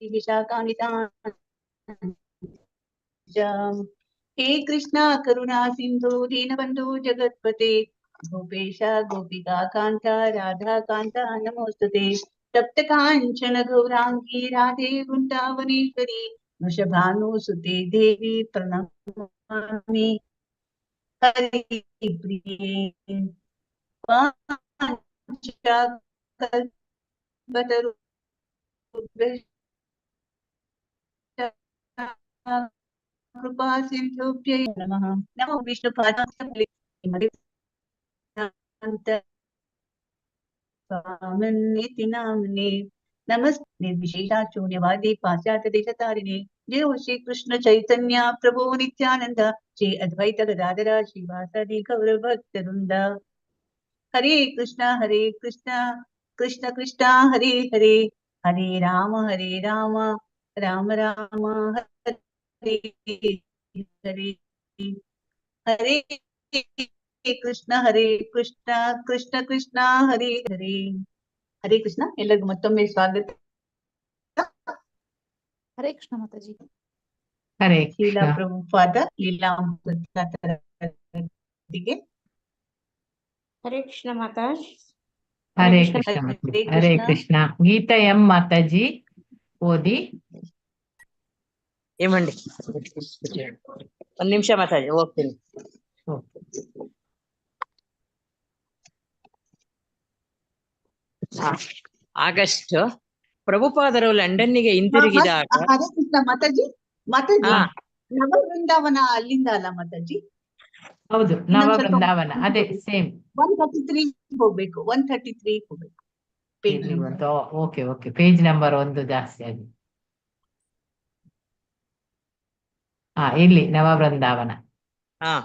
विशाखानितान् हे कृष्णा करुणा सिंधु दीनबंधु जगत्पते गोपेश गोपिका कांता राधा कांता नमोस्तुते तप्त कांचन गौरांगी राधे वृंदावनेश्वरी वृषभानुसुते देवी प्रणमामि हरिप्रिये कृपा सिंधुभ्यै नमः। नमो विष्णुपादाय स्वामिन्निति नाम्ने नमस्ते निर्विशेषाशून्यवादी पाश्चात्य देशतारिणे जय हो श्री कृष्ण चैतन्य प्रभु नित्यानंद श्री अद्वैत गदाधर श्रीवासादि गौर भक्त वृंद हरे कृष्णा कृष्ण कृष्णा हरे हरे हरे राम राम राम हरे हरे हरे कृष्ण कृष्ण कृष्ण हरे हरे हरे कृष्ण ಎಲ್ಲರಿಗೂ ಮತ್ತೊಮ್ಮೆ ಸ್ವಾಗತ ಹರೇ ಕೃಷ್ಣ ಮಾತಾಜಿ ಹರೇ ಶೀಲಾ ಕೃಷ್ಣ ಪ್ರಭುಪಾದ ಲೀಲಾಮೃತರಿಗೆ ಹರೇ ಕೃಷ್ಣ ಮಾತಾಜ್ ಹರೇ ಕೃಷ್ಣ, ಕೃಷ್ಣ ಹರೇ ಮಾತಾಜಿ. ಕೃಷ್ಣ. ಹರೇ ಕೃಷ್ಣ ಗೀತಾ ಎಂ ಮಾತಾಜಿ ಓದಿ. ఏమండి ಒಂದು ನಿಮಿಷ ಮಾತಾಡಿ ಹೋಗ್ತೀನಿ. ಆಗಸ್ಟ್ ಪ್ರಭುಪಾದರು ಲಂಡನ್ನಿಗೆ ಹಿಂತಿರುಗಿದಾಗ ಹರೇ ಕೃಷ್ಣ ಮಾತಾಜಿ ಹಾ ನವ ವೃಂದಾವನ ಅಲ್ಲಿಂದ ಅಲ್ಲ ಮಾತಾಜಿ, ಹೌದು, ನವ ಇನ್ನೊಂದ್ ಸ್ವಲ್ಪ ಬೃಂದಾವನ ಅದೇ ಸೇಮ್ 133 ಹೋಗ್ಬೇಕು, 133 ಹೋಗ್ಬೇಕು page number. Okay okay, page number ಒಂದು ಜಾಸ್ತಿ ಆಗಿ. ಇಲ್ಲಿ ನವ ಬೃಂದಾವನ. ಹಾ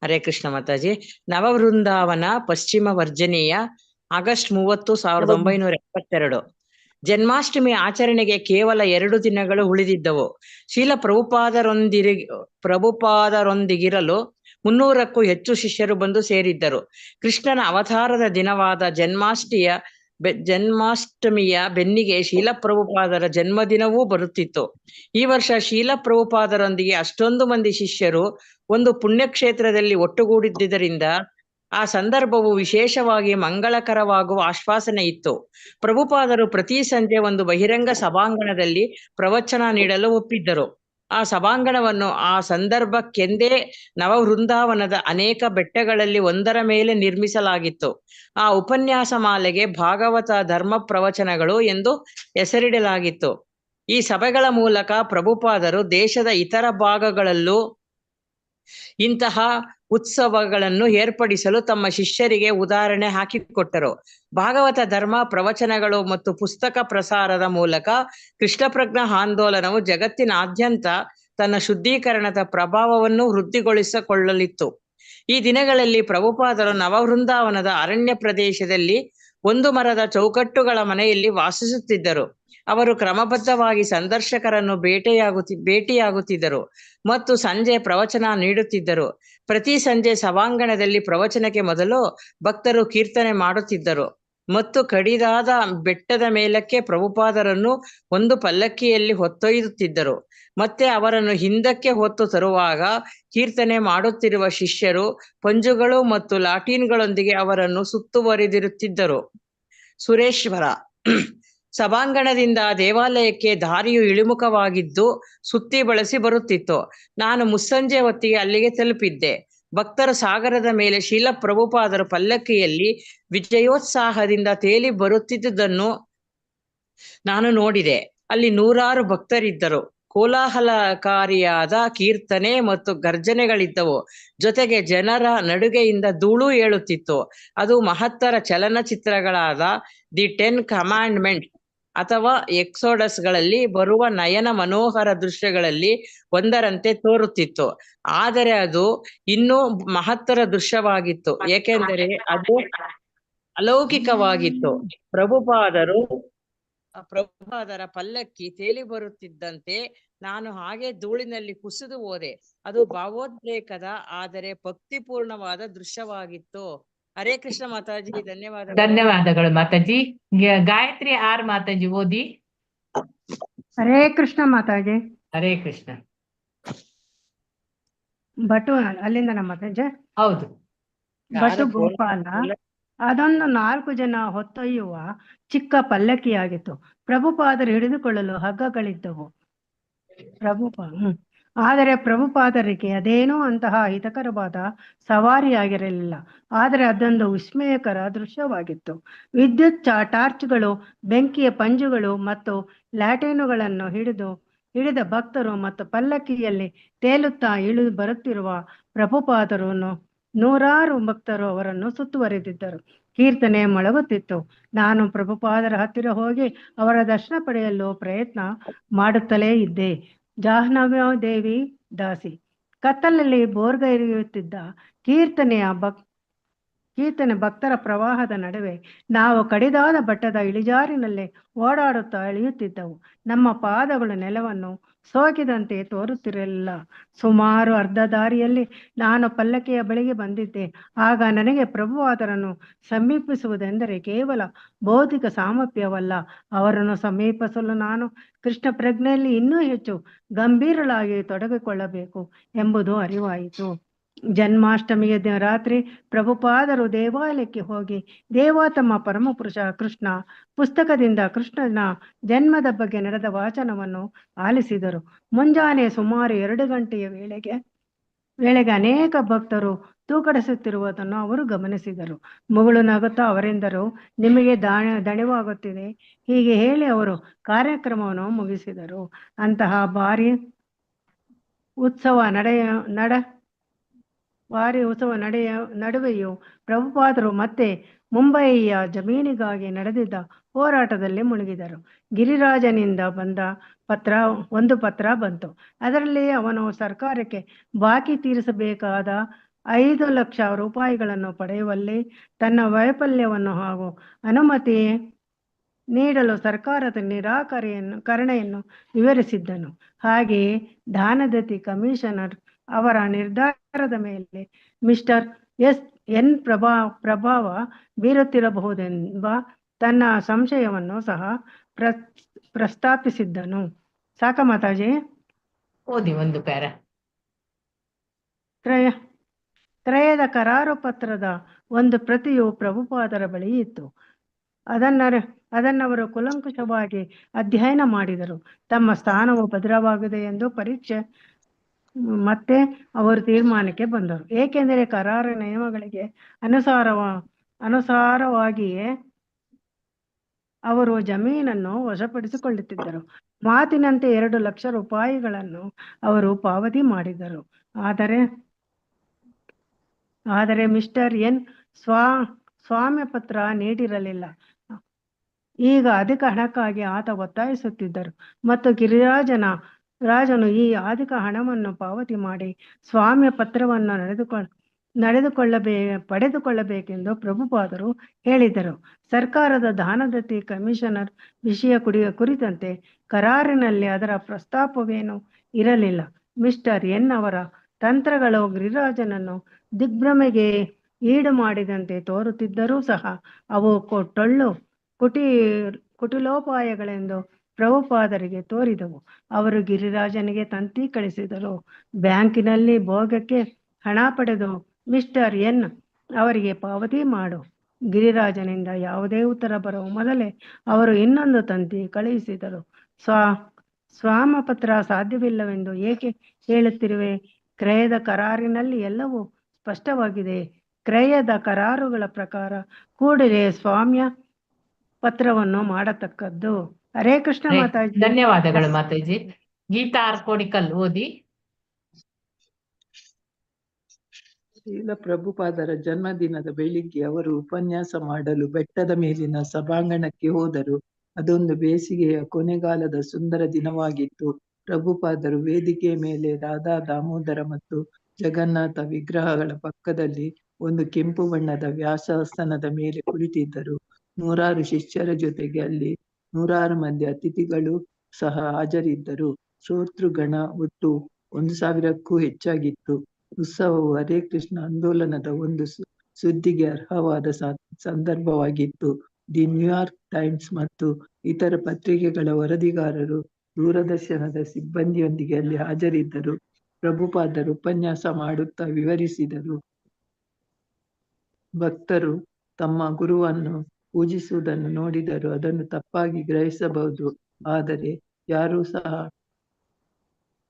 ಹರೇ ಕೃಷ್ಣ ಮಾತಾಜಿ. ನವವೃಂದಾವನ, ಪಶ್ಚಿಮ ವರ್ಜೀನಿಯ, ಆಗಸ್ಟ್ 30, 1972. ಜನ್ಮಾಷ್ಟಮಿ ಆಚರಣೆಗೆ ಕೇವಲ 2 ದಿನಗಳು ಉಳಿದಿದ್ದವು. ಶೀಲ ಪ್ರಭುಪಾದರೊಂದಿಗಿರಲು 300ಕ್ಕೂ ಹೆಚ್ಚು ಶಿಷ್ಯರು ಬಂದು ಸೇರಿದ್ದರು. ಕೃಷ್ಣನ ಅವತಾರದ ದಿನವಾದ ಜನ್ಮಾಷ್ಟಮಿಯ ಬೆನ್ನಿಗೆ ಶೀಲ ಪ್ರಭುಪಾದರ ಜನ್ಮದಿನವೂ ಬರುತ್ತಿತ್ತು. ಈ ವರ್ಷ ಶೀಲ ಪ್ರಭುಪಾದರೊಂದಿಗೆ ಅಷ್ಟೊಂದು ಮಂದಿ ಶಿಷ್ಯರು ಒಂದು ಪುಣ್ಯಕ್ಷೇತ್ರದಲ್ಲಿ ಒಟ್ಟುಗೂಡಿದ್ದರಿಂದ ಆ ಸಂದರ್ಭವು ವಿಶೇಷವಾಗಿ ಮಂಗಳಕರವಾಗುವ ಆಶ್ವಾಸನೆ ಇತ್ತು. ಪ್ರಭುಪಾದರು ಪ್ರತಿ ಸಂಜೆ ಒಂದು ಬಹಿರಂಗ ಸಭಾಂಗಣದಲ್ಲಿ ಪ್ರವಚನ ನೀಡಲು ಒಪ್ಪಿದ್ದರು. ಆ ಸಭಾಂಗಣವನ್ನು ಆ ಸಂದರ್ಭಕ್ಕೆಂದೇ ನವವೃಂದಾವನದ ಅನೇಕ ಬೆಟ್ಟಗಳಲ್ಲಿ ಒಂದರ ಮೇಲೆ ನಿರ್ಮಿಸಲಾಗಿತ್ತು. ಆ ಉಪನ್ಯಾಸ ಮಾಲೆಗೆ ಭಾಗವತ ಧರ್ಮ ಪ್ರವಚನಗಳು ಎಂದು ಹೆಸರಿಡಲಾಗಿತ್ತು. ಈ ಸಭೆಗಳ ಮೂಲಕ ಪ್ರಭುಪಾದರು ದೇಶದ ಇತರ ಭಾಗಗಳಲ್ಲೂ ಇಂತಹ ಉತ್ಸವಗಳನ್ನು ಏರ್ಪಡಿಸಲು ತಮ್ಮ ಶಿಷ್ಯರಿಗೆ ಉದಾಹರಣೆ ಹಾಕಿಕೊಟ್ಟರು. ಭಾಗವತ ಧರ್ಮ ಪ್ರವಚನಗಳು ಮತ್ತು ಪುಸ್ತಕ ಪ್ರಸಾರದ ಮೂಲಕ ಕೃಷ್ಣ ಪ್ರಜ್ಞಾ ಆಂದೋಲನವು ಜಗತ್ತಿನಾದ್ಯಂತ ತನ್ನ ಶುದ್ಧೀಕರಣದ ಪ್ರಭಾವವನ್ನು ವೃದ್ಧಿಗೊಳಿಸಿಕೊಳ್ಳಲಿತ್ತು. ಈ ದಿನಗಳಲ್ಲಿ ಪ್ರಭುಪಾದರು ನವವೃಂದಾವನದ ಅರಣ್ಯ ಪ್ರದೇಶದಲ್ಲಿ ಒಂದು ಮರದ ಚೌಕಟ್ಟುಗಳ ಮನೆಯಲ್ಲಿ ವಾಸಿಸುತ್ತಿದ್ದರು. ಅವರು ಕ್ರಮಬದ್ಧವಾಗಿ ಸಂದರ್ಶಕರನ್ನು ಭೇಟಿಯಾಗುತ್ತಿದ್ದರು ಮತ್ತು ಸಂಜೆ ಪ್ರವಚನ ನೀಡುತ್ತಿದ್ದರು. ಪ್ರತಿ ಸಂಜೆ ಸಭಾಂಗಣದಲ್ಲಿ ಪ್ರವಚನಕ್ಕೆ ಮೊದಲು ಭಕ್ತರು ಕೀರ್ತನೆ ಮಾಡುತ್ತಿದ್ದರು ಮತ್ತು ಕಡಿದಾದ ಬೆಟ್ಟದ ಮೇಲಕ್ಕೆ ಪ್ರಭುಪಾದರನ್ನು ಒಂದು ಪಲ್ಲಕ್ಕಿಯಲ್ಲಿ ಹೊತ್ತೊಯ್ಯುತ್ತಿದ್ದರು. ಮತ್ತೆ ಅವರನ್ನು ಹಿಂದಕ್ಕೆ ಹೊತ್ತು ತರುವಾಗ ಕೀರ್ತನೆ ಮಾಡುತ್ತಿರುವ ಶಿಷ್ಯರು ಪಂಜುಗಳು ಮತ್ತು ಲಾಠೀನ್ಗಳೊಂದಿಗೆ ಅವರನ್ನು ಸುತ್ತುವರಿದಿರುತ್ತಿದ್ದರು. ಸುರೇಶ್ವರ ಸಭಾಂಗಣದಿಂದ ದೇವಾಲಯಕ್ಕೆ ದಾರಿಯು ಇಳಿಮುಖವಾಗಿದ್ದು ಸುತ್ತಿ ಬಳಸಿ ಬರುತ್ತಿತ್ತು. ನಾನು ಮುಸ್ಸಂಜೆ ಹೊತ್ತಿಗೆ ಅಲ್ಲಿಗೆ ತಲುಪಿದ್ದೆ. ಭಕ್ತರ ಸಾಗರದ ಮೇಲೆ ಶೀಲ ಪ್ರಭುಪಾದರು ಪಲ್ಲಕ್ಕಿಯಲ್ಲಿ ವಿಜಯೋತ್ಸಾಹದಿಂದ ತೇಲಿ ಬರುತ್ತಿದ್ದುದನ್ನು ನಾನು ನೋಡಿದೆ. ಅಲ್ಲಿ 100 ಭಕ್ತರಿದ್ದರು. ಕೋಲಾಹಲಕಾರಿಯಾದ ಕೀರ್ತನೆ ಮತ್ತು ಗರ್ಜನೆಗಳಿದ್ದವು. ಜೊತೆಗೆ ಜನರ ನಡುಗೆಯಿಂದ ಧೂಳು ಏಳುತ್ತಿತ್ತು. ಅದು ಮಹತ್ತರ ಚಲನಚಿತ್ರಗಳಾದ ದಿ 10 ಕಮಾಂಡ್ಮೆಂಟ್ಸ್ ಅಥವಾ ಎಕ್ಸೋಡಸ್ಗಳಲ್ಲಿ ಬರುವ ನಯನ ಮನೋಹರ ದೃಶ್ಯಗಳಲ್ಲಿ ಒಂದರಂತೆ ತೋರುತ್ತಿತ್ತು. ಆದರೆ ಅದು ಇನ್ನೂ ಮಹತ್ತರ ದೃಶ್ಯವಾಗಿತ್ತು, ಏಕೆಂದರೆ ಅದು ಅಲೌಕಿಕವಾಗಿತ್ತು. ಪ್ರಭುಪಾದರ ಪಲ್ಲಕ್ಕಿ ತೇಲಿ ಬರುತ್ತಿದ್ದಂತೆ ನಾನು ಹಾಗೆ ಧೂಳಿನಲ್ಲಿ ಕುಸಿದು ಹೋದೆ. ಅದು ಭಾವೋದ್ರೇಕದ ಆದರೆ ಭಕ್ತಿಪೂರ್ಣವಾದ ದೃಶ್ಯವಾಗಿತ್ತು. ಹರೇ ಕೃಷ್ಣ ಮಾತಾಜಿ, ಧನ್ಯವಾದಗಳು. ಧನ್ಯವಾದಗಳು ಮಾತಾಜಿ. ಗಾಯತ್ರಿ ಆರ್ ಮಾತಾಜಿ ಓದಿ. ಹರೇ ಕೃಷ್ಣ ಮಾತಾಜಿ. ಹರೇ ಕೃಷ್ಣ. ಬಟು ಅಲ್ಲಿಂದ ನಮ್ಮ ಮಾತಾಜಿ. ಹೌದು. ಬಟು ಗೋಪಾಲ ಅದೊಂದು 4 ಜನ ಹೊತ್ತೊಯ್ಯುವ ಚಿಕ್ಕ ಪಲ್ಲಕ್ಕಿಯಾಗಿತ್ತು. ಪ್ರಭುಪಾದರು ಹಿಡಿದುಕೊಳ್ಳಲು ಹಗ್ಗಗಳಿದ್ದವು. ಆದರೆ ಪ್ರಭುಪಾದರಿಗೆ ಅದೇನೋ ಅಂತಹ ಹಿತಕರವಾದ ಸವಾರಿಯಾಗಿರಲಿಲ್ಲ. ಆದರೆ ಅದೊಂದು ವಿಸ್ಮಯಕರ ದೃಶ್ಯವಾಗಿತ್ತು. ವಿದ್ಯುತ್ ಟಾರ್ಚ್ಗಳು, ಬೆಂಕಿಯ ಪಂಜುಗಳು ಮತ್ತು ಲ್ಯಾಟಿನುಗಳನ್ನು ಹಿಡಿದ ಭಕ್ತರು ಮತ್ತು ಪಲ್ಲಕ್ಕಿಯಲ್ಲಿ ತೇಲುತ್ತಾ ಇಳಿದು ಬರುತ್ತಿರುವ ಪ್ರಭುಪಾದರು ನೂರಾರು ಭಕ್ತರು ಅವರನ್ನು ಸುತ್ತುವರೆದಿದ್ದರು. ಕೀರ್ತನೆ ಮೊಳಗುತ್ತಿತ್ತು. ನಾನು ಪ್ರಭುಪಾದರ ಹತ್ತಿರ ಹೋಗಿ ಅವರ ದರ್ಶನ ಪಡೆಯಲು ಪ್ರಯತ್ನ ಮಾಡುತ್ತಲೇ ಇದ್ದೆ. ಜಾಹ್ನವಿ ದಾಸಿ ಕತ್ತಲಲ್ಲಿ ಬೋರ್ಗೈಯುತ್ತಿದ್ದ ಕೀರ್ತನೆ ಭಕ್ತರ ಪ್ರವಾಹದ ನಡುವೆ ನಾವು ಕಡಿದಾದ ಬೆಟ್ಟದ ಇಳಿಜಾರಿನಲ್ಲಿ ಓಡಾಡುತ್ತಾ ಇಳಿಯುತ್ತಿದ್ದವು. ನಮ್ಮ ಪಾದಗಳು ನೆಲವನ್ನು ಸೋಕಿದಂತೆ ತೋರುತ್ತಿರಲಿಲ್ಲ. ಸುಮಾರು ಅರ್ಧ ದಾರಿಯಲ್ಲಿ ನಾನು ಪಲ್ಲಕ್ಕಿಯ ಬಳಿಗೆ ಬಂದಿದ್ದೆ. ಆಗ ನನಗೆ ಪ್ರಭುಪಾದರನ್ನು ಸಮೀಪಿಸುವುದೆಂದರೆ ಕೇವಲ ಭೌತಿಕ ಸಾಮೀಪ್ಯವಲ್ಲ, ಅವರನ್ನು ಸಮೀಪಿಸಲು ನಾನು ಕೃಷ್ಣ ಪ್ರಜ್ಞೆಯಲ್ಲಿ ಇನ್ನೂ ಹೆಚ್ಚು ಗಂಭೀರಳಾಗಿ ತೊಡಗಿಕೊಳ್ಳಬೇಕು ಎಂಬುದು ಅರಿವಾಯಿತು. ಜನ್ಮಾಷ್ಟಮಿಯ ರಾತ್ರಿ ಪ್ರಭುಪಾದರು ದೇವಾಲಯಕ್ಕೆ ಹೋಗಿ ದೇವೋತ್ತಮ ಪರಮಪುರುಷ ಕೃಷ್ಣ ಪುಸ್ತಕದಿಂದ ಕೃಷ್ಣನ ಜನ್ಮದ ಬಗ್ಗೆ ನಡೆದ ವಾಚನವನ್ನು ಆಲಿಸಿದರು. ಮುಂಜಾನೆ ಸುಮಾರು 2 ಗಂಟೆಯ ವೇಳೆಗೆ ಅನೇಕ ಭಕ್ತರು ತೂಕಡಿಸುತ್ತಿರುವುದನ್ನು ಅವರು ಗಮನಿಸಿದರು. ಮುಗುಳು ನಗುತ್ತಾ ಅವರೆಂದರು, ನಿಮಗೆ ದಣಿವಾಗುತ್ತಿದೆ. ಹೀಗೆ ಹೇಳಿ ಅವರು ಕಾರ್ಯಕ್ರಮವನ್ನು ಮುಗಿಸಿದರು. ಅಂತಹ ಭಾರಿ ಉತ್ಸವ ನಡುವೆಯೂ ಪ್ರಭುಪಾದರು ಮತ್ತೆ ಮುಂಬಯಿಯ ಜಮೀನಿಗಾಗಿ ನಡೆದಿದ್ದ ಹೋರಾಟದಲ್ಲಿ ಮುಳುಗಿದರು. ಗಿರಿರಾಜನಿಂದ ಒಂದು ಪತ್ರ ಬಂತು. ಅದರಲ್ಲಿ ಅವನು ಸರ್ಕಾರಕ್ಕೆ ಬಾಕಿ ತೀರಿಸಬೇಕಾದ 5 ಲಕ್ಷ ರೂಪಾಯಿಗಳನ್ನು ಪಡೆಯುವಲ್ಲಿ ತನ್ನ ವೈಫಲ್ಯವನ್ನು ಹಾಗೂ ಅನುಮತಿ ನೀಡಲು ಸರ್ಕಾರದ ನಿರಾಕರಣೆಯನ್ನು ವಿವರಿಸಿದ್ದನು. ಹಾಗೆಯೇ ದಾನದತ್ತಿ ಕಮಿಷನರ್ ಅವರ ನಿರ್ಧಾರದ ಮೇಲೆ ಮಿಸ್ಟರ್ ಎನ್ ಪ್ರಭಾವ ಬೀರುತ್ತಿರಬಹುದೆಂಬ ತನ್ನ ಸಂಶಯವನ್ನು ಸಹ ಪ್ರಸ್ತಾಪಿಸಿದ್ದನು. ಸಾಕ ಮಾತಾಜಿ? ಓದಿ ಒಂದು ಪ್ಯಾರ. ಕ್ರಯದ ಕರಾರು ಪತ್ರದ ಒಂದು ಪ್ರತಿಯು ಪ್ರಭುಪಾದರ ಬಳಿ ಇತ್ತು. ಅದನ್ನವರು ಕುಲಂಕುಷವಾಗಿ ಅಧ್ಯಯನ ಮಾಡಿದರು. ತಮ್ಮ ಸ್ಥಾನವು ಭದ್ರವಾಗಿದೆ ಎಂದು ಪರೀಕ್ಷೆ ಮತ್ತೆ ಅವರು ತೀರ್ಮಾನಕ್ಕೆ ಬಂದರು. ಏಕೆಂದರೆ ಕರಾರ ನಿಯಮಗಳಿಗೆ ಅನುಸಾರವಾಗಿಯೇ ಅವರು ಜಮೀನನ್ನು ವಶಪಡಿಸಿಕೊಳ್ಳುತ್ತಿದ್ದರು. ಮಾತಿನಂತೆ 2 ಲಕ್ಷ ರೂಪಾಯಿಗಳನ್ನು ಅವರು ಪಾವತಿ ಮಾಡಿದರು. ಆದರೆ ಮಿಸ್ಟರ್ ಎನ್ ಸ್ವಾಮ್ಯ ಪತ್ರ ನೀಡಿರಲಿಲ್ಲ. ಈಗ ಅಧಿಕ ಹಣಕ್ಕಾಗಿ ಆತ ಒತ್ತಾಯಿಸುತ್ತಿದ್ದರು ಮತ್ತು ಗಿರಿರಾಜನು ಈ ಅಧಿಕ ಹಣವನ್ನು ಪಾವತಿ ಮಾಡಿ ಸ್ವಾಮ್ಯ ಪತ್ರವನ್ನು ಪಡೆದುಕೊಳ್ಳಬೇಕೆಂದು ಪ್ರಭುಪಾದರು ಹೇಳಿದರು. ಸರ್ಕಾರದ ದಾನದತ್ತಿ ಕಮಿಷನರ್ ವಿಷಯ ಕುರಿತಂತೆ ಕರಾರಿನಲ್ಲಿ ಅದರ ಪ್ರಸ್ತಾಪವೇನೂ ಇರಲಿಲ್ಲ. ಮಿಸ್ಟರ್ ಎನ್ ಅವರ ತಂತ್ರಗಳು ಗಿರಿರಾಜನನ್ನು ದಿಗ್ಭ್ರಮೆಗೆ ಈಡು ಮಾಡಿದಂತೆ ತೋರುತ್ತಿದ್ದರೂ ಸಹ ಅವು ಕುಟಿಲೋಪಾಯಗಳೆಂದು ಪ್ರಭುಪಾದರಿಗೆ ತೋರಿದವು. ಅವರು ಗಿರಿರಾಜನಿಗೆ ತಂತಿ ಕಳಿಸಿದರು. ಬ್ಯಾಂಕಿನಲ್ಲಿ ಭೋಗಕ್ಕೆ ಹಣ ಪಡೆದು ಮಿಸ್ಟರ್ ಎನ್ ಅವರಿಗೆ ಪಾವತಿ ಮಾಡು. ಗಿರಿರಾಜನಿಂದ ಯಾವುದೇ ಉತ್ತರ ಬರುವ ಮೊದಲೇ ಅವರು ಇನ್ನೊಂದು ತಂತಿ ಕಳುಹಿಸಿದರು. ಸ್ವಾಮಪತ್ರ ಸಾಧ್ಯವಿಲ್ಲವೆಂದು ಏಕೆ ಹೇಳುತ್ತಿರುವೆ? ಕ್ರಯದ ಕರಾರಿನಲ್ಲಿ ಎಲ್ಲವೂ ಸ್ಪಷ್ಟವಾಗಿದೆ. ಕ್ರಯದ ಕರಾರುಗಳ ಪ್ರಕಾರ ಕೂಡಲೇ ಸ್ವಾಮ್ಯ ಪತ್ರವನ್ನು ಮಾಡತಕ್ಕದ್ದು. ಹರೇ ಕೃಷ್ಣ ಮಾತಾಜಿ. ಧನ್ಯವಾದಗಳು ಮಾತಾಜಿ. ಗೀತಾ ಆರ್ಕೋಣಿಕಲ್ ಓದಿ. ಶ್ರೀಲ ಪ್ರಭುಪಾದರ ಜನ್ಮದಿನದ ಬೆಳಿಗ್ಗೆ ಅವರು ಉಪನ್ಯಾಸ ಮಾಡಲು ಬೆಟ್ಟದ ಮೇಲಿನ ಸಭಾಂಗಣಕ್ಕೆ ಹೋದರು. ಅದೊಂದು ಬೇಸಿಗೆಯ ಕೊನೆಗಾಲದ ಸುಂದರ ದಿನವಾಗಿತ್ತು. ಪ್ರಭುಪಾದರು ವೇದಿಕೆಯ ಮೇಲೆ ರಾಧಾ, ದಾಮೋದರ ಮತ್ತು ಜಗನ್ನಾಥ ವಿಗ್ರಹಗಳ ಪಕ್ಕದಲ್ಲಿ ಒಂದು ಕೆಂಪು ಬಣ್ಣದ ವ್ಯಾಸಾಸನದ ಮೇಲೆ ಕುಳಿತಿದ್ದರು. 100 ಶಿಷ್ಯರ ಜೊತೆಗೆ ಅಲ್ಲಿ 100 ಮಂದಿ ಅತಿಥಿಗಳು ಸಹ ಹಾಜರಿದ್ದರು. ಶ್ರೋತೃಗಣ ಒಟ್ಟು 1000ಕ್ಕೂ ಹೆಚ್ಚಾಗಿತ್ತು. ಉತ್ಸವವು ಹರೇ ಕೃಷ್ಣ ಆಂದೋಲನದ ಒಂದು ಸುದ್ದಿಗೆ ಅರ್ಹವಾದ ಸಂದರ್ಭವಾಗಿತ್ತು. ದಿ ನ್ಯೂಯಾರ್ಕ್ ಟೈಮ್ಸ್ ಮತ್ತು ಇತರ ಪತ್ರಿಕೆಗಳ ವರದಿಗಾರರು ದೂರದರ್ಶನದ ಸಿಬ್ಬಂದಿಯೊಂದಿಗೆ ಅಲ್ಲಿ ಹಾಜರಿದ್ದರು. ಪ್ರಭುಪಾದರು ಉಪನ್ಯಾಸ ಮಾಡುತ್ತಾ ವಿವರಿಸಿದರು. ಭಕ್ತರು ತಮ್ಮ ಗುರುವನ್ನು ಪೂಜಿಸುವುದನ್ನು ನೋಡಿದರು. ಅದನ್ನು ತಪ್ಪಾಗಿ ಗ್ರಹಿಸಬಹುದು. ಆದರೆ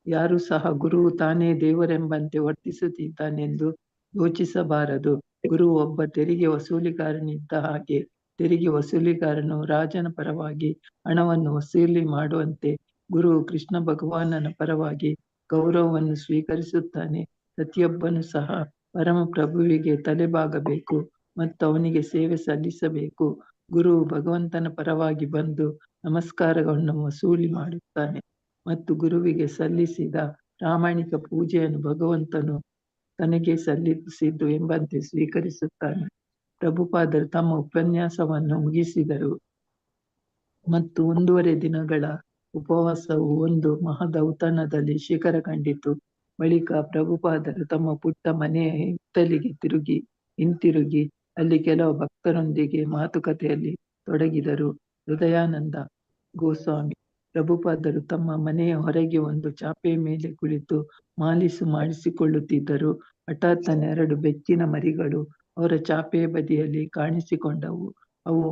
ಯಾರೂ ಸಹ ಗುರುವು ತಾನೇ ದೇವರೆಂಬಂತೆ ವರ್ತಿಸುತ್ತಿದ್ದಾನೆಂದು ಯೋಚಿಸಬಾರದು. ಗುರು ಒಬ್ಬ ತೆರಿಗೆ ವಸೂಲಿಗಾರನಿದ್ದ ಹಾಗೆ. ತೆರಿಗೆ ವಸೂಲಿಗಾರನು ರಾಜನ ಪರವಾಗಿ ಹಣವನ್ನು ವಸೂಲಿ ಮಾಡುವಂತೆ ಗುರುವು ಕೃಷ್ಣ ಭಗವಾನನ ಪರವಾಗಿ ಗೌರವವನ್ನು ಸ್ವೀಕರಿಸುತ್ತಾನೆ. ಪ್ರತಿಯೊಬ್ಬನು ಸಹ ಪರಮ ಪ್ರಭುವಿಗೆ ತಲೆಬಾಗಬೇಕು ಮತ್ತು ಅವನಿಗೆ ಸೇವೆ ಸಲ್ಲಿಸಬೇಕು. ಗುರುವು ಭಗವಂತನ ಪರವಾಗಿ ಬಂದು ನಮಸ್ಕಾರಗಳನ್ನು ವಸೂಲಿ ಮಾಡುತ್ತಾನೆ ಮತ್ತು ಗುರುವಿಗೆ ಸಲ್ಲಿಸಿದ ಪ್ರಾಮಾಣಿಕ ಪೂಜೆಯನ್ನು ಭಗವಂತನು ತನಗೆ ಸಲ್ಲಿಸಿದ್ದು ಎಂಬಂತೆ ಸ್ವೀಕರಿಸುತ್ತಾನೆ. ಪ್ರಭುಪಾದರು ತಮ್ಮ ಉಪನ್ಯಾಸವನ್ನು ಮುಗಿಸಿದರು ಮತ್ತು 1.5 ದಿನಗಳ ಉಪವಾಸವು ಒಂದು ಮಹದೌತಣದಲ್ಲಿ ಶಿಖರ ಕಂಡಿತು. ಬಳಿಕ ಪ್ರಭುಪಾದರು ತಮ್ಮ ಪುಟ್ಟ ಮನೆಯ ಹಿತ್ತಲಿಗೆ ಹಿಂತಿರುಗಿ ಅಲ್ಲಿ ಕೆಲವು ಭಕ್ತರೊಂದಿಗೆ ಮಾತುಕತೆಯಲ್ಲಿ ತೊಡಗಿದರು. ಹೃದಯಾನಂದ ಗೋಸ್ವಾಮಿ ಪ್ರಭುಪಾದರು ತಮ್ಮ ಮನೆಯ ಹೊರಗೆ ಒಂದು ಚಾಪೆಯ ಮೇಲೆ ಕುಳಿತು ಮಾಲೀಸು ಮಾಡಿಸಿಕೊಳ್ಳುತ್ತಿದ್ದರು. ಹಠಾತ್ 2 ಬೆಕ್ಕಿನ ಮರಿಗಳು ಅವರ ಚಾಪೆಯ ಬದಿಯಲ್ಲಿ ಕಾಣಿಸಿಕೊಂಡವು. ಅವು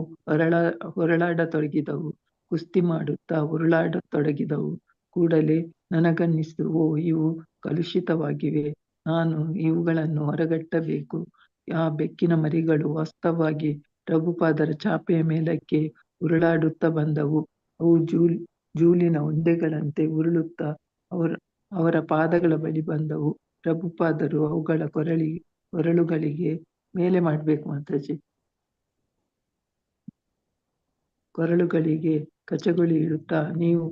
ಹೊರಳಾಡತೊಡಗಿದವು. ಕುಸ್ತಿ ಮಾಡುತ್ತಾ ಉರುಳಾಡತೊಡಗಿದವು. ಕೂಡಲೇ ನನಗನ್ನಿಸಿತು, ಇವು ಕಲುಷಿತವಾಗಿವೆ, ನಾನು ಇವುಗಳನ್ನು ಹೊರಗಟ್ಟಬೇಕು. ಆ ಬೆಕ್ಕಿನ ಮರಿಗಳು ವಾಸ್ತವವಾಗಿ ಪ್ರಭುಪಾದರ ಚಾಪೆಯ ಮೇಲಕ್ಕೆ ಉರುಳಾಡುತ್ತಾ ಬಂದವು. ಅವು ಜೂಲಿನ ಉಂಡೆಗಳಂತೆ ಉರುಳುತ್ತಾ ಅವರ ಪಾದಗಳ ಬಳಿ ಬಂದವು. ಪ್ರಭುಪಾದರು ಅವುಗಳ ಕೊರಳುಗಳಿಗೆ ಮೇಲೆ ಮಾಡಬೇಕು ಮಾತಾಜಿ, ಕೊರಳುಗಳಿಗೆ ಕಚಗುಳಿ ಇಡುತ್ತಾ ನೀವು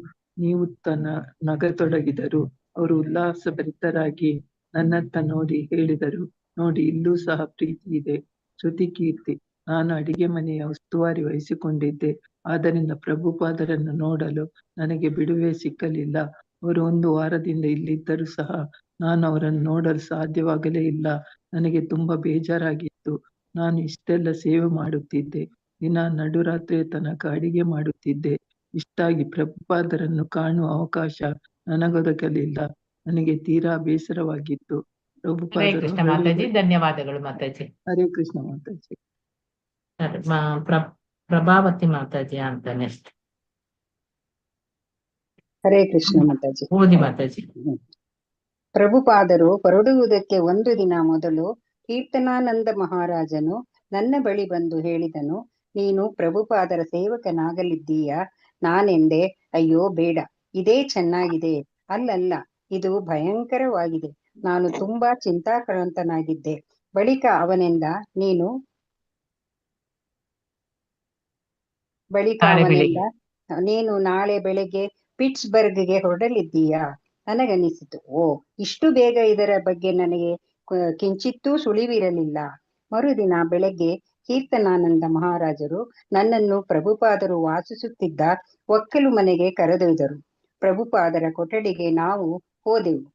ನಗತೊಡಗಿದರು. ಅವರು ಉಲ್ಲಾಸಭರಿತರಾಗಿ ನನ್ನತ್ತ ನೋಡಿ ಹೇಳಿದರು, ನೋಡಿ, ಇಲ್ಲೂ ಸಹ ಪ್ರೀತಿ ಇದೆ. ಶ್ರುತಿ ಕೀರ್ತಿ, ನಾನು ಅಡಿಗೆ ಮನೆಯ ಉಸ್ತುವಾರಿ ವಹಿಸಿಕೊಂಡಿದ್ದೆ. ಆದ್ದರಿಂದ ಪ್ರಭುಪಾದರನ್ನು ನೋಡಲು ನನಗೆ ಬಿಡುವೆ ಸಿಕ್ಕಲಿಲ್ಲ. ಅವರು 1 ವಾರದಿಂದ ಇಲ್ಲಿದ್ದರೂ ಸಹ ನಾನು ಅವರನ್ನು ನೋಡಲು ಸಾಧ್ಯವಾಗಲೇ ಇಲ್ಲ. ನನಗೆ ತುಂಬಾ ಬೇಜಾರಾಗಿತ್ತು. ನಾನು ಇಷ್ಟೆಲ್ಲ ಸೇವೆ ಮಾಡುತ್ತಿದ್ದೆ, ದಿನ ನಡುರಾತ್ರಿಯ ತನಕ ಅಡಿಗೆ ಮಾಡುತ್ತಿದ್ದೆ. ಇಷ್ಟಾಗಿ ಪ್ರಭುಪಾದರನ್ನು ಕಾಣುವ ಅವಕಾಶ ನನಗೊದಗಲಿಲ್ಲ. ನನಗೆ ತೀರಾ ಬೇಸರವಾಗಿತ್ತು. ಹರೇ ಪ್ರಭುಪಾದರು ಕೃಷ್ಣ ಮಾತಾಜಿ, ಧನ್ಯವಾದಗಳು ಮಾತಾಜಿ. ಹರೇ ಕೃಷ್ಣ ಮಾತಾಜಿ. ಪ್ರಭಾವತಿ ಮಾತಾಜಿ ಅಂತ ನೆಕ್ಸ್ಟ್ ಹರೇ ಕೃಷ್ಣ ಮಾತಾಜಿ. ಓದಿ ಮಾತಾಜಿ. ಪ್ರಭುಪಾದರು ಹೊರಡುವುದಕ್ಕೆ 1 ದಿನ ಮೊದಲು ಕೀರ್ತನಾನಂದ ಮಹಾರಾಜನು ನನ್ನ ಬಳಿ ಬಂದು ಹೇಳಿದನು, ನೀನು ಪ್ರಭುಪಾದರ ಸೇವಕನಾಗಲಿದ್ದೀಯಾ? ನಾನೆಂದೆ, ಅಯ್ಯೋ ಬೇಡ, ಇದೇ ಚೆನ್ನಾಗಿದೆ. ಅಲ್ಲಲ್ಲ, ಇದು ಭಯಂಕರವಾಗಿದೆ. ನಾನು ತುಂಬಾ ಚಿಂತಾಕ್ರಾಂತನಾಗಿದ್ದೆ. ಬಳಿಕ ಅವನೆಂದ, ನೀನು ನಾಳೆ ಬೆಳಗ್ಗೆ ಪಿಟ್ಸ್ಬರ್ಗ್ಗೆ ಹೊರಡಲಿದ್ದೀಯಾ? ನನಗನ್ನಿಸಿತು, ಇಷ್ಟು ಬೇಗ ಇದರ ಬಗ್ಗೆ ನನಗೆ ಕಿಂಚಿತ್ತೂ ಸುಳಿವಿರಲಿಲ್ಲ. ಮರುದಿನ ಬೆಳಗ್ಗೆ ಕೀರ್ತನಾನಂದ ಮಹಾರಾಜರು ನನ್ನನ್ನು ಪ್ರಭುಪಾದರು ವಾಸಿಸುತ್ತಿದ್ದ ಒಕ್ಕಲು ಮನೆಗೆ ಕರೆದೊಯ್ದರು. ಪ್ರಭುಪಾದರ ಕೊಠಡಿಗೆ ನಾವು ಹೋದೆವು.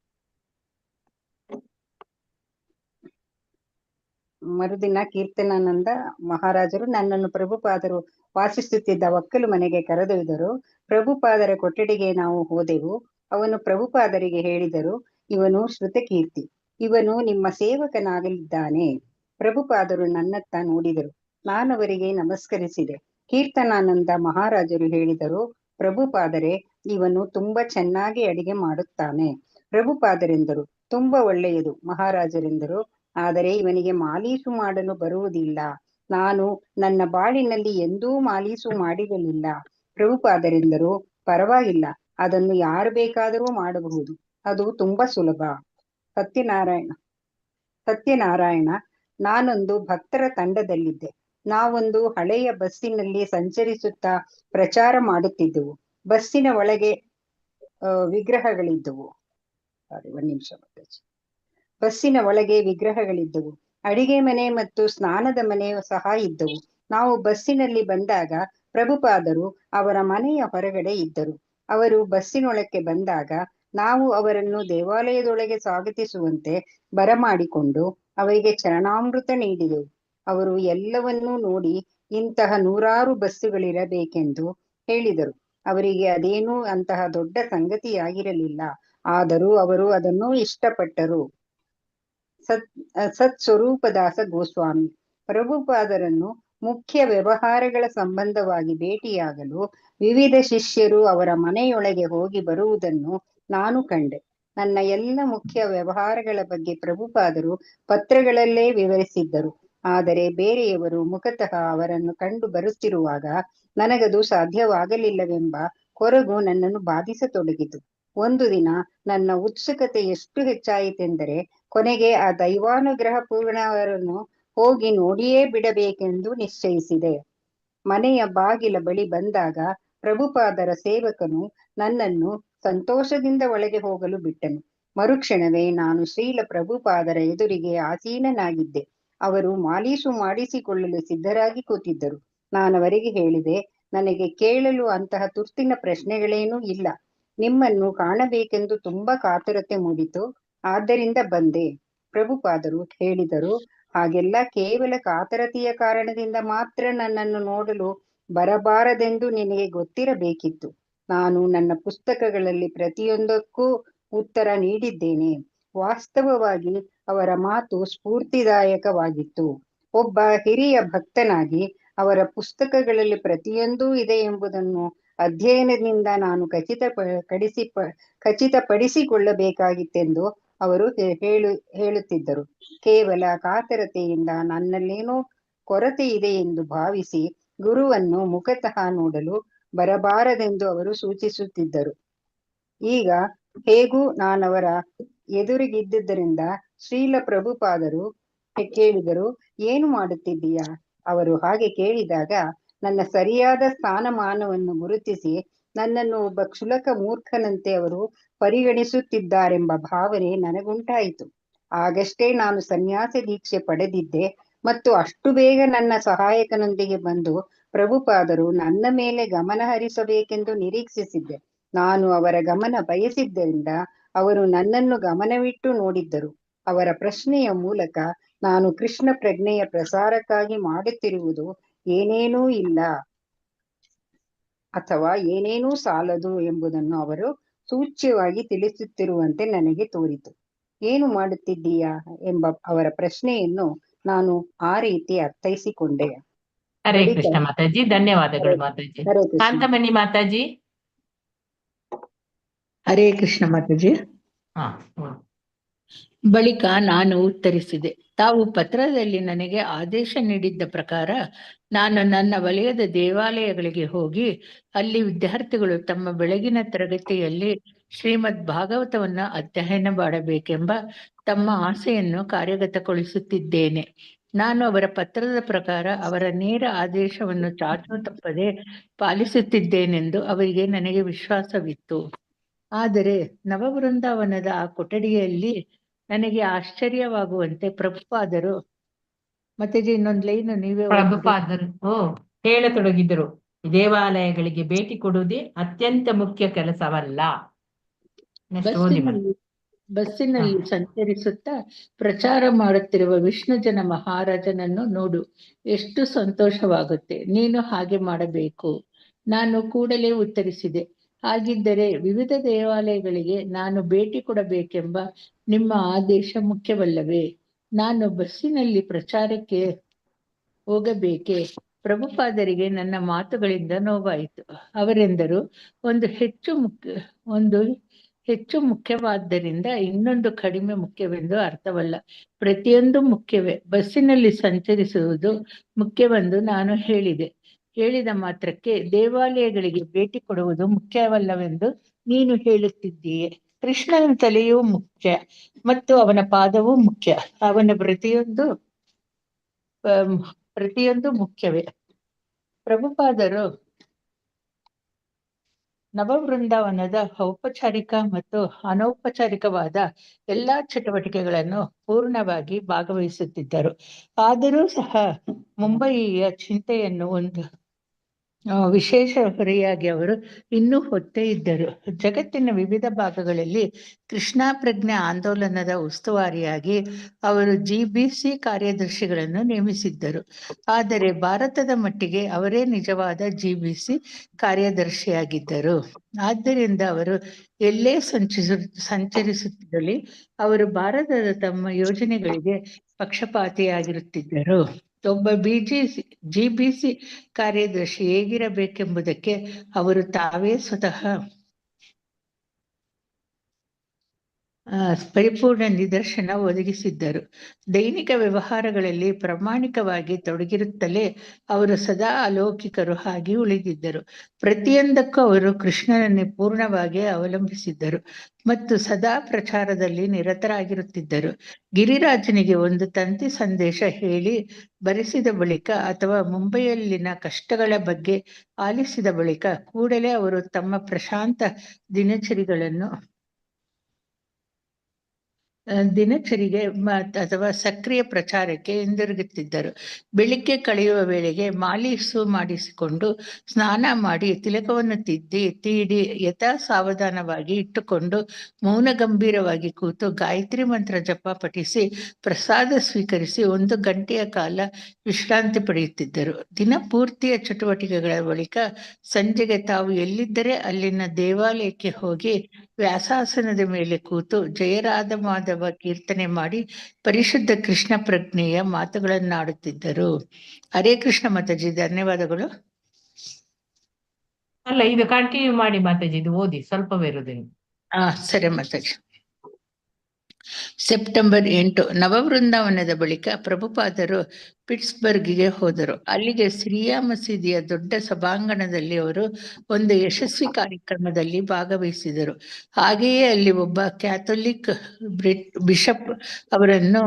ಮರುದಿನ ಕೀರ್ತನಾನಂದ ಮಹಾರಾಜರು ನನ್ನನ್ನು ಪ್ರಭುಪಾದರು ವಾಸಿಸುತ್ತಿದ್ದ ಒಕ್ಕಲು ಮನೆಗೆ ಕರೆದೊಯ್ದರು. ಪ್ರಭುಪಾದರ ಕೊಠಡಿಗೆ ನಾವು ಹೋದೆವು. ಅವನು ಪ್ರಭುಪಾದರಿಗೆ ಹೇಳಿದರು, ಇವನು ಶ್ರುತಕೀರ್ತಿ, ಇವನು ನಿಮ್ಮ ಸೇವಕನಾಗಲಿದ್ದಾನೆ. ಪ್ರಭುಪಾದರು ನನ್ನತ್ತ ನೋಡಿದರು. ನಾನವರಿಗೆ ನಮಸ್ಕರಿಸಿದೆ. ಕೀರ್ತನಾನಂದ ಮಹಾರಾಜರು ಹೇಳಿದರು, ಪ್ರಭುಪಾದರೆ, ಇವನು ತುಂಬಾ ಚೆನ್ನಾಗಿ ಅಡಿಗೆ ಮಾಡುತ್ತಾನೆ. ಪ್ರಭುಪಾದರೆಂದರು, ತುಂಬಾ ಒಳ್ಳೆಯದು ಮಹಾರಾಜರೆಂದರು. ಆದರೆ ಇವನಿಗೆ ಮಾಲೀಸು ಮಾಡಲು ಬರುವುದಿಲ್ಲ. ನಾನು ನನ್ನ ಬಾಳಿನಲ್ಲಿ ಎಂದೂ ಮಾಲೀಸು ಮಾಡಿರಲಿಲ್ಲ. ಪ್ರಭುಪಾದರೆಂದರು, ಪರವಾಗಿಲ್ಲ, ಅದನ್ನು ಯಾರು ಬೇಕಾದರೂ ಮಾಡಬಹುದು. ಅದು ತುಂಬಾ ಸುಲಭ. ಸತ್ಯನಾರಾಯಣ, ನಾನೊಂದು ಭಕ್ತರ ತಂಡದಲ್ಲಿದ್ದೆ. ನಾವೊಂದು ಹಳೆಯ ಬಸ್ಸಿನಲ್ಲಿ ಸಂಚರಿಸುತ್ತಾ ಪ್ರಚಾರ ಮಾಡುತ್ತಿದ್ದೆವು. ಬಸ್ಸಿನ ಒಳಗೆ ವಿಗ್ರಹಗಳಿದ್ದವು. ಬಸ್ಸಿನ ಒಳಗೆ ವಿಗ್ರಹಗಳಿದ್ದವು. ಅಡಿಗೆ ಮನೆ ಮತ್ತು ಸ್ನಾನದ ಮನೆ ಸಹ ಇದ್ದವು. ನಾವು ಬಸ್ಸಿನಲ್ಲಿ ಬಂದಾಗ ಪ್ರಭುಪಾದರು ಅವರ ಮನೆಯ ಹೊರಗಡೆ ಇದ್ದರು. ಅವರು ಬಸ್ಸಿನೊಳಕ್ಕೆ ಬಂದಾಗ ನಾವು ಅವರನ್ನು ದೇವಾಲಯದೊಳಗೆ ಸ್ವಾಗತಿಸುವಂತೆ ಬರಮಾಡಿಕೊಂಡು ಅವರಿಗೆ ಚರಣಾಮೃತ ನೀಡಿದೆವು. ಅವರು ಎಲ್ಲವನ್ನೂ ನೋಡಿ ಇಂತಹ 100 ಬಸ್ಸುಗಳಿರಬೇಕೆಂದು ಹೇಳಿದರು. ಅವರಿಗೆ ಅದೇನೂ ಅಂತಹ ದೊಡ್ಡ ಸಂಗತಿಯಾಗಿರಲಿಲ್ಲ. ಆದರೂ ಅವರು ಅದನ್ನು ಇಷ್ಟಪಟ್ಟರು. ಸತ್ ಸ್ವರೂಪದಾಸ ಗೋಸ್ವಾಮಿ ಪ್ರಭುಪಾದರನ್ನು ಮುಖ್ಯ ವ್ಯವಹಾರಗಳ ಸಂಬಂಧವಾಗಿ ಭೇಟಿಯಾಗಲು ವಿವಿಧ ಶಿಷ್ಯರು ಅವರ ಮನೆಯೊಳಗೆ ಹೋಗಿ ಬರುವುದನ್ನು ನಾನು ಕಂಡೆ. ನನ್ನ ಎಲ್ಲ ಮುಖ್ಯ ವ್ಯವಹಾರಗಳ ಬಗ್ಗೆ ಪ್ರಭುಪಾದರು ಪತ್ರಗಳಲ್ಲೇ ವಿವರಿಸಿದ್ದರು. ಆದರೆ ಬೇರೆಯವರು ಮುಖತಃ ಅವರನ್ನು ಕಂಡು ಬರುತ್ತಿರುವಾಗ ನನಗದು ಸಾಧ್ಯವಾಗಲಿಲ್ಲವೆಂಬ ಕೊರಗು ನನ್ನನ್ನು ಬಾಧಿಸತೊಡಗಿತು. ಒಂದು ದಿನ ನನ್ನ ಉತ್ಸುಕತೆ ಎಷ್ಟು ಹೆಚ್ಚಾಯಿತೆಂದರೆ ಕೊನೆಗೆ ಆ ದೈವಾನುಗ್ರಹ ಪೂರ್ಣವರನ್ನು ಹೋಗಿ ನೋಡಿಯೇ ಬಿಡಬೇಕೆಂದು ನಿಶ್ಚಯಿಸಿದೆ. ಮನೆಯ ಬಾಗಿಲ ಬಳಿ ಬಂದಾಗ ಪ್ರಭುಪಾದರ ಸೇವಕನು ನನ್ನನ್ನು ಸಂತೋಷದಿಂದ ಒಳಗೆ ಹೋಗಲು ಬಿಟ್ಟನು. ಮರುಕ್ಷಣವೇ ನಾನು ಶ್ರೀಲ ಪ್ರಭುಪಾದರ ಎದುರಿಗೆ ಆಸೀನನಾಗಿದ್ದೆ. ಅವರು ಮಾಲೀಸು ಮಾಡಿಸಿಕೊಳ್ಳಲು ಸಿದ್ಧರಾಗಿ ಕೂತಿದ್ದರು. ನಾನವರಿಗೆ ಹೇಳಿದೆ, ನನಗೆ ಕೇಳಲು ಅಂತಹ ತುರ್ತಿನ ಪ್ರಶ್ನೆಗಳೇನೂ ಇಲ್ಲ. ನಿಮ್ಮನ್ನು ಕಾಣಬೇಕೆಂದು ತುಂಬಾ ಕಾತುರತೆ ಮೂಡಿತು, ಆದ್ದರಿಂದ ಬಂದೆ. ಪ್ರಭುಪಾದರು ಹೇಳಿದರು, ಹಾಗೆಲ್ಲ ಕೇವಲ ಕಾತರತೆಯ ಕಾರಣದಿಂದ ಮಾತ್ರ ನನ್ನನ್ನು ನೋಡಲು ಬರಬಾರದೆಂದು ನಿನಗೆ ಗೊತ್ತಿರಬೇಕಿತ್ತು. ನಾನು ನನ್ನ ಪುಸ್ತಕಗಳಲ್ಲಿ ಪ್ರತಿಯೊಂದಕ್ಕೂ ಉತ್ತರ ನೀಡಿದ್ದೇನೆ. ವಾಸ್ತವವಾಗಿ ಅವರ ಮಾತು ಸ್ಫೂರ್ತಿದಾಯಕವಾಗಿತ್ತು. ಒಬ್ಬ ಹಿರಿಯ ಭಕ್ತನಾಗಿ ಅವರ ಪುಸ್ತಕಗಳಲ್ಲಿ ಪ್ರತಿಯೊಂದೂ ಇದೆ ಎಂಬುದನ್ನು ಅಧ್ಯಯನದಿಂದ ನಾನು ಖಚಿತಪಡಿಸಿಕೊಳ್ಳಬೇಕಾಗಿತ್ತೆಂದು ಅವರು ಹೇಳುತ್ತಿದ್ದರು. ಕೇವಲ ಕಾತರತೆಯಿಂದ ನನ್ನಲ್ಲೇನೋ ಕೊರತೆ ಇದೆ ಎಂದು ಭಾವಿಸಿ ಗುರುವನ್ನು ಮುಖತಃ ನೋಡಲು ಬರಬಾರದೆಂದು ಅವರು ಸೂಚಿಸುತ್ತಿದ್ದರು. ಈಗ ಹೇಗೂ ನಾನವರ ಎದುರಿಗಿದ್ದುದರಿಂದ ಶ್ರೀಲ ಪ್ರಭುಪಾದರು ಕೇಳಿದರು, ಏನು ಮಾಡುತ್ತಿದ್ದೀಯಾ? ಅವರು ಹಾಗೆ ಕೇಳಿದಾಗ ನನ್ನ ಸರಿಯಾದ ಸ್ಥಾನಮಾನವನ್ನು ಗುರುತಿಸಿ ನನ್ನನ್ನು ಒಬ್ಬ ಕ್ಷುಲಕ ಮೂರ್ಖನಂತೆ ಅವರು ಪರಿಗಣಿಸುತ್ತಿದ್ದಾರೆಂಬ ಭಾವನೆ ನನಗುಂಟಾಯಿತು. ಆಗಷ್ಟೇ ನಾನು ಸನ್ಯಾಸ ದೀಕ್ಷೆ ಪಡೆದಿದ್ದೆ ಮತ್ತು ಅಷ್ಟು ಬೇಗ ನನ್ನ ಸಹಾಯಕನೊಂದಿಗೆ ಬಂದು ಪ್ರಭುಪಾದರು ನನ್ನ ಮೇಲೆ ಗಮನ ಹರಿಸಬೇಕೆಂದು ನಿರೀಕ್ಷಿಸಿದ್ದೆ. ನಾನು ಅವರ ಗಮನ ಬಯಸಿದ್ದರಿಂದ ಅವರು ನನ್ನನ್ನು ಗಮನವಿಟ್ಟು ನೋಡಿದ್ದರು. ಅವರ ಪ್ರಶ್ನೆಯ ಮೂಲಕ ನಾನು ಕೃಷ್ಣ ಪ್ರಜ್ಞೆಯ ಪ್ರಸಾರಕ್ಕಾಗಿ ಮಾಡುತ್ತಿರುವುದು ಏನೇನೂ ಇಲ್ಲ ಅಥವಾ ಏನೇನೂ ಸಾಲದು ಎಂಬುದನ್ನು ಅವರು ಸೂಚ್ಯವಾಗಿ ತಿಳಿಸುತ್ತಿರುವಂತೆ ನನಗೆ ತೋರಿತು. ಏನು ಮಾಡುತ್ತಿದ್ದೀಯಾ ಎಂಬ ಅವರ ಪ್ರಶ್ನೆಯನ್ನು ನಾನು ಆ ರೀತಿ ಅರ್ಥೈಸಿಕೊಂಡೆ. ಹರೇ ಕೃಷ್ಣ ಮಾತಾಜಿ, ಧನ್ಯವಾದಗಳು ಹರೇ- ಮಾತಾಜಿ. ಹರೇ ಕೃಷ್ಣ. ಕಾಂತಮಣಿ ಮಾತಾಜಿ. ಹರೇ ಕೃಷ್ಣ ಮಾತಾಜಿ. ಹಾ. ಬಳಿಕ ನಾನು ಉತ್ತರಿಸಿದೆ, ತಾವು ಪತ್ರದಲ್ಲಿ ನನಗೆ ಆದೇಶ ನೀಡಿದ್ದ ಪ್ರಕಾರ ನಾನು ನನ್ನ ವಲಯದ ದೇವಾಲಯಗಳಿಗೆ ಹೋಗಿ ಅಲ್ಲಿ ವಿದ್ಯಾರ್ಥಿಗಳು ತಮ್ಮ ಬೆಳಗಿನ ತರಗತಿಯಲ್ಲಿ ಶ್ರೀಮದ್ ಭಾಗವತವನ್ನ ಅಧ್ಯಯನ ಮಾಡಬೇಕೆಂಬ ತಮ್ಮ ಆಸೆಯನ್ನು ಕಾರ್ಯಗತಗೊಳಿಸುತ್ತಿದ್ದೇನೆ. ನಾನು ಅವರ ಪತ್ರದ ಪ್ರಕಾರ ಅವರ ನೇರ ಆದೇಶವನ್ನು ಚಾಚೂ ತಪ್ಪದೆ ಪಾಲಿಸುತ್ತಿದ್ದೇನೆಂದು ಅವರಿಗೆ ನನಗೆ ವಿಶ್ವಾಸವಿತ್ತು. ಆದರೆ ನವವೃಂದಾವನದ ಆ ಕೊಠಡಿಯಲ್ಲಿ ನನಗೆ ಆಶ್ಚರ್ಯವಾಗುವಂತೆ ಪ್ರಭುಪಾದರು, ಮತ್ತೆ ಇನ್ನೊಂದು ಲೈನ್ ನೀವೇ ಪ್ರಭುಪಾದರು ಹೇಳತೊಡಗಿದರು, ದೇವಾಲಯಗಳಿಗೆ ಭೇಟಿ ಕೊಡುವುದೇ ಅತ್ಯಂತ ಮುಖ್ಯ ಕೆಲಸವಲ್ಲ. ಬಸ್ಸಿನಲ್ಲಿ ಸಂಚರಿಸುತ್ತಾ ಪ್ರಚಾರ ಮಾಡುತ್ತಿರುವ ವಿಷ್ಣುಜನ ಮಹಾರಾಜನನ್ನು ನೋಡು, ಎಷ್ಟು ಸಂತೋಷವಾಗುತ್ತೆ. ನೀನು ಹಾಗೆ ಮಾಡಬೇಕು. ನಾನು ಕೂಡಲೇ ಉತ್ತರಿಸಿದೆ, ಹಾಗಿದ್ದರೆ ವಿವಿಧ ದೇವಾಲಯಗಳಿಗೆ ನಾನು ಭೇಟಿ ಕೊಡಬೇಕೆಂಬ ನಿಮ್ಮ ಆದೇಶ ಮುಖ್ಯವಲ್ಲವೇ? ನಾನು ಬಸ್ಸಿನಲ್ಲಿ ಪ್ರಚಾರಕ್ಕೆ ಹೋಗಬೇಕೆ? ಪ್ರಭುಪಾದರಿಗೆ ನನ್ನ ಮಾತುಗಳಿಂದ ನೋವಾಯಿತು. ಅವರೆಂದರು, ಒಂದು ಹೆಚ್ಚು ಮುಖ್ಯವಾದ್ದರಿಂದ ಇನ್ನೊಂದು ಕಡಿಮೆ ಮುಖ್ಯವೆಂದು ಅರ್ಥವಲ್ಲ. ಪ್ರತಿಯೊಂದು ಮುಖ್ಯವೇ. ಬಸ್ಸಿನಲ್ಲಿ ಸಂಚರಿಸುವುದು ಮುಖ್ಯವೆಂದು ನಾನು ಹೇಳಿದ ಮಾತ್ರಕ್ಕೆ ದೇವಾಲಯಗಳಿಗೆ ಭೇಟಿ ಕೊಡುವುದು ಮುಖ್ಯವಲ್ಲವೆಂದು ನೀನು ಹೇಳುತ್ತಿದ್ದೀಯೆ. ಕೃಷ್ಣನ ತಲೆಯೂ ಮುಖ್ಯ ಮತ್ತು ಅವನ ಪಾದವೂ ಮುಖ್ಯ. ಅವನ ಪ್ರತಿಯೊಂದು ಮುಖ್ಯವೇ. ಪ್ರಭುಪಾದರು ನವವೃಂದಾವನದ ಔಪಚಾರಿಕ ಮತ್ತು ಅನೌಪಚಾರಿಕವಾದ ಎಲ್ಲಾ ಚಟುವಟಿಕೆಗಳನ್ನು ಪೂರ್ಣವಾಗಿ ಭಾಗವಹಿಸುತ್ತಿದ್ದರು. ಆದರೂ ಸಹ ಮುಂಬಯಿಯ ಚಿಂತೆಯನ್ನು ವಿಶೇಷ ಹೊರೆಯಾಗಿ ಅವರು ಇನ್ನೂ ಹೊತ್ತೇ ಇದ್ದರು. ಜಗತ್ತಿನ ವಿವಿಧ ಭಾಗಗಳಲ್ಲಿ ಕೃಷ್ಣ ಪ್ರಜ್ಞೆ ಆಂದೋಲನದ ಉಸ್ತುವಾರಿಯಾಗಿ ಅವರು GBC ಕಾರ್ಯದರ್ಶಿಗಳನ್ನು ನೇಮಿಸಿದ್ದರು. ಆದರೆ ಭಾರತದ ಮಟ್ಟಿಗೆ ಅವರೇ ನಿಜವಾದ GBC ಕಾರ್ಯದರ್ಶಿಯಾಗಿದ್ದರು. ಆದ್ದರಿಂದ ಅವರು ಎಲ್ಲೇ ಸಂಚರಿಸುತ್ತಿರಲಿ ಅವರು ಭಾರತದ ತಮ್ಮ ಯೋಜನೆಗಳಿಗೆ ಪಕ್ಷಪಾತಿಯಾಗಿರುತ್ತಿದ್ದರು. ಒಬ್ಬ GBC ಕಾರ್ಯದರ್ಶಿ ಹೇಗಿರಬೇಕೆಂಬುದಕ್ಕೆ ಅವರು ತಾವೇ ಸ್ವತಃ ಪರಿಪೂರ್ಣ ನಿದರ್ಶನ ಒದಗಿಸಿದ್ದರು. ದೈನಿಕ ವ್ಯವಹಾರಗಳಲ್ಲಿ ಪ್ರಾಮಾಣಿಕವಾಗಿ ತೊಡಗಿರುತ್ತಲೇ ಅವರು ಸದಾ ಅಲೌಕಿಕರು ಆಗಿ ಉಳಿದಿದ್ದರು. ಪ್ರತಿಯೊಂದಕ್ಕೂ ಅವರು ಕೃಷ್ಣನನ್ನೇ ಪೂರ್ಣವಾಗಿ ಅವಲಂಬಿಸಿದ್ದರು ಮತ್ತು ಸದಾ ಪ್ರಚಾರದಲ್ಲಿ ನಿರತರಾಗಿರುತ್ತಿದ್ದರು. ಗಿರಿರಾಜನಿಗೆ ಒಂದು ತಂತಿ ಸಂದೇಶ ಹೇಳಿ ಬರೆಸಿದ ಬಳಿಕ ಅಥವಾ ಮುಂಬೈಯಲ್ಲಿನ ಕಷ್ಟಗಳ ಬಗ್ಗೆ ಆಲಿಸಿದ ಬಳಿಕ ಕೂಡಲೇ ಅವರು ತಮ್ಮ ಪ್ರಶಾಂತ ದಿನಚರಿಗೆ ಅಥವಾ ಸಕ್ರಿಯ ಪ್ರಚಾರಕ್ಕೆ ಹಿಂದಿರುಗುತ್ತಿದ್ದರು. ಬೆಳಿಗ್ಗೆ ಕಳೆಯುವ ವೇಳೆಗೆ ಮಾಲೀಸು ಮಾಡಿಸಿಕೊಂಡು ಸ್ನಾನ ಮಾಡಿ ತಿಲಕವನ್ನು ತೀಡಿ ಯಥಾ ಸಾವಧಾನವಾಗಿ ಇಟ್ಟುಕೊಂಡು ಮೌನ ಗಂಭೀರವಾಗಿ ಕೂತು ಗಾಯತ್ರಿ ಮಂತ್ರ ಜಪ ಪಠಿಸಿ ಪ್ರಸಾದ ಸ್ವೀಕರಿಸಿ 1 ಗಂಟೆಯ ಕಾಲ ವಿಶ್ರಾಂತಿ ಪಡೆಯುತ್ತಿದ್ದರು. ದಿನಪೂರ್ತಿಯ ಚಟುವಟಿಕೆಗಳ ಬಳಿಕ ಸಂಜೆಗೆ ತಾವು ಎಲ್ಲಿದ್ದರೆ ಅಲ್ಲಿನ ದೇವಾಲಯಕ್ಕೆ ಹೋಗಿ ವ್ಯಾಸಾಸನದ ಮೇಲೆ ಕೂತು ಜಯರಾಧ ಮಾಧವ ಕೀರ್ತನೆ ಮಾಡಿ ಪರಿಶುದ್ಧ ಕೃಷ್ಣ ಪ್ರಜ್ಞೆಯ ಮಾತುಗಳನ್ನಾಡುತ್ತಿದ್ದರು. ಹರೇ ಕೃಷ್ಣ ಮಾತಾಜಿ, ಧನ್ಯವಾದಗಳು. ಅಲ್ಲ, ಇದು ಕಂಟಿನ್ಯೂ ಮಾಡಿ ಮಾತಾಜಿ, ಇದು ಓದಿ, ಸ್ವಲ್ಪವೇ ಇರುವುದೇನು. ಸರಿ ಮಾತಾಜಿ. ಸೆಪ್ಟೆಂಬರ್ 8 ನವವೃಂದಾವನದ ಬಳಿಕ ಪ್ರಭುಪಾದರು ಪಿಟ್ಸ್ಬರ್ಗ್ಗೆ ಹೋದರು. ಅಲ್ಲಿಗೆ ಸಿರಿಯಾ ಮಸೀದಿಯ ದೊಡ್ಡ ಸಭಾಂಗಣದಲ್ಲಿ ಅವರು ಒಂದು ಯಶಸ್ವಿ ಕಾರ್ಯಕ್ರಮದಲ್ಲಿ ಭಾಗವಹಿಸಿದರು. ಹಾಗೆಯೇ ಅಲ್ಲಿ ಒಬ್ಬ ಕ್ಯಾಥೋಲಿಕ್ ಬಿಷಪ್ ಅವರನ್ನು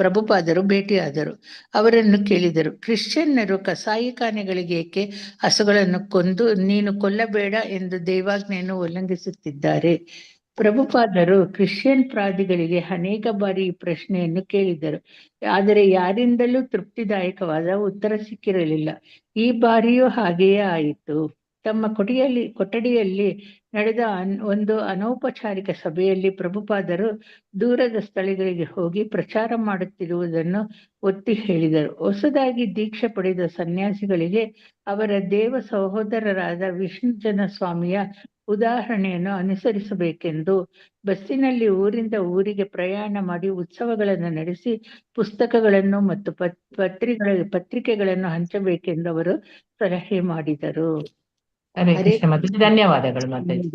ಪ್ರಭುಪಾದರು ಭೇಟಿಯಾದರು. ಅವರನ್ನು ಕೇಳಿದರು, ಕ್ರಿಶ್ಚಿಯನ್ನರು ಕಸಾಯಿಖಾನೆಗಳಿಗೆ ಏಕೆ ಹಸುಗಳನ್ನು ಕೊಂದು ನೀನು ಕೊಲ್ಲಬೇಡ ಎಂದು ದೈವಾಜ್ಞೆಯನ್ನು ಉಲ್ಲಂಘಿಸುತ್ತಿದ್ದಾರೆ? ಪ್ರಭುಪಾದರು ಕ್ರಿಶ್ಚಿಯನ್ ಪಾದ್ರಿಗಳಿಗೆ ಅನೇಕ ಬಾರಿ ಈ ಪ್ರಶ್ನೆಯನ್ನು ಕೇಳಿದರು, ಆದರೆ ಯಾರಿಂದಲೂ ತೃಪ್ತಿದಾಯಕವಾದ ಉತ್ತರ ಸಿಕ್ಕಿರಲಿಲ್ಲ. ಈ ಬಾರಿಯೂ ಹಾಗೆಯೇ ಆಯಿತು. ತಮ್ಮ ಕೊಠಡಿಯಲ್ಲಿ ನಡೆದ ಒಂದು ಅನೌಪಚಾರಿಕ ಸಭೆಯಲ್ಲಿ ಪ್ರಭುಪಾದರು ದೂರದ ಸ್ಥಳಗಳಿಗೆ ಹೋಗಿ ಪ್ರಚಾರ ಮಾಡುತ್ತಿರುವುದನ್ನು ಒತ್ತಿ ಹೇಳಿದರು. ಹೊಸದಾಗಿ ದೀಕ್ಷೆ ಪಡೆದ ಸನ್ಯಾಸಿಗಳಿಗೆ ಅವರ ದೇವ ಸಹೋದರರಾದ ವಿಷ್ಣುಜನ ಸ್ವಾಮಿಯ ಉದಾಹರಣೆಯನ್ನು ಅನುಸರಿಸಬೇಕೆಂದು ಬಸ್ಸಿನಲ್ಲಿ ಊರಿಂದ ಊರಿಗೆ ಪ್ರಯಾಣ ಮಾಡಿ ಉತ್ಸವಗಳನ್ನು ನಡೆಸಿ ಪುಸ್ತಕಗಳನ್ನು ಮತ್ತು ಪತ್ರಿಕೆಗಳನ್ನು ಹಂಚಬೇಕೆಂದು ಅವರು ಸಲಹೆ ಮಾಡಿದರು. ಹರೇ ಕೃಷ್ಣ ಮಾತಾಜಿ, ಧನ್ಯವಾದಗಳು ಮಾತಾಜಿ.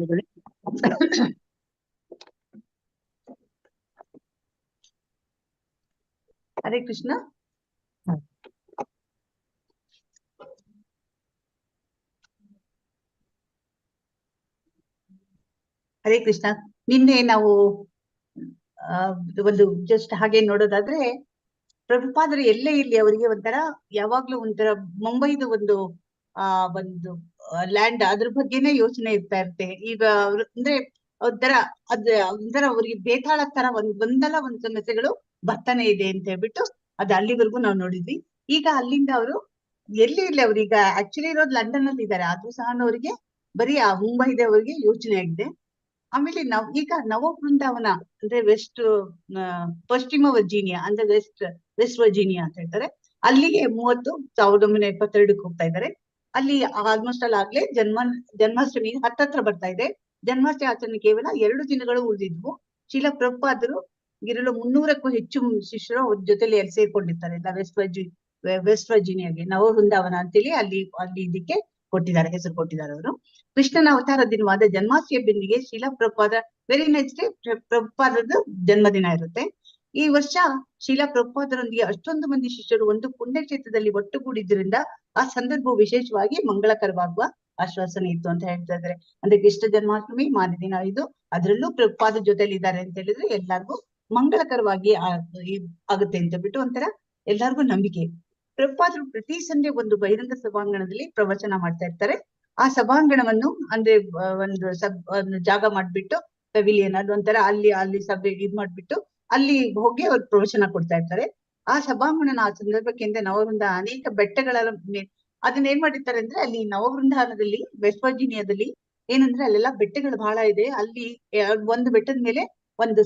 ಹರೇ ಕೃಷ್ಣ. ಹರೇ ಕೃಷ್ಣ. ನಿನ್ನೆ ನಾವು ಒಂದು ಜಸ್ಟ್ ಹಾಗೆ ನೋಡೋದಾದ್ರೆ, ಪ್ರಭುಪಾದರು ಎಲ್ಲೇ ಇರ್ಲಿ ಅವರಿಗೆ ಒಂಥರ ಯಾವಾಗ್ಲೂ ಒಂಥರ ಮುಂಬೈದು ಒಂದು ಲ್ಯಾಂಡ್ ಅದ್ರ ಬಗ್ಗೆನೇ ಯೋಚನೆ ಇರ್ತಾ ಇರುತ್ತೆ. ಈಗ ಅಂದ್ರೆ ಒಂಥರ ಅವ್ರಿಗೆ ಬೇತಾಳ ತರ ಒಂದಲ್ಲ ಒಂದ್ ಸಮಸ್ಯೆಗಳು ಬರ್ತಾನೆ ಇದೆ ಅಂತ ಹೇಳ್ಬಿಟ್ಟು ಅದು ಅಲ್ಲಿವರೆಗೂ ನಾವು ನೋಡಿದ್ವಿ. ಈಗ ಅಲ್ಲಿಂದ ಅವರು ಎಲ್ಲಿ ಇರ್ಲಿ, ಅವ್ರೀಗ ಆಕ್ಚುಲಿ ಇರೋದು ಲಂಡನ್ ಅಲ್ಲಿ ಇದ್ದಾರೆ, ಆದ್ರೂ ಸಹ ಅವ್ರಿಗೆ ಬರೀ ಆ ಮುಂಬೈದವರಿಗೆ ಯೋಚನೆ ಆಗಿದೆ. ಆಮೇಲೆ ಈಗ ನವವೃಂದಾವನ ಅಂದ್ರೆ ಪಶ್ಚಿಮ ವರ್ಜೀನಿಯಾ ಅಂದ್ರೆ ವೆಸ್ಟ್ ವರ್ಜೀನಿಯಾ ಅಂತ ಹೇಳ್ತಾರೆ, ಅಲ್ಲಿಗೆ 1972 ಹೋಗ್ತಾ ಇದ್ದಾರೆ. ಅಲ್ಲಿ ಆಲ್ಮೋಸ್ಟ್ ಆಗ್ಲೇ ಜನ್ಮಾಷ್ಟಮಿ ಹತ್ತತ್ರ ಬರ್ತಾ ಇದೆ. ಜನ್ಮಾಷ್ಟಮಿ ಆಚರಣೆ ಕೇವಲ 2 ದಿನಗಳು ಉಳಿದಿದ್ವು. ಶೀಲ ಪ್ರಭುಪಾದರು ಇರಲು 300ಕ್ಕೂ ಹೆಚ್ಚು ಶಿಷ್ಯರು ಅವ್ರ ಜೊತೆಲಿ ಅಲ್ಲಿ ಸೇರ್ಕೊಂಡಿರ್ತಾರೆ. ವೆಸ್ಟ್ ವರ್ಜೀನಿಯಾಗೆ ನವವೃಂದಾವನ ಅಂತೇಳಿ ಅಲ್ಲಿ ಇದಕ್ಕೆ ಹೆಸರು ಕೊಟ್ಟಿದ್ದಾರೆ ಅವರು. ಕೃಷ್ಣನ ಅವತಾರ ದಿನವಾದ ಜನ್ಮಾಷ್ಟಮಿಯೊಂದಿಗೆ ಶೀಲ ಪ್ರಭುಪಾದ ವೆರಿ ನೆಕ್ಸ್ಟ್ ಡೇ ಪ್ರಭುಪಾದರದ್ದು ಜನ್ಮದಿನ ಇರುತ್ತೆ. ಈ ವರ್ಷ ಶೀಲ ಪ್ರಭುಪಾದರೊಂದಿಗೆ ಅಷ್ಟೊಂದು ಮಂದಿ ಶಿಷ್ಯರು ಒಂದು ಪುಣ್ಯಕ್ಷೇತ್ರದಲ್ಲಿ ಒಟ್ಟುಗೂಡಿದ್ರಿಂದ ಆ ಸಂದರ್ಭವು ವಿಶೇಷವಾಗಿ ಮಂಗಳಕರವಾಗುವ ಆಶ್ವಾಸನೆ ಇತ್ತು ಅಂತ ಹೇಳ್ತಾ ಇದ್ದಾರೆ. ಅಂದ್ರೆ ಕೃಷ್ಣ ಜನ್ಮಾಷ್ಟಮಿ ಮಾರನೇ ದಿನ ಇದು, ಅದರಲ್ಲೂ ಪ್ರಭುಪಾದ ಜೊತೆಲಿ ಇದ್ದಾರೆ ಅಂತ ಹೇಳಿದ್ರೆ ಎಲ್ಲಾರ್ಗು ಮಂಗಳಕರವಾಗಿ ಆಗುತ್ತೆ ಅಂತ ಬಿಟ್ಟು ಒಂಥರ ಎಲ್ಲಾರ್ಗು ನಂಬಿಕೆ. ಪ್ರಭುಪಾದರು ಪ್ರತಿ ಸಂಜೆ ಒಂದು ಬಹಿರಂಗ ಸಭಾಂಗಣದಲ್ಲಿ ಪ್ರವಚನ ಮಾಡ್ತಾ ಇರ್ತಾರೆ. ಆ ಸಭಾಂಗಣವನ್ನು ಅಂದ್ರೆ ಒಂದು ಜಾಗ ಮಾಡ್ಬಿಟ್ಟು ಪೆವಿಲಿಯನ್ ಅದೊಂಥರ ಅಲ್ಲಿ ಸಭೆ ಮಾಡ್ಬಿಟ್ಟು ಅಲ್ಲಿ ಹೋಗಿ ಅವ್ರು ಪ್ರವಚನ ಕೊಡ್ತಾ ಇರ್ತಾರೆ. ಆ ಸಭಾಂಗಣನ ಆ ಸಂದರ್ಭಕ್ಕೆ ನವವೃಂದ ಅನೇಕ ಬೆಟ್ಟಗಳ ಅದನ್ನ ಏನ್ ಮಾಡಿರ್ತಾರೆ ಅಂದ್ರೆ ಅಲ್ಲಿ ನವವೃಂದಾವನದಲ್ಲಿ ವೆಸ್ಟ್ ವರ್ಜೀನಿಯಾದಲ್ಲಿ ಏನಂದ್ರೆ ಅಲ್ಲೆಲ್ಲ ಬೆಟ್ಟಗಳು ಬಹಳ ಇದೆ. ಅಲ್ಲಿ ಒಂದು ಬೆಟ್ಟದ ಮೇಲೆ ಒಂದು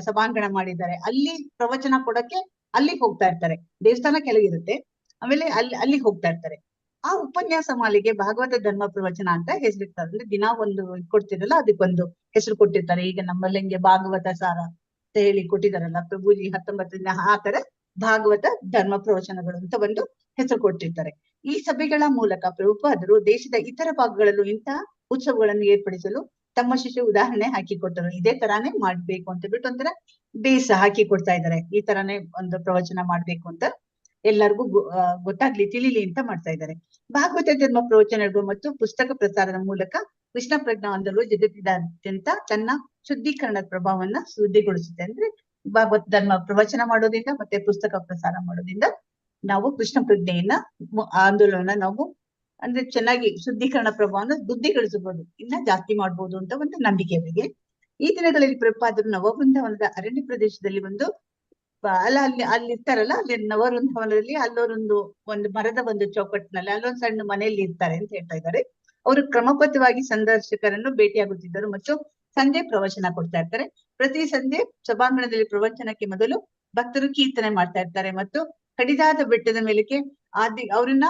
ಸಭಾಂಗಣ ಮಾಡಿದ್ದಾರೆ. ಅಲ್ಲಿ ಪ್ರವಚನ ಕೊಡಕ್ಕೆ ಅಲ್ಲಿಗೆ ಹೋಗ್ತಾ ಇರ್ತಾರೆ. ದೇವಸ್ಥಾನ ಕೆಳಗಿರುತ್ತೆ. ಆಮೇಲೆ ಅಲ್ಲಿಗೆ ಹೋಗ್ತಾ ಇರ್ತಾರೆ. ಆ ಉಪನ್ಯಾಸ ಮಾಲಿಗೆ ಭಾಗವತ ಧರ್ಮ ಪ್ರವಚನ ಅಂತ ಹೆಸರಿರ್ತಾರೆ. ಅಂದ್ರೆ ದಿನ ಒಂದು ಕೊಡ್ತಿರಲ್ಲ, ಅದಕ್ಕೊಂದು ಹೆಸರು ಕೊಟ್ಟಿರ್ತಾರೆ. ಈಗ ನಮ್ಮಲ್ಲಿ ಹೆಂಗೆ ಭಾಗವತ ಸಾರ ಅಂತ ಹೇಳಿ ಕೊಟ್ಟಿದಾರಲ್ಲ ಪ್ರಭುಜಿ 19ನೇ, ಆ ತರ ಭಾಗವತ ಧರ್ಮ ಪ್ರವಚನಗಳು ಅಂತ ಒಂದು ಹೆಸರು ಕೊಟ್ಟಿರ್ತಾರೆ. ಈ ಸಭೆಗಳ ಮೂಲಕ ಪ್ರಭುಪಾದರು ದೇಶದ ಇತರ ಭಾಗಗಳಲ್ಲೂ ಇಂತಹ ಉತ್ಸವಗಳನ್ನು ಏರ್ಪಡಿಸಲು ತಮ್ಮ ಶಿಷ್ಯ ಉದಾಹರಣೆ ಹಾಕಿಕೊಟ್ಟರು. ಇದೇ ತರಾನೇ ಮಾಡ್ಬೇಕು ಅಂತ ಬಿಟ್ಟು ಒಂಥರ ಬೇಸ ಹಾಕಿ ಕೊಡ್ತಾ ಇದ್ದಾರೆ. ಈ ತರಾನೇ ಒಂದು ಪ್ರವಚನ ಮಾಡ್ಬೇಕು ಅಂತ ಎಲ್ಲರಿಗೂ ಗೊತ್ತಾಗ್ಲಿ, ತಿಳಿಲಿ ಅಂತ ಮಾಡ್ತಾ ಇದ್ದಾರೆ. ಭಾಗವತ ಧರ್ಮ ಪ್ರವಚನಗಳು ಮತ್ತು ಪುಸ್ತಕ ಪ್ರಸಾರದ ಮೂಲಕ ಕೃಷ್ಣ ಪ್ರಜ್ಞಾನಂದರು ಜಗತ್ತಿನಾದ್ಯಂತ ತನ್ನ ಶುದ್ಧೀಕರಣದ ಪ್ರಭಾವವನ್ನ ವೃದ್ಧಿಗೊಳಿಸುತ್ತೆ. ಅಂದ್ರೆ ಭಾಗವತ ಧರ್ಮ ಪ್ರವಚನ ಮಾಡೋದ್ರಿಂದ ಮತ್ತೆ ಪುಸ್ತಕ ಪ್ರಸಾರ ಮಾಡೋದ್ರಿಂದ ನಾವು ಕೃಷ್ಣ ಪ್ರಜ್ಞೆಯನ್ನ ಆಂದೋಲನ ನಾವು ಅಂದ್ರೆ ಚೆನ್ನಾಗಿ ಶುದ್ಧೀಕರಣ ಪ್ರಭಾವನ ವೃದ್ಧಿಗೊಳಿಸಬಹುದು, ಇನ್ನ ಜಾಸ್ತಿ ಮಾಡ್ಬೋದು ಅಂತ ಒಂದು ನಂಬಿಕೆ ಅವರಿಗೆ. ಈ ದಿನಗಳಲ್ಲಿ ಪ್ರಭುಪಾದರು ನವವೃಂದಾವನದ ಅರಣ್ಯ ಪ್ರದೇಶದಲ್ಲಿ ಒಂದು ಅಲ್ಲಿ ಇರ್ತಾರಲ್ಲ, ಅಲ್ಲಿ ನವವೃಂದಾವನದಲ್ಲಿ ಒಂದು ಮರದ ಒಂದು ಚೌಕಟ್ಟಿನಲ್ಲಿ ಅಲ್ಲೊಂದು ಸಣ್ಣ ಮನೆಯಲ್ಲಿ ಇರ್ತಾರೆ ಅಂತ ಹೇಳ್ತಾ ಇದ್ದಾರೆ. ಅವರು ಕ್ರಮಬದ್ಧವಾಗಿ ಸಂದರ್ಶಕರನ್ನು ಭೇಟಿಯಾಗುತ್ತಿದ್ದರು ಮತ್ತು ಸಂಜೆ ಪ್ರವಚನ ಕೊಡ್ತಾ ಇರ್ತಾರೆ. ಪ್ರತಿ ಸಂಜೆ ಸಭಾಂಗಣದಲ್ಲಿ ಪ್ರವಚನಕ್ಕೆ ಮೊದಲು ಭಕ್ತರು ಕೀರ್ತನೆ ಮಾಡ್ತಾ ಇರ್ತಾರೆ ಮತ್ತು ಕಡಿದಾದ ಬೆಟ್ಟದ ಮೇಲಕ್ಕೆ ಅವ್ರನ್ನ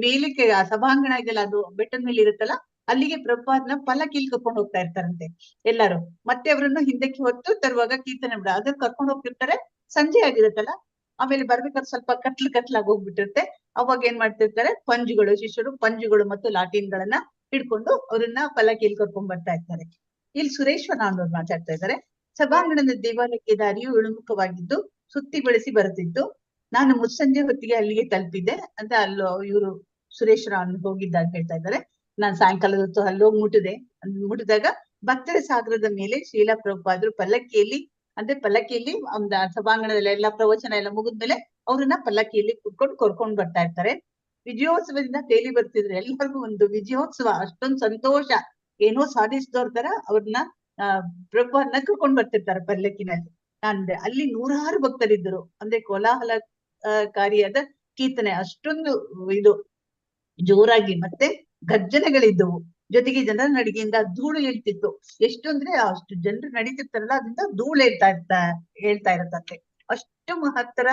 ಮೇಲಕ್ಕೆ ಆ ಸಭಾಂಗಣ ಇದೆಲ್ಲ, ಅದು ಬೆಟ್ಟದ ಮೇಲೆ ಇರುತ್ತಲ್ಲ, ಅಲ್ಲಿಗೆ ಪ್ರಭುಪಾದನ ಪಲ್ಲಕ್ಕಿಲಿ ಕರ್ಕೊಂಡು ಹೋಗ್ತಾ ಇರ್ತಾರಂತೆ ಎಲ್ಲಾರು. ಮತ್ತೆ ಅವರನ್ನು ಹಿಂದಕ್ಕೆ ಹೊತ್ತು ತರುವಾಗ ಕೀರ್ತನೆ ಅದನ್ನ ಕರ್ಕೊಂಡು ಹೋಗ್ತಿರ್ತಾರೆ. ಸಂಜೆ ಆಗಿರುತ್ತಲ್ಲ, ಆಮೇಲೆ ಬರ್ಬೇಕಾದ್ರೆ ಸ್ವಲ್ಪ ಕತ್ಲಾಗಿ ಹೋಗ್ಬಿಟ್ಟಿರುತ್ತೆ. ಅವಾಗ ಏನ್ ಮಾಡ್ತಿರ್ತಾರೆ, ಶಿಷ್ಯರು ಪಂಜುಗಳು ಮತ್ತು ಲಾಟಿನ್ಗಳನ್ನ ಹಿಡ್ಕೊಂಡು ಅವ್ರನ್ನ ಪಲ್ಲಕ್ಕಿಯಲ್ಲಿ ಕರ್ಕೊಂಡ್ ಬರ್ತಾ ಇರ್ತಾರೆ. ಇಲ್ಲಿ ಸುರೇಶ್ವರ ಅನ್ನೋರು ಮಾತಾಡ್ತಾ ಇದ್ದಾರೆ. ಸಭಾಂಗಣದ ದೇವಾಲಯಕ್ಕೆ ದಾರಿಯು ಇಳುಮುಖವಾಗಿದ್ದು ಸುತ್ತಿ ಬೆಳೆಸಿ ಬರುತ್ತಿತ್ತು. ನಾನು ಮುಸ್ಸಂಜೆ ಹೊತ್ತಿಗೆ ಅಲ್ಲಿಗೆ ತಲುಪಿದ್ದೆ ಅಂತ ಅಲ್ಲೂ ಇವರು ಸುರೇಶ್ವರ ಹೋಗಿದ್ದ ಅಂತ ಹೇಳ್ತಾ ಇದ್ದಾರೆ. ನಾನ್ ಸಾಯಂಕಾಲದ ಹೊತ್ತು ಅಲ್ಲೋಗಿ ಮುಟ್ಟಿದಾಗ ಭಕ್ತರ ಸಾಗರದ ಮೇಲೆ ಶ್ರೀಲಾ ಪ್ರಭುಪಾದರು ಪಲ್ಲಕ್ಕಿಯಲ್ಲಿ ಒಂದು ಸಭಾಂಗಣದಲ್ಲಿ ಎಲ್ಲ ಪ್ರವಚನ ಎಲ್ಲ ಮುಗಿದ್ಮೇಲೆ ಅವ್ರನ್ನ ಪಲ್ಲಕ್ಕಿಯಲ್ಲಿ ಕುತ್ಕೊಂಡು ಕರ್ಕೊಂಡ್ ಬರ್ತಾ ಇರ್ತಾರೆ. ವಿಜಯೋತ್ಸವದಿಂದ ತೇಲಿ ಬರ್ತಿದ್ರೆ ಎಲ್ಲರಿಗೂ ಒಂದು ವಿಜಯೋತ್ಸವ, ಅಷ್ಟೊಂದು ಸಂತೋಷ, ಏನೋ ಸಾಧಿಸಿದವ್ರ ತರ ಅವ್ರನ್ನ ಪ್ರಭುಪಾದನ ಕರ್ಕೊಂಡ್ ಬರ್ತಿರ್ತಾರೆ ಪಲ್ಲಕ್ಕಿನಲ್ಲಿ. ಅಂದ್ರೆ ಅಲ್ಲಿ 100 ಭಕ್ತರಿದ್ದರು. ಅಂದ್ರೆ ಕೋಲಾಹಲಕಾರಿಯಾದ ಕೀರ್ತನೆ, ಅಷ್ಟೊಂದು ಇದು ಜೋರಾಗಿ ಮತ್ತೆ ಗರ್ಜನೆಗಳಿದ್ದವು. ಜೊತೆಗೆ ಜನರ ನಡಿಗೆಯಿಂದ ಧೂಳು ಹೇಳ್ತಿತ್ತು. ಎಷ್ಟು ಅಂದ್ರೆ ಅಷ್ಟು ಜನರು ನಡೀತಿರ್ತಾರಲ್ಲ, ಅದರಿಂದ ಧೂಳು ಹೇಳ್ತಾ ಇರತ್ತಂತೆ. ಅಷ್ಟು ಮಹತ್ತರ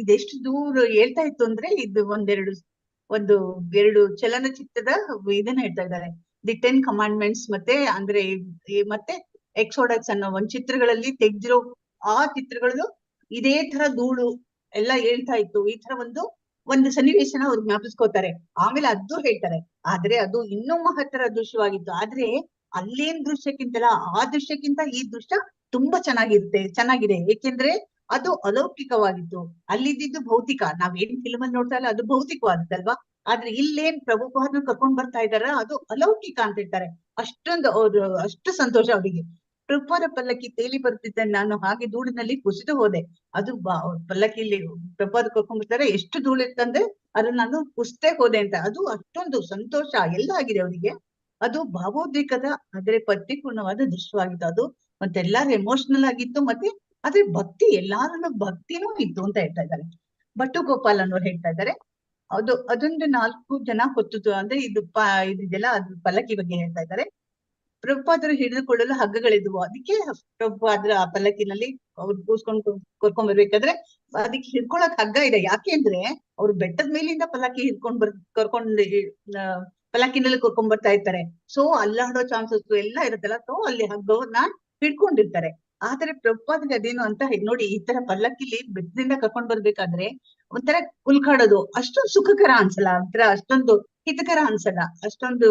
ಇದೆಷ್ಟು ದೂರ ಹೇಳ್ತಾ ಇತ್ತು ಅಂದ್ರೆ ಇದು ಎರಡು ಚಲನಚಿತ್ರದ ಇದನ್ನ ಹೇಳ್ತಾ ಇದ್ದಾರೆ. ದಿ 10 ಕಮಾಂಡ್ಮೆಂಟ್ಸ್ ಮತ್ತೆ ಎಕ್ಸೋಡಕ್ಸ್ ಅನ್ನೋ ಒಂದು ಚಿತ್ರಗಳಲ್ಲಿ ತೆಗ್ದಿರೋ ಆ ಚಿತ್ರಗಳು ಇದೇ ತರ ಧೂಳು ಎಲ್ಲ ಹೇಳ್ತಾ ಇತ್ತು. ಈ ತರ ಒಂದು ಸನ್ನಿವೇಶನ ಅವ್ರು ಜ್ಞಾಪಿಸ್ಕೋತಾರೆ. ಆಮೇಲೆ ಅದು ಹೇಳ್ತಾರೆ. ಆದ್ರೆ ಅದು ಇನ್ನೂ ಮಹತ್ತರ ದೃಶ್ಯವಾಗಿತ್ತು. ಆದ್ರೆ ಅಲ್ಲೇನ್ ದೃಶ್ಯಕ್ಕಿಂತಲ್ಲ, ಆ ದೃಶ್ಯಕ್ಕಿಂತ ಈ ದೃಶ್ಯ ತುಂಬಾ ಚೆನ್ನಾಗಿದೆ. ಏಕೆಂದ್ರೆ ಅದು ಅಲೌಕಿಕವಾಗಿತ್ತು. ಅಲ್ಲಿದ್ದು ಭೌತಿಕ, ನಾವೇನ್ ಫಿಲ್ಮ್ ಅಲ್ಲಿ ನೋಡ್ತಾ ಇಲ್ಲ, ಅದು ಭೌತಿಕವಾದದ್ದಲ್ವಾ. ಆದ್ರೆ ಇಲ್ಲೇನ್ ಪ್ರಭುಪಾದನ ಕರ್ಕೊಂಡ್ ಬರ್ತಾ ಇದಾರ, ಅದು ಅಲೌಕಿಕ ಅಂತ ಹೇಳ್ತಾರೆ. ಅಷ್ಟು ಸಂತೋಷ ಅವರಿಗೆ. ಪ್ರಭುಪಾದ ಪಲ್ಲಕ್ಕಿ ತೇಲಿ ಬರ್ತಿದ್ದ ನಾನು ಹಾಗೆ ಧೂಳಿನಲ್ಲಿ ಕುಸಿದು ಹೋದೆ. ಅದು ಪಲ್ಲಕ್ಕಿಲಿ ಪ್ರಭುಪಾದ ಕರ್ಕೊಂಡ್ ಬರ್ತಾರೆ, ಎಷ್ಟು ಧೂಳಿತ್ತಂದ್ರೆ ಅದನ್ನ ನಾನು ಕುಸ್ದೇ ಹೋದೆ ಅಂತ. ಅದು ಅಷ್ಟೊಂದು ಸಂತೋಷ ಎಲ್ಲ ಆಗಿದೆ ಅವರಿಗೆ. ಅದು ಭಾವೋದ್ರೇಕದ ಆದ್ರೆ ಪರಿಪೂರ್ಣವಾದ ದೃಶ್ಯವಾಗಿತ್ತು. ಅದು ಮತ್ತೆ ಎಲ್ಲಾರು ಎಮೋಷನಲ್ ಆಗಿತ್ತು. ಮತ್ತೆ ಆದ್ರೆ ಎಲ್ಲಾರಲ್ಲೂ ಭಕ್ತಿನೂ ಇತ್ತು ಅಂತ ಹೇಳ್ತಾ ಇದ್ದಾರೆ. ಭಟ್ಟು ಗೋಪಾಲ್ ಅನ್ನೋರು ಹೇಳ್ತಾ ಇದ್ದಾರೆ. ಅದೊಂದು 4 ಜನ ಹೊತ್ತು ಅಂದ್ರೆ ಇದೆಲ್ಲ ಅದು ಪಲ್ಲಕ್ಕಿ ಬಗ್ಗೆ ಹೇಳ್ತಾ ಇದ್ದಾರೆ. ಪ್ರಭುಪಾದರು ಹಿಡಿದುಕೊಳ್ಳಲು ಹಗ್ಗಗಳಿದ್ವು. ಅದಕ್ಕೆ ಪ್ರಭುಪಾದರ ಆ ಪಲ್ಲಕ್ಕಿನಲ್ಲಿ ಅವ್ರು ಕೂಸ್ಕೊಂಡು ಕರ್ಕೊಂಡ್ ಬರ್ಬೇಕಾದ್ರೆ ಅದಕ್ಕೆ ಹಿಡ್ಕೊಳಕ್ ಹಗ್ಗ ಇದೆ. ಯಾಕೆ ಅಂದ್ರೆ ಅವ್ರು ಬೆಟ್ಟದ ಮೇಲಿಂದ ಪಲ್ಲಕ್ಕಿ ಪಲ್ಲಕ್ಕಿನಲ್ಲಿ ಕರ್ಕೊಂಡ್ ಬರ್ತಾ ಇರ್ತಾರೆ. ಸೊ ಅಲ್ಲಾಡೋ ಚಾನ್ಸಸ್ ಎಲ್ಲ ಇರುತ್ತಲ್ಲ, ಸೊ ಅಲ್ಲಿ ಹಗ್ಗವನ್ನ ಹಿಡ್ಕೊಂಡಿರ್ತಾರೆ. ಆದ್ರೆ ಪ್ರಭುಪಾದರಿಗೆ ಅದೇನು ಅಂತ ನೋಡಿ, ಈ ತರ ಪಲ್ಲಕ್ಕಿಲಿ ಬೆಟ್ಟದಿಂದ ಕರ್ಕೊಂಡ್ ಬರ್ಬೇಕಾದ್ರೆ ಒಂಥರ ಕುಲ್ಕಾಡೋದು ಅಷ್ಟೊಂದು ಸುಖಕರ ಅನ್ಸಲ್ಲ, ಒಂಥರ ಅಷ್ಟೊಂದು ಹಿತಕರ ಅನ್ಸಲ್ಲ, ಅಷ್ಟೊಂದು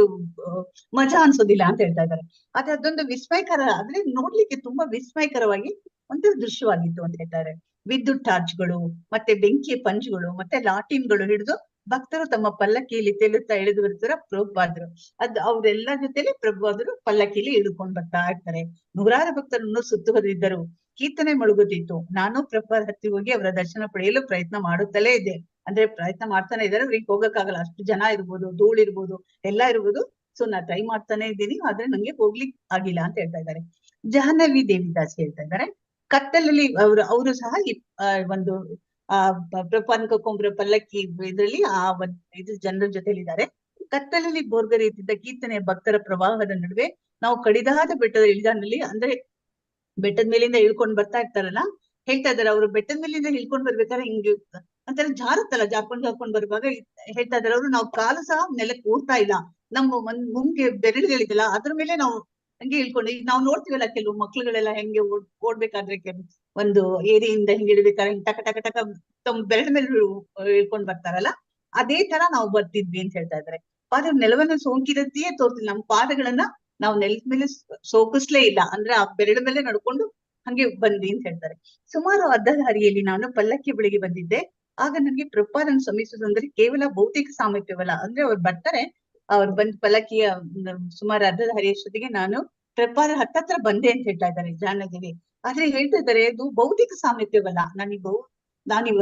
ಮಜಾ ಅನ್ಸೋದಿಲ್ಲ ಅಂತ ಹೇಳ್ತಾ ಇದ್ದಾರೆ. ಆದ್ರೆ ಅದೊಂದು ವಿಸ್ಮಯಕರ, ಅಂದ್ರೆ ನೋಡ್ಲಿಕ್ಕೆ ತುಂಬಾ ವಿಸ್ಮಯಕರವಾಗಿ ಒಂದು ದೃಶ್ಯವಾಗಿತ್ತು ಅಂತ ಹೇಳ್ತಾರೆ. ವಿದ್ಯುತ್ ಟಾರ್ಚ್ಗಳು ಮತ್ತೆ ಬೆಂಕಿಯ ಪಂಜುಗಳು ಮತ್ತೆ ಲಾಟಿನ್ಗಳು ಹಿಡಿದು ಭಕ್ತರು ತಮ್ಮ ಪಲ್ಲಕ್ಕಿಯಲ್ಲಿ ತೇಲುತ್ತಾ ಇಳಿದು ಬರ್ತಾರ ಪ್ರಭುಪಾದರು. ಅವ್ರೆಲ್ಲ ಜೊತೆಲಿ ಪ್ರಭುಪಾದರು ಪಲ್ಲಕ್ಕಿಯಲ್ಲಿ ಇಳ್ಕೊಂಡ್ ಬರ್ತಾ ಇರ್ತಾರೆ. 100 ಭಕ್ತರನ್ನು ಸುತ್ತುವರಿದಿದ್ದರು. ಕೀರ್ತನೆ ಮುಳುಗುತ್ತಿತ್ತು. ನಾನು ಪ್ರಭುಪಾದ ಹತ್ತಿ ಹೋಗಿ ಅವರ ದರ್ಶನ ಪಡೆಯಲು ಪ್ರಯತ್ನ ಮಾಡುತ್ತಲೇ ಇದೆ. ಅಂದ್ರೆ ಪ್ರಯತ್ನ ಮಾಡ್ತಾನೆ ಇದ್ದಾರೆ. ಅವ್ರಿಗೆ ಹೋಗಕ್ಕಾಗಲ್ಲ, ಅಷ್ಟು ಜನ ಇರ್ಬೋದು, ಧೂಳಿರ್ಬೋದು, ಎಲ್ಲ ಇರ್ಬೋದು. ಸೊ ನಾ ಟ್ರೈ ಮಾಡ್ತಾನೆ ಇದ್ದೀನಿ, ಆದ್ರೆ ನಂಗೆ ಹೋಗ್ಲಿಕ್ಕೆ ಆಗಿಲ್ಲ ಅಂತ ಹೇಳ್ತಾ ಇದ್ದಾರೆ. ಜಾಹ್ನವಿ ದೇವಿದಾಸ್ ಹೇಳ್ತಾ ಇದ್ದಾರೆ. ಕತ್ತಲಲ್ಲಿ ಅವರು ಸಹ ಒಂದು ಪ್ರಪಾನ್ ಕಕ್ಕೊಂಬ್ರ ಪಲ್ಲಕ್ಕಿ ಇದ್ರಲ್ಲಿ ಆ ಒಂದ್ ಇದು ಜನರ ಜೊತೆಲಿದ್ದಾರೆ. ಕತ್ತಲಲ್ಲಿ ಬೋರ್ಗರೆಯುತ್ತಿದ್ದ ಕೀರ್ತನೆಯ ಭಕ್ತರ ಪ್ರವಾಹದ ನಡುವೆ ನಾವು ಕಡಿದಾದ ಬೆಟ್ಟದ ಇಳಿಜಾರಿನಲ್ಲಿ, ಅಂದ್ರೆ ಬೆಟ್ಟದ ಮೇಲಿಂದ ಇಳ್ಕೊಂಡ್ ಬರ್ತಾ ಇರ್ತಾರಲ್ಲ, ಹೇಳ್ತಾ ಇದಾರೆ ಅವರು ಬೆಟ್ಟದ ಮೇಲಿಂದ ಇಳ್ಕೊಂಡ್ ಬರ್ಬೇಕಾದ್ರೆ ಹಿಂಗೆ ಒಂಥರ ಜಾರುತ್ತಲ್ಲ, ಜಾರ್ಕೊಂಡ್ ಬರುವಾಗ ಹೇಳ್ತಾ ಇದಾರೆ ಅವರು, ನಾವು ಕಾಲು ಸಹ ನೆಲಕ್ಕೆ ಊರ್ತಾ ಇಲ್ಲ, ನಮ್ಮ ಮುಂಗೆ ಬೆರಳುಗಳಿದೆಯಲ್ಲ ಅದ್ರ ಮೇಲೆ ನಾವು ಹಂಗೆ ಇಳ್ಕೊಂಡು, ಈಗ ನಾವು ನೋಡ್ತೀವಲ್ಲ ಕೆಲವು ಮಕ್ಳುಗಳೆಲ್ಲ ಹೆಂಗೆ ಓಡ್ಬೇಕಾದ್ರೆ ಒಂದು ಏರಿಯಿಂದ ಹಿಂಗೆ ಇಳ್ಬೇಕಾದ್ರೆ ಹಿಂಗ್ ಟಕ ಟಕ ಟಕ ತಮ್ಮ ಬೆರಳ ಮೇಲೆ ಇಳ್ಕೊಂಡ್ ಬರ್ತಾರಲ್ಲ, ಅದೇ ತರ ನಾವು ಬರ್ತಿದ್ವಿ ಅಂತ ಹೇಳ್ತಾ ಇದಾರೆ. ಪಾದ ನೆಲವನ್ನು ಸೋಂಕಿರದೆಯೇ ತೋರ್ತಿಲ್ಲ, ನಮ್ಮ ಪಾದಗಳನ್ನ ನಾವು ನೆಲದ ಮೇಲೆ ಸೋಕಿಸ್ಲೇ ಇಲ್ಲ, ಅಂದ್ರೆ ಆ ಬೆರಳ ಮೇಲೆ ನಡ್ಕೊಂಡು ಹಂಗೆ ಬಂದ್ವಿ ಅಂತ ಹೇಳ್ತಾರೆ. ಸುಮಾರು ಅರ್ಧ ದಾರಿಯಲ್ಲಿ ನಾನು ಪಲ್ಲಕ್ಕಿ ಬಳಿಗೆ ಬಂದಿದ್ದೆ. ಆಗ ನನಗೆ ಪ್ರಪಾದನ್ನು ಶ್ರಮಿಸುವುದಂದ್ರೆ ಕೇವಲ ಭೌತಿಕ ಸಾಮರ್ಥ್ಯವಲ್ಲ, ಅಂದ್ರೆ ಅವ್ರು ಬರ್ತಾರೆ, ಅವ್ರು ಬಂದ್ ಪಲ್ಲಕ್ಕಿಯ ಸುಮಾರು ಅರ್ಧ ದಾರಿಯಷ್ಟೊತ್ತಿಗೆ ನಾನು ಪ್ರಪಾದ ಹತ್ತತ್ರ ಬಂದೆ ಅಂತ ಹೇಳ್ತಾ ಇದ್ದಾರೆ ಜಾಣಗೆರೆ. ಆದ್ರೆ ಹೇಳ್ತಾ ಇದ್ದಾರೆ ಅದು ಭೌತಿಕ ಸಾಮರ್ಥ್ಯವಲ್ಲ, ನಾನೀಗ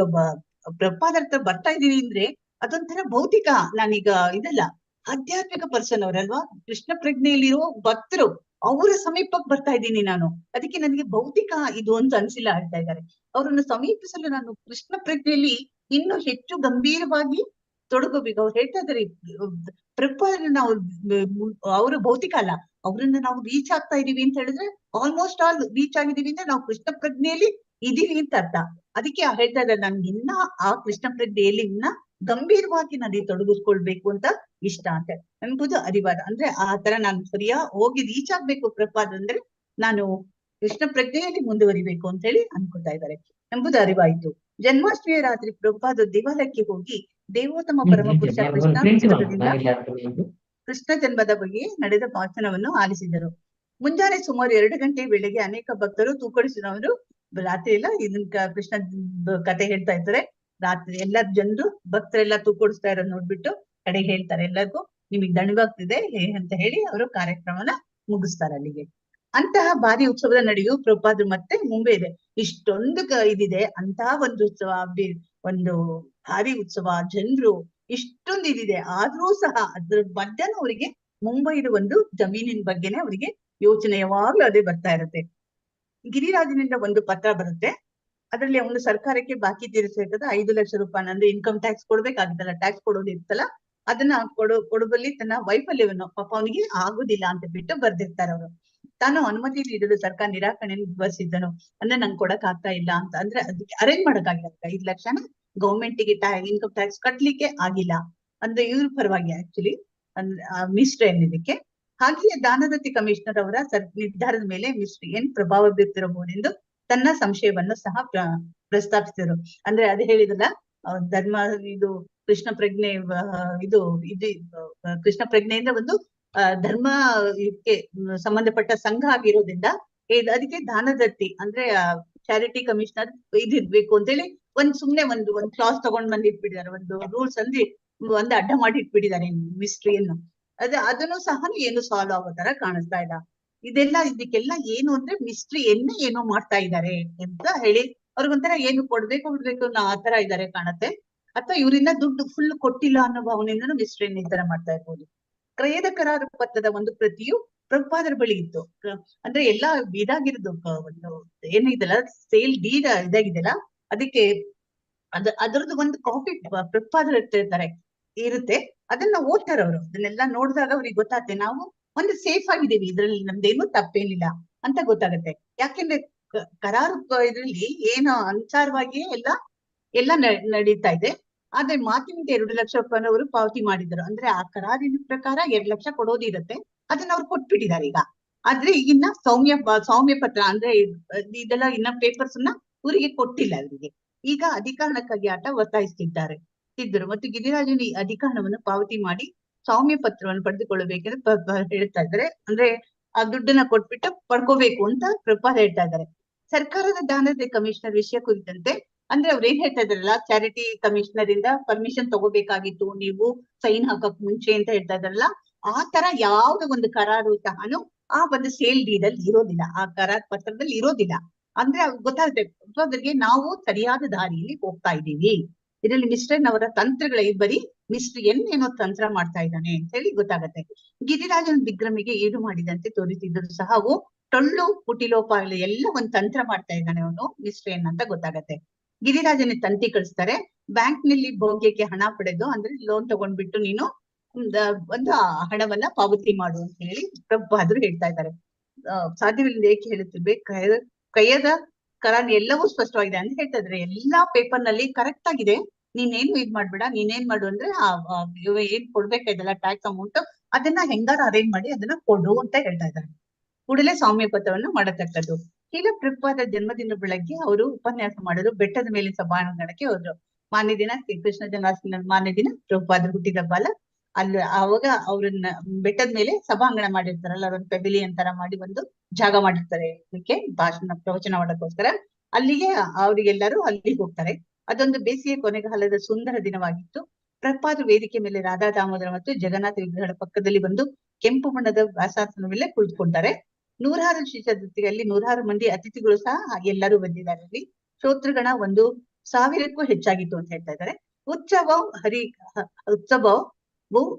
ಪ್ರಪಾದ ಹತ್ರ ಬರ್ತಾ ಇದೀನಿ ಅಂದ್ರೆ ಅದೊಂಥರ ಭೌತಿಕ, ನಾನೀಗ ಇದಲ್ಲ, ಆಧ್ಯಾತ್ಮಿಕ ಪರ್ಸನ್ ಅವರಲ್ವಾ, ಕೃಷ್ಣ ಪ್ರಜ್ಞೆಯಲ್ಲಿರೋ ಭಕ್ತರು, ಅವರ ಸಮೀಪಕ್ಕೆ ಬರ್ತಾ ಇದ್ದೀನಿ ನಾನು, ಅದಕ್ಕೆ ನನಗೆ ಭೌತಿಕ ಇದು ಅಂತ ಅನ್ಸಿಲ್ಲ ಹೇಳ್ತಾ ಇದ್ದಾರೆ. ಅವರನ್ನು ಸಮೀಪಿಸಲು ನಾನು ಕೃಷ್ಣ ಪ್ರಜ್ಞೆಯಲ್ಲಿ ಇನ್ನೂ ಹೆಚ್ಚು ಗಂಭೀರವಾಗಿ ತೊಡಗಬೇಕು. ಅವ್ರು ಹೇಳ್ತಾ ಇದ್ದಾರೆ ಪ್ರಪಾದನ ನಾವು ಅವರು ಭೌತಿಕ ಅಲ್ಲ, ಅವ್ರನ್ನ ನಾವು ರೀಚ್ ಆಗ್ತಾ ಇದೀವಿ ಅಂತ ಹೇಳಿದ್ರೆ ಆಲ್ಮೋಸ್ಟ್ ಆಲ್ ರೀಚ್ ಆಗಿದೀವಿ ಅಂದ್ರೆ ನಾವು ಕೃಷ್ಣ ಪ್ರಜ್ಞೆಯಲ್ಲಿ ಇದೀವಿ ಅಂತ ಅರ್ಥ. ಅದಕ್ಕೆ ಹೇಳ್ತಾ ಇದ್ದಾರೆ ನನ್ಗೆ ಇನ್ನ ಆ ಕೃಷ್ಣ ಪ್ರಜ್ಞೆಯಲ್ಲಿ ಇನ್ನ ಗಂಭೀರವಾಗಿ ನನಗೆ ತೊಡಗಿಸ್ಕೊಳ್ಬೇಕು ಅಂತ ಇಷ್ಟ ಅಂತ ನನ್ಗುದು ಅರಿವಾದ, ಅಂದ್ರೆ ಆ ತರ ನಾನು ಹೋಗಿ ರೀಚ್ ಆಗ್ಬೇಕು ಪ್ರಪಾದ ಅಂದ್ರೆ ನಾನು ಕೃಷ್ಣ ಪ್ರಜ್ಞೆಯಲ್ಲಿ ಮುಂದುವರಿಬೇಕು ಅಂತ ಹೇಳಿ ಅನ್ಕೊತಾ ಇದ್ದಾರೆ ಎಂಬುದು ಅರಿವಾಯಿತು. ಜನ್ಮಾಷ್ಟಮಿಯ ರಾತ್ರಿ ಪ್ರಪಾದ ದೇವಾಲಯಕ್ಕೆ ಹೋಗಿ ದೇವೋತ್ತಮ ಪರಮಪುರುಷ ಕೃಷ್ಣ ಜನ್ಮದ ಬಗ್ಗೆ ನಡೆದ ಭಾಷಣವನ್ನು ಆಲಿಸಿದರು. ಮುಂಜಾನೆ ಸುಮಾರು 2 ಗಂಟೆ ವೇಳೆಗೆ ಅನೇಕ ಭಕ್ತರು ತೂಕಡಿಸಿದವರು ರಾತ್ರಿ ಎಲ್ಲ ಇದನ್ನ ಕೃಷ್ಣ ಕತೆ ಹೇಳ್ತಾ ಇರ್ತಾರೆ. ರಾತ್ರಿ ಎಲ್ಲ ಜನರು ಭಕ್ತರೆಲ್ಲ ತೂಕೊಡಿಸ್ತಾ ಇರೋದು ನೋಡ್ಬಿಟ್ಟು ಕಡೆಗೆ ಹೇಳ್ತಾರೆ ಎಲ್ಲರಿಗೂ ನಿಮಗ್ ದಣಿವಾಗ್ತಿದೆ ಅಂತ ಹೇಳಿ ಅವರು ಕಾರ್ಯಕ್ರಮನ ಮುಗಿಸ್ತಾರೆ ಅಲ್ಲಿಗೆ. ಅಂತಹ ಭಾರಿ ಉತ್ಸವದ ನಡೆಯು ಪ್ರಪಾದ ಮತ್ತೆ ಮುಂಬೈ ಇದೆ. ಇಷ್ಟೊಂದು ಇದಿದೆ, ಅಂತಹ ಒಂದು ಉತ್ಸವ, ಒಂದು ಭಾರಿ ಉತ್ಸವ, ಜನರು ಇಷ್ಟೊಂದು ಇದಿದೆ, ಆದ್ರೂ ಸಹ ಅದ್ರ ಮಧ್ಯಾಹ್ನ ಅವರಿಗೆ ಮುಂಬೈದ ಒಂದು ಜಮೀನಿನ ಬಗ್ಗೆನೆ ಅವರಿಗೆ ಯೋಚನೆ ಯಾವಾಗ್ಲೂ ಅದೇ ಬರ್ತಾ ಇರುತ್ತೆ. ಗಿರಿರಾಜನಿಂದ ಒಂದು ಪತ್ರ ಬರುತ್ತೆ, ಅದ್ರಲ್ಲಿ ಅವನು ಸರ್ಕಾರಕ್ಕೆ ಬಾಕಿ ತೀರಿಸಬೇಕಾದ 5 ಲಕ್ಷ ರೂಪಾಯಿ, ಅಂದ್ರೆ ಇನ್ಕಮ್ ಟ್ಯಾಕ್ಸ್ ಕೊಡ್ಬೇಕಾಗಿತ್ತಲ್ಲ, ಟ್ಯಾಕ್ಸ್ ಕೊಡೋದು ಇರ್ತಲ್ಲ, ಅದನ್ನ ಕೊಡುವಲ್ಲಿ ತನ್ನ ವೈಫಲ್ಯವನ್ನು ಪಾಪ ಅವನಿಗೆ ಆಗುದಿಲ್ಲ ಅಂತ ಬಿಟ್ಟು ಬರ್ದಿರ್ತಾರೆ ಅವರು. ತಾನು ಅನುಮತಿ ನೀಡಲು ಸರ್ಕಾರ ನಿರಾಕರಣೆಯನ್ನು ವಿವರಿಸಿದ್ದನು, ಅಂದ್ರೆ ನಂಗೆ ಕೊಡಕ್ ಆಗ್ತಾ ಇಲ್ಲ ಅಂತ, ಅಂದ್ರೆ ಅದಕ್ಕೆ ಅರೇಂಜ್ ಮಾಡಕ್ಕಾಗಿಲ್ಲ 5 ಲಕ್ಷನ ಗೌರ್ಮೆಂಟ್ಗೆ ಇನ್ಕಮ್ ಟ್ಯಾಕ್ಸ್ ಕಟ್ಲಿಕ್ಕೆ ಆಗಿಲ್ಲ ಅಂದ್ರೆ ಇವ್ರ ಪರವಾಗಿ ಆಕ್ಚುಲಿ ಅಂದ್ರೆ ಮಿಸ್ಟ್ರಿ ಇದಕ್ಕೆ. ಹಾಗೆಯೇ ದಾನದತ್ತಿ ಕಮಿಷನರ್ ಅವರ ನಿರ್ಧಾರದ ಮೇಲೆ ಮಿಸ್ಟ್ರಿ ಏನ್ ಪ್ರಭಾವ ಬೀರ್ತಿರಬಹುದೆಂದು ತನ್ನ ಸಂಶಯವನ್ನು ಸಹ ಪ್ರಸ್ತಾಪಿಸಿದರು. ಅಂದ್ರೆ ಅದು ಹೇಳಿದಲ್ಲ, ಧರ್ಮ ಇದು ಕೃಷ್ಣ ಪ್ರಜ್ಞೆ ಇದು ಕೃಷ್ಣ ಪ್ರಜ್ಞೆಯಿಂದ ಒಂದು ಧರ್ಮ ಇದಕ್ಕೆ ಸಂಬಂಧಪಟ್ಟ ಸಂಘ ಆಗಿರೋದ್ರಿಂದ ಅದಕ್ಕೆ ದಾನದತ್ತಿ ಅಂದ್ರೆ ಚಾರಿಟಿ ಕಮಿಷನರ್ ಇದಿರ್ಬೇಕು ಅಂತೇಳಿ ಸುಮ್ನೆ ಒಂದು ಕ್ಲಾಸ್ ತಗೊಂಡ್ ಬಂದ್ ಇಟ್ಬಿಟ್ಟಿದ್ದಾರೆ, ಒಂದು ರೂಲ್ಸ್ ಅಂದ್ರೆ ಒಂದು ಅಡ್ಡ ಮಾಡಿ ಇಟ್ಬಿಟ್ಟಿದ್ದಾರೆ ಮಿಸ್ಟ್ರಿಯನ್ನು. ಅದನ್ನು ಸಹ ಏನು ಸಾಲ್ವ್ ಆಗೋ ತರ ಕಾಣಿಸ್ತಾ ಇಲ್ಲ. ಇದಕ್ಕೆಲ್ಲ ಏನು ಅಂದ್ರೆ ಮಿಸ್ಟ್ರಿ ಏನೋ ಮಾಡ್ತಾ ಇದ್ದಾರೆ ಅಂತ ಹೇಳಿ ಅವ್ರಿಗೊಂಥರ ಏನು ಕೊಡ್ಬೇಕು ಬಿಡ್ಬೇಕು ಅನ್ನೋ ಆ ತರ ಇದಾರೆ ಕಾಣತ್ತೆ. ಅಥವಾ ಇವರಿಂದ ದುಡ್ಡು ಫುಲ್ ಕೊಟ್ಟಿಲ್ಲ ಅನ್ನೋ ಭಾವನೆಯಿಂದ ಮಿಸ್ಟ್ರಿ ನಿರ್ಧಾರ ಮಾಡ್ತಾ ಇರ್ಬೋದು. ಕ್ರಯದ ಕರಾರು ಪತ್ರದ ಒಂದು ಪ್ರತಿಯು ಪ್ರಭುಪಾದರ ಬಳಿ ಇತ್ತು. ಅಂದ್ರೆ ಎಲ್ಲಾ ಇದಾಗಿರೋದು ಒಂದು ಏನಿದೆಲ್ಲ ಸೇಲ್ ಡೀಡ್ ಇದಾಗಿದೆಯಲ್ಲ, ಅದಕ್ಕೆ ಅದರದ್ದು ಒಂದು ಕಾಪಿ ಪ್ರಭುಪಾದರು ಇರುತ್ತೆ. ಅದನ್ನ ಓದ್ತಾರೆ ಅವರು. ಅದನ್ನೆಲ್ಲ ನೋಡಿದಾಗ ಅವ್ರಿಗೆ ಗೊತ್ತಾಗುತ್ತೆ ನಾವು ಒಂದು ಸೇಫ್ ಆಗಿದ್ದೀವಿ, ಇದ್ರಲ್ಲಿ ನಮ್ದೇನು ತಪ್ಪೇನಿಲ್ಲ ಅಂತ ಗೊತ್ತಾಗುತ್ತೆ. ಯಾಕೆಂದ್ರೆ ಕರಾರು ಇದ್ರಲ್ಲಿ ಏನು ಅನುಸಾರವಾಗಿಯೇ ಎಲ್ಲ ನಡೀತಾ ಇದೆ. ಆದ್ರೆ ಮಾತಿನಿಂದ 2 ಲಕ್ಷ ರೂಪಾಯಿ ಅವರು ಪಾವತಿ ಮಾಡಿದ್ರು. ಅಂದ್ರೆ ಆ ಕರಾರಿನ ಪ್ರಕಾರ 2 ಲಕ್ಷ ಕೊಡೋದಿರುತ್ತೆ, ಅದನ್ನ ಅವ್ರು ಕೊಟ್ಬಿಟ್ಟಿದ್ದಾರೆ ಈಗ. ಆದ್ರೆ ಈಗಿನ್ನ ಸೌಮ್ಯ ಪತ್ರ ಅಂದ್ರೆ ಇದೆಲ್ಲ ಇನ್ನ ಪೇಪರ್ಸ್ ನ ಊರಿಗೆ ಕೊಟ್ಟಿಲ್ಲ ಅವರಿಗೆ. ಈಗ ಅಧಿಕಾರಣಕ್ಕಾಗಿ ಒತ್ತಾಯಿಸ್ತಿದ್ದಾರೆ ಇದ್ರು. ಮತ್ತು ಗಿರಿರಾಜನ ಈ ಅಧಿಕಾರವನ್ನು ಪಾವತಿ ಮಾಡಿ ಸೌಮ್ಯ ಪತ್ರವನ್ನು ಪಡೆದುಕೊಳ್ಳಬೇಕೆಂದು ಹೇಳ್ತಾ ಇದ್ದಾರೆ. ಅಂದ್ರೆ ಆ ದುಡ್ಡನ್ನ ಕೊಟ್ಬಿಟ್ಟು ಪಡ್ಕೋಬೇಕು ಅಂತ ಪ್ರಭುಪಾದ ಹೇಳ್ತಾ ಇದ್ದಾರೆ. ಸರ್ಕಾರದ ದಾನದ ಕಮಿಷನರ್ ವಿಷಯ ಕುರಿತಂತೆ ಅಂದ್ರೆ ಅವ್ರು ಏನ್ ಹೇಳ್ತಾ ಇದಾರಲ್ಲ, ಚಾರಿಟಿ ಕಮಿಷನರ್ ಇಂದ ಪರ್ಮಿಷನ್ ತಗೋಬೇಕಾಗಿತ್ತು ನೀವು ಸೈನ್ ಹಾಕಕ್ ಮುಂಚೆ ಅಂತ ಹೇಳ್ತಾ ಇದಾರಲ್ಲ, ಆ ತರ ಯಾವ್ದು ಒಂದು ಕರಾರು ಸಹನು ಆ ಒಂದು ಸೇಲ್ ಡೀಡ್ ಅಲ್ಲಿ ಇರೋದಿಲ್ಲ, ಆ ಕರಾರ್ ಪತ್ರದಲ್ಲಿ ಇರೋದಿಲ್ಲ. ಅಂದ್ರೆ ಗೊತ್ತಾಗುತ್ತೆ ಅದ್ರಿಗೆ ನಾವು ಸರಿಯಾದ ದಾರಿಯಲ್ಲಿ ಹೋಗ್ತಾ ಇದ್ದೀವಿ. ಇದರಲ್ಲಿ ಮಿಸ್ಟರ್ನವರ ತಂತ್ರಗಳ ಬರೀ ಮಿಸ್ಟರ್ ಏನೋ ತಂತ್ರ ಮಾಡ್ತಾ ಇದ್ದಾನೆ ಅಂತ ಹೇಳಿ ಗೊತ್ತಾಗತ್ತೆ. ಗಿರಿರಾಜನ ವಿಗ್ರಮಿಗೆ ಈಡು ಮಾಡಿದಂತೆ ತೋರಿಸಿದ್ರು ಸಹ ಅವು ಟೊಳ್ಳು ಕುಟಿಲೋಪಾಯ ಎಲ್ಲ ಒಂದ್ ತಂತ್ರ ಮಾಡ್ತಾ ಇದ್ದಾನೆ ಅವನು ಮಿಸ್ಟರ್ ಅಂತ ಗೊತ್ತಾಗತ್ತೆ. ಗಿರಿರಾಜನ ತಂತಿ ಕಳಿಸ್ತಾರೆ. ಬ್ಯಾಂಕ್ ನಲ್ಲಿ ಭೋಗ್ಯಕ್ಕೆ ಹಣ ಪಡೆದು ಅಂದ್ರೆ ಲೋನ್ ತಗೊಂಡ್ಬಿಟ್ಟು ನೀನು ಒಂದು ಹಣವನ್ನ ಪಾವತಿ ಮಾಡು ಅಂತ ಹೇಳಿ ಪ್ರಭುಪಾದರು ಹೇಳ್ತಾ ಇದ್ದಾರೆ. ಸಾಧ್ಯವಿಲ್ಲ ಏಕೆ ಹೇಳುತ್ತಿರ್ಬೇಕು, ಕೈಯದ ಕರಾನ್ ಎಲ್ಲವೂ ಸ್ಪಷ್ಟವಾಗಿದೆ ಅಂತ ಹೇಳ್ತಾ ಇದ್ರೆ ಎಲ್ಲಾ ಪೇಪರ್ ನಲ್ಲಿ ಕರೆಕ್ಟ್ ಆಗಿದೆ. ನೀನೇನು ಇದ್ ಮಾಡ್ಬೇಡ, ನೀನೇನ್ ಮಾಡು ಅಂದ್ರೆ ಏನ್ ಕೊಡ್ಬೇಕಾಯ್ತಲ್ಲ ಟ್ಯಾಕ್ಸ್ ಅಮೌಂಟ್ ಅದನ್ನ ಹೆಂಗಾರ ಅರೇಂಜ್ ಮಾಡಿ ಅದನ್ನ ಕೊಡು ಅಂತ ಹೇಳ್ತಾ ಇದ್ದಾರೆ. ಕೂಡಲೇ ಸೌಮ್ಯಪಥವನ್ನು ಮಾಡತಕ್ಕದ್ದು. ಈಗ ಪ್ರಭುಪಾದ ಜನ್ಮದಿನ ಬೆಳಗ್ಗೆ ಅವರು ಉಪನ್ಯಾಸ ಮಾಡಲು ಬೆಟ್ಟದ ಮೇಲೆ ಸಭಾಂಗಣಕ್ಕೆ ಹೋದ್ರು. ಮಾನ್ಯ ದಿನ ಕೃಷ್ಣ ಜನ್ಮಾಷ್ಟಮಿ ಮಾನ್ಯ ದಿನ ಪ್ರಭುಪಾದರು ಹುಟ್ಟಿದಬ್ಬ ಅಲ್ಲ, ಅಲ್ಲಿ ಅವಾಗ ಅವ್ರನ್ನ ಬೆಟ್ಟದ ಮೇಲೆ ಸಭಾಂಗಣ ಮಾಡಿರ್ತಾರಲ್ಲ, ಅವ್ರೊಂದು ಪೆವಿಲಿಯನ್ ತರ ಮಾಡಿ ಒಂದು ಜಾಗ ಮಾಡಿರ್ತಾರೆ ಇದಕ್ಕೆ ಭಾಷಣ ಪ್ರವಚನ ಮಾಡೋಕ್ಕೋಸ್ಕರ. ಅಲ್ಲಿಗೆ ಅವರಿಗೆಲ್ಲರೂ ಅಲ್ಲಿಗೆ ಹೋಗ್ತಾರೆ. ಅದೊಂದು ಬೇಸಿಗೆ ಕೊನೆಗಾಲದ ಸುಂದರ ದಿನವಾಗಿತ್ತು. ಪ್ರಭುಪಾದರು ವೇದಿಕೆ ಮೇಲೆ ರಾಧಾ ದಾಮೋದರ ಮತ್ತು ಜಗನ್ನಾಥ ವಿಗ್ರಹಗಳ ಪಕ್ಕದಲ್ಲಿ ಬಂದು ಕೆಂಪು ಬಣ್ಣದ ವ್ಯಾಸಾಸನ ಮೇಲೆ ಕುಳಿತುಕೊಂಡಾರೆ. 100 ಶಿಷ್ಯರಲ್ಲಿ 100 ಮಂದಿ ಅತಿಥಿಗಳು ಸಹ ಎಲ್ಲರೂ ಬಂದಿದ್ದಾರೆ. ಅಲ್ಲಿ ಶ್ರೋತೃಗಣ 1000ಕ್ಕೂ ಹೆಚ್ಚಾಗಿತ್ತು ಅಂತ ಹೇಳ್ತಾ ಇದ್ದಾರೆ. ಉತ್ಸವವು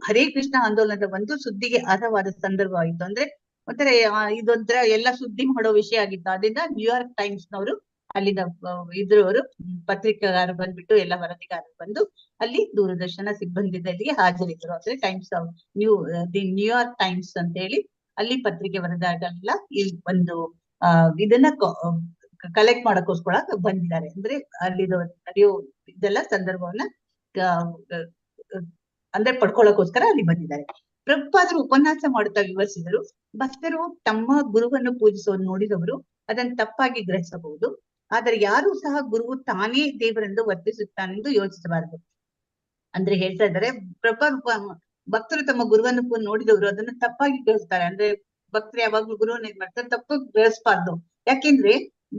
ಹರೇ ಕೃಷ್ಣ ಆಂದೋಲನದ ಒಂದು ಸುದ್ದಿಗೆ ಅರ್ಹವಾದ ಸಂದರ್ಭವಾಗಿತ್ತು. ಅಂದ್ರೆ ಒಂಥರ ಇದೊಂಥರ ಎಲ್ಲ ಸುದ್ದಿ ಮಾಡೋ ವಿಷಯ ಆಗಿತ್ತು. ಅದರಿಂದ ನ್ಯೂಯಾರ್ಕ್ ಟೈಮ್ಸ್ ನವರು ಅಲ್ಲಿನ ಇದ್ರವರು ಪತ್ರಿಕೆಗಾರರು ಬಂದ್ಬಿಟ್ಟು ಎಲ್ಲ ವರದಿಗಾರರು ಬಂದು ಅಲ್ಲಿ ದೂರದರ್ಶನ ಸಿಬ್ಬಂದಿಗಳಿಗೆ ಹಾಜರಿದ್ದರು. ಅಂದ್ರೆ ಟೈಮ್ಸ್ ನ್ಯೂಯಾರ್ಕ್ ಟೈಮ್ಸ್ ಅಂತ ಹೇಳಿ ಅಲ್ಲಿ ಪತ್ರಿಕೆ ವರದಿಗಾರರೆಲ್ಲ ಈ ಒಂದು ಇದನ್ನ ಕಲೆಕ್ಟ್ ಮಾಡಕ್ಕೋಸ್ಕರ ಬಂದಿದ್ದಾರೆ. ಅಂದ್ರೆ ಅಲ್ಲಿ ನಡೆಯೋ ಇದೆಲ್ಲ ಸಂದರ್ಭವನ್ನ ಅಂದ್ರೆ ಪಡ್ಕೊಳ್ಳೋಕೋಸ್ಕರ ಅಲ್ಲಿ ಬಂದಿದ್ದಾರೆ. ಪ್ರಭುಪಾದರು ಉಪನ್ಯಾಸ ಮಾಡುತ್ತಾ ವಿವರಿಸಿದರು. ಭಕ್ತರು ತಮ್ಮ ಗುರುವನ್ನು ಪೂಜಿಸುವುದು ನೋಡಿದವರು ಅದನ್ನು ತಪ್ಪಾಗಿ ಗ್ರಹಿಸಬಹುದು. ಆದರೆ ಯಾರು ಸಹ ಗುರುವು ತಾನೇ ದೇವರೆಂದು ವರ್ತಿಸುತ್ತಾನೆಂದು ಯೋಚಿಸಬಾರದು. ಅಂದ್ರೆ ಹೇಳ್ತಾ ಇದ್ದಾರೆ ಭಕ್ತರು ತಮ್ಮ ಗುರುವನ್ನು ನೋಡಿದವರು ಅದನ್ನು ತಪ್ಪಾಗಿ ಗ್ರಹಿಸ್ತಾರೆ. ಅಂದ್ರೆ ಭಕ್ತರು ಯಾವಾಗ್ಲೂ ಗುರುವನ್ನ ಇದ್ ಮಾಡ್ತಾರೆ, ತಪ್ಪಾಗಿ ಗ್ರಹಿಸಬಾರ್ದು. ಯಾಕೆಂದ್ರೆ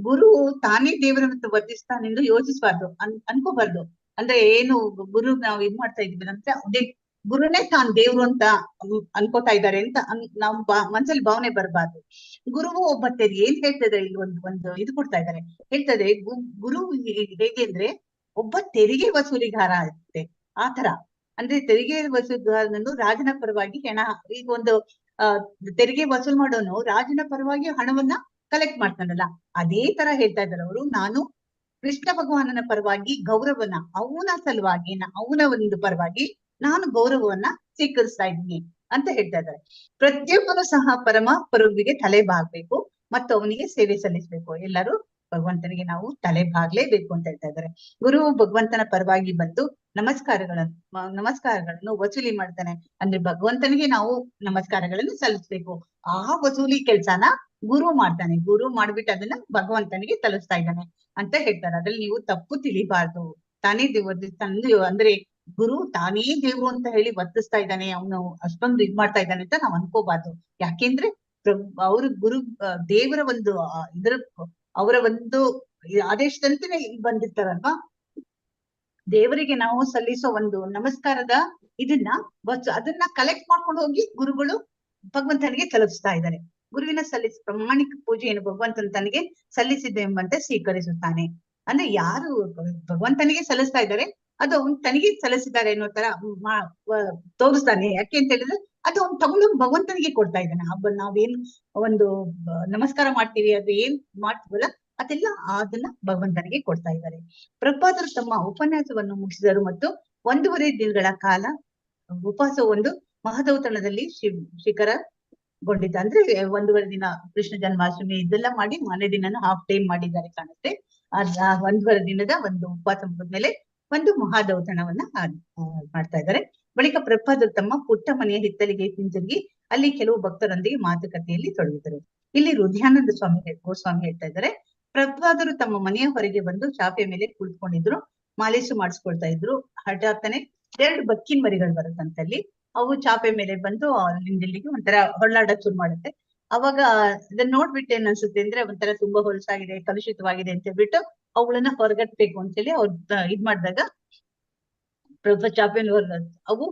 ಗುರು ತಾನೇ ದೇವರನ್ನು ವರ್ತಿಸ್ತಾನೆಂದು ಯೋಚಿಸಬಾರ್ದು, ಅನ್ಕೋಬಾರ್ದು. ಅಂದ್ರೆ ಏನು ಗುರು ನಾವು ಇದ್ ಮಾಡ್ತಾ ಇದೀವಿ ಅಂತ ಅದೇ ಗುರುನೇ ತಾನು ದೇವ್ರು ಅಂತ ಅನ್ಕೋತಾ ಇದ್ದಾರೆ ಅಂತ ನಾವು ಮನ್ಸಲ್ಲಿ ಭಾವನೆ ಬರಬಾರ್ದು. ಗುರುವು ಒಬ್ಬ ಏನ್ ಹೇಳ್ತಾ ಇದ್ದಾರೆ ಇಲ್ಲಿ ಒಂದು ಇದು ಕೊಡ್ತಾ ಇದ್ದಾರೆ. ಹೇಳ್ತಾ ಇದ್ದಾರೆ ಗುರು ಹೇಗೆ ಅಂದ್ರೆ ಒಬ್ಬ ತೆರಿಗೆ ವಸೂಲಿಗಾರ ಆಗುತ್ತೆ. ಆತರ ಅಂದ್ರೆ ತೆರಿಗೆ ವಸೂಲಿಗಾರನನ್ನು ರಾಜನ ಪರವಾಗಿ ಈಗ ಒಂದು ತೆರಿಗೆ ವಸೂಲ್ ಮಾಡೋನು ರಾಜನ ಪರವಾಗಿ ಹಣವನ್ನ ಕಲೆಕ್ಟ್ ಮಾಡ್ತಾನಲ್ಲ, ಅದೇ ತರ ಹೇಳ್ತಾ ಇದ್ದಾರೆ ಅವರು. ನಾನು ಕೃಷ್ಣ ಭಗವಾನನ ಪರವಾಗಿ ಗೌರವನ ಅವನ ಸಲುವಾಗಿ ಅವನ ಒಂದು ಪರವಾಗಿ ನಾನು ಗೌರವವನ್ನ ಸ್ವೀಕರಿಸ್ತಾ ಇದ್ದೀನಿ ಅಂತ ಹೇಳ್ತಾ ಇದ್ದಾರೆ. ಪ್ರತಿಯೊಬ್ಬನು ಸಹ ಪರಮ ಪ್ರಭುವಿಗೆ ತಲೆ ಬಾಗ್ಬೇಕು ಮತ್ತು ಅವನಿಗೆ ಸೇವೆ ಸಲ್ಲಿಸ್ಬೇಕು. ಎಲ್ಲರೂ ಭಗವಂತನಿಗೆ ನಾವು ತಲೆ ಬಾಗ್ಲೇಬೇಕು ಅಂತ ಹೇಳ್ತಾ ಇದ್ದಾರೆ. ಗುರು ಭಗವಂತನ ಪರವಾಗಿ ಬಂದು ನಮಸ್ಕಾರಗಳನ್ನು ವಸೂಲಿ ಮಾಡ್ತಾನೆ. ಅಂದ್ರೆ ಭಗವಂತನಿಗೆ ನಾವು ನಮಸ್ಕಾರಗಳನ್ನು ಸಲ್ಲಿಸ್ಬೇಕು. ಆ ವಸೂಲಿ ಕೆಲ್ಸನ ಗುರು ಮಾಡ್ತಾನೆ. ಗುರು ಮಾಡ್ಬಿಟ್ಟು ಅದನ್ನ ಭಗವಂತನಿಗೆ ತಲುಪಿಸ್ತಾ ಇದ್ದಾನೆ ಅಂತ ಹೇಳ್ತಾರೆ. ಅದ್ರಲ್ಲಿ ನೀವು ತಪ್ಪು ತಿಳಿಬಾರ್ದು. ತಾನೇ ದೇವರು ಅಂದ್ರೆ ಗುರು ತಾನೇ ದೇವ್ರು ಅಂತ ಹೇಳಿ ವರ್ತಿಸ್ತಾ ಇದ್ದಾನೆ, ಅವನು ಅಷ್ಟೊಂದು ಇದ್ ಮಾಡ್ತಾ ಇದ್ದಾನೆ ಅಂತ ನಾವ್ ಅನ್ಕೋಬಾರ್ದು. ಯಾಕೆಂದ್ರೆ ಅವರು ಗುರು ದೇವರ ಒಂದು ಅವರ ಒಂದು ಆದೇಶದಂತೆ ಬಂದಿರ್ತಾರಲ್ವಾ, ದೇವರಿಗೆ ನಾವು ಸಲ್ಲಿಸೋ ಒಂದು ನಮಸ್ಕಾರದ ಅದನ್ನ ಕಲೆಕ್ಟ್ ಮಾಡ್ಕೊಂಡು ಹೋಗಿ ಗುರುಗಳು ಭಗವಂತನಿಗೆ ತಲುಪಿಸ್ತಾ ಇದ್ದಾರೆ. ಗುರುವಿನ ಪ್ರಾಮಾಣಿಕ ಪೂಜೆಯನ್ನು ಭಗವಂತನ ತನಗೆ ಸಲ್ಲಿಸಿದೆ ಎಂಬಂತೆ ಸ್ವೀಕರಿಸುತ್ತಾನೆ. ಅಂದ್ರೆ ಯಾರು ಭಗವಂತನಿಗೆ ಸಲ್ಲಿಸ್ತಾ ಇದ್ದಾರೆ ಅದು ಅವ್ನು ತನಗೆ ಸಲ್ಲಿಸಿದ್ದಾರೆ ಅನ್ನೋ ತರ ತೋರಿಸ್ತಾನೆ. ಯಾಕೆ ಅಂತ ಹೇಳಿದ್ರೆ ಅದು ಅವ್ನು ತಗೊಂಡು ಭಗವಂತನಿಗೆ ಕೊಡ್ತಾ ಇದ್ದಾನೆ. ನಾವೇನ್ ಒಂದು ನಮಸ್ಕಾರ ಮಾಡ್ತೀವಿ, ಅದು ಏನ್ ಮಾಡ್ತೀವಲ್ಲ ಅದೆಲ್ಲ ಅದನ್ನ ಭಗವಂತನಿಗೆ ಕೊಡ್ತಾ ಇದ್ದಾರೆ. ಪ್ರಭುಪಾದರು ತಮ್ಮ ಉಪನ್ಯಾಸವನ್ನು ಮುಗಿಸಿದರು ಮತ್ತು 1.5 ದಿನಗಳ ಕಾಲ ಉಪವಾಸ ಒಂದು ಮಹದೌತಣದಲ್ಲಿ ಶಿಖರಗೊಂಡಿದ್ದ. ಅಂದ್ರೆ 1.5 ದಿನ ಕೃಷ್ಣ ಜನ್ಮಾಷ್ಟಮಿ ಇದೆಲ್ಲ ಮಾಡಿ ಮಾರನೇ ದಿನನ ಹಾಫ್ ಟೈಮ್ ಮಾಡಿದ್ದಾರೆ ಕಾಣುತ್ತೆ. 1.5 ದಿನದ ಒಂದು ಉಪವಾಸ ಮುಗಿದ್ಮೇಲೆ ಒಂದು ಮಹಾದೌತಣವನ್ನ ಮಾಡ್ತಾ ಇದ್ದಾರೆ. ಬಳಿಕ ಪ್ರಭುಪಾದರು ತಮ್ಮ ಪುಟ್ಟ ಮನೆಯ ಹಿತ್ತಲಿಗೆ ಹಿಂತಿರುಗಿ ಅಲ್ಲಿ ಕೆಲವು ಭಕ್ತರೊಂದಿಗೆ ಮಾತುಕತೆಯಲ್ಲಿ ತೊಡಗಿದರು. ಇಲ್ಲಿ ರುದ್ಯಾನಂದ ಗೋಸ್ವಾಮಿ ಹೇಳ್ತಾ ಇದ್ದಾರೆ, ಪ್ರಭುಪಾದರು ತಮ್ಮ ಮನೆಯ ಹೊರಗೆ ಬಂದು ಚಾಪೆಯ ಮೇಲೆ ಕುಳಿತುಕೊಂಡಿದ್ರು, ಮಾಲೀಶು ಮಾಡಿಸ್ಕೊಳ್ತಾ ಇದ್ರು. ಹಠಾತ್ತನೆ 2 ಬಕ್ಕಿನ ಮರಿಗಳು ಬರುತ್ತಂತಲ್ಲಿ. ಅವು ಚಾಪೆ ಮೇಲೆ ಬಂದು ಅಲ್ಲಿಂದಿಲ್ಲಿಗೆ ಒಂಥರ ಹೊಳ್ಳಾಡಕ್ ಶುರು ಮಾಡುತ್ತೆ. ಅವಾಗ ಅದನ್ನ ನೋಡ್ಬಿಟ್ಟು ಏನ್ ಅನ್ಸುತ್ತೆ ಅಂದ್ರೆ ಒಂಥರ ತುಂಬಾ ಹೊಲಸಾಗಿದೆ, ಕಲುಷಿತವಾಗಿದೆ ಅಂತ ಹೇಳ್ಬಿಟ್ಟು ಅವುಗಳನ್ನ ಹೊರಗಟ್ಬೇಕು ಅಂತೇಳಿ ಅವ್ರು ಇದ್ ಮಾಡಿದಾಗ ಚಾಪೆ ಅವು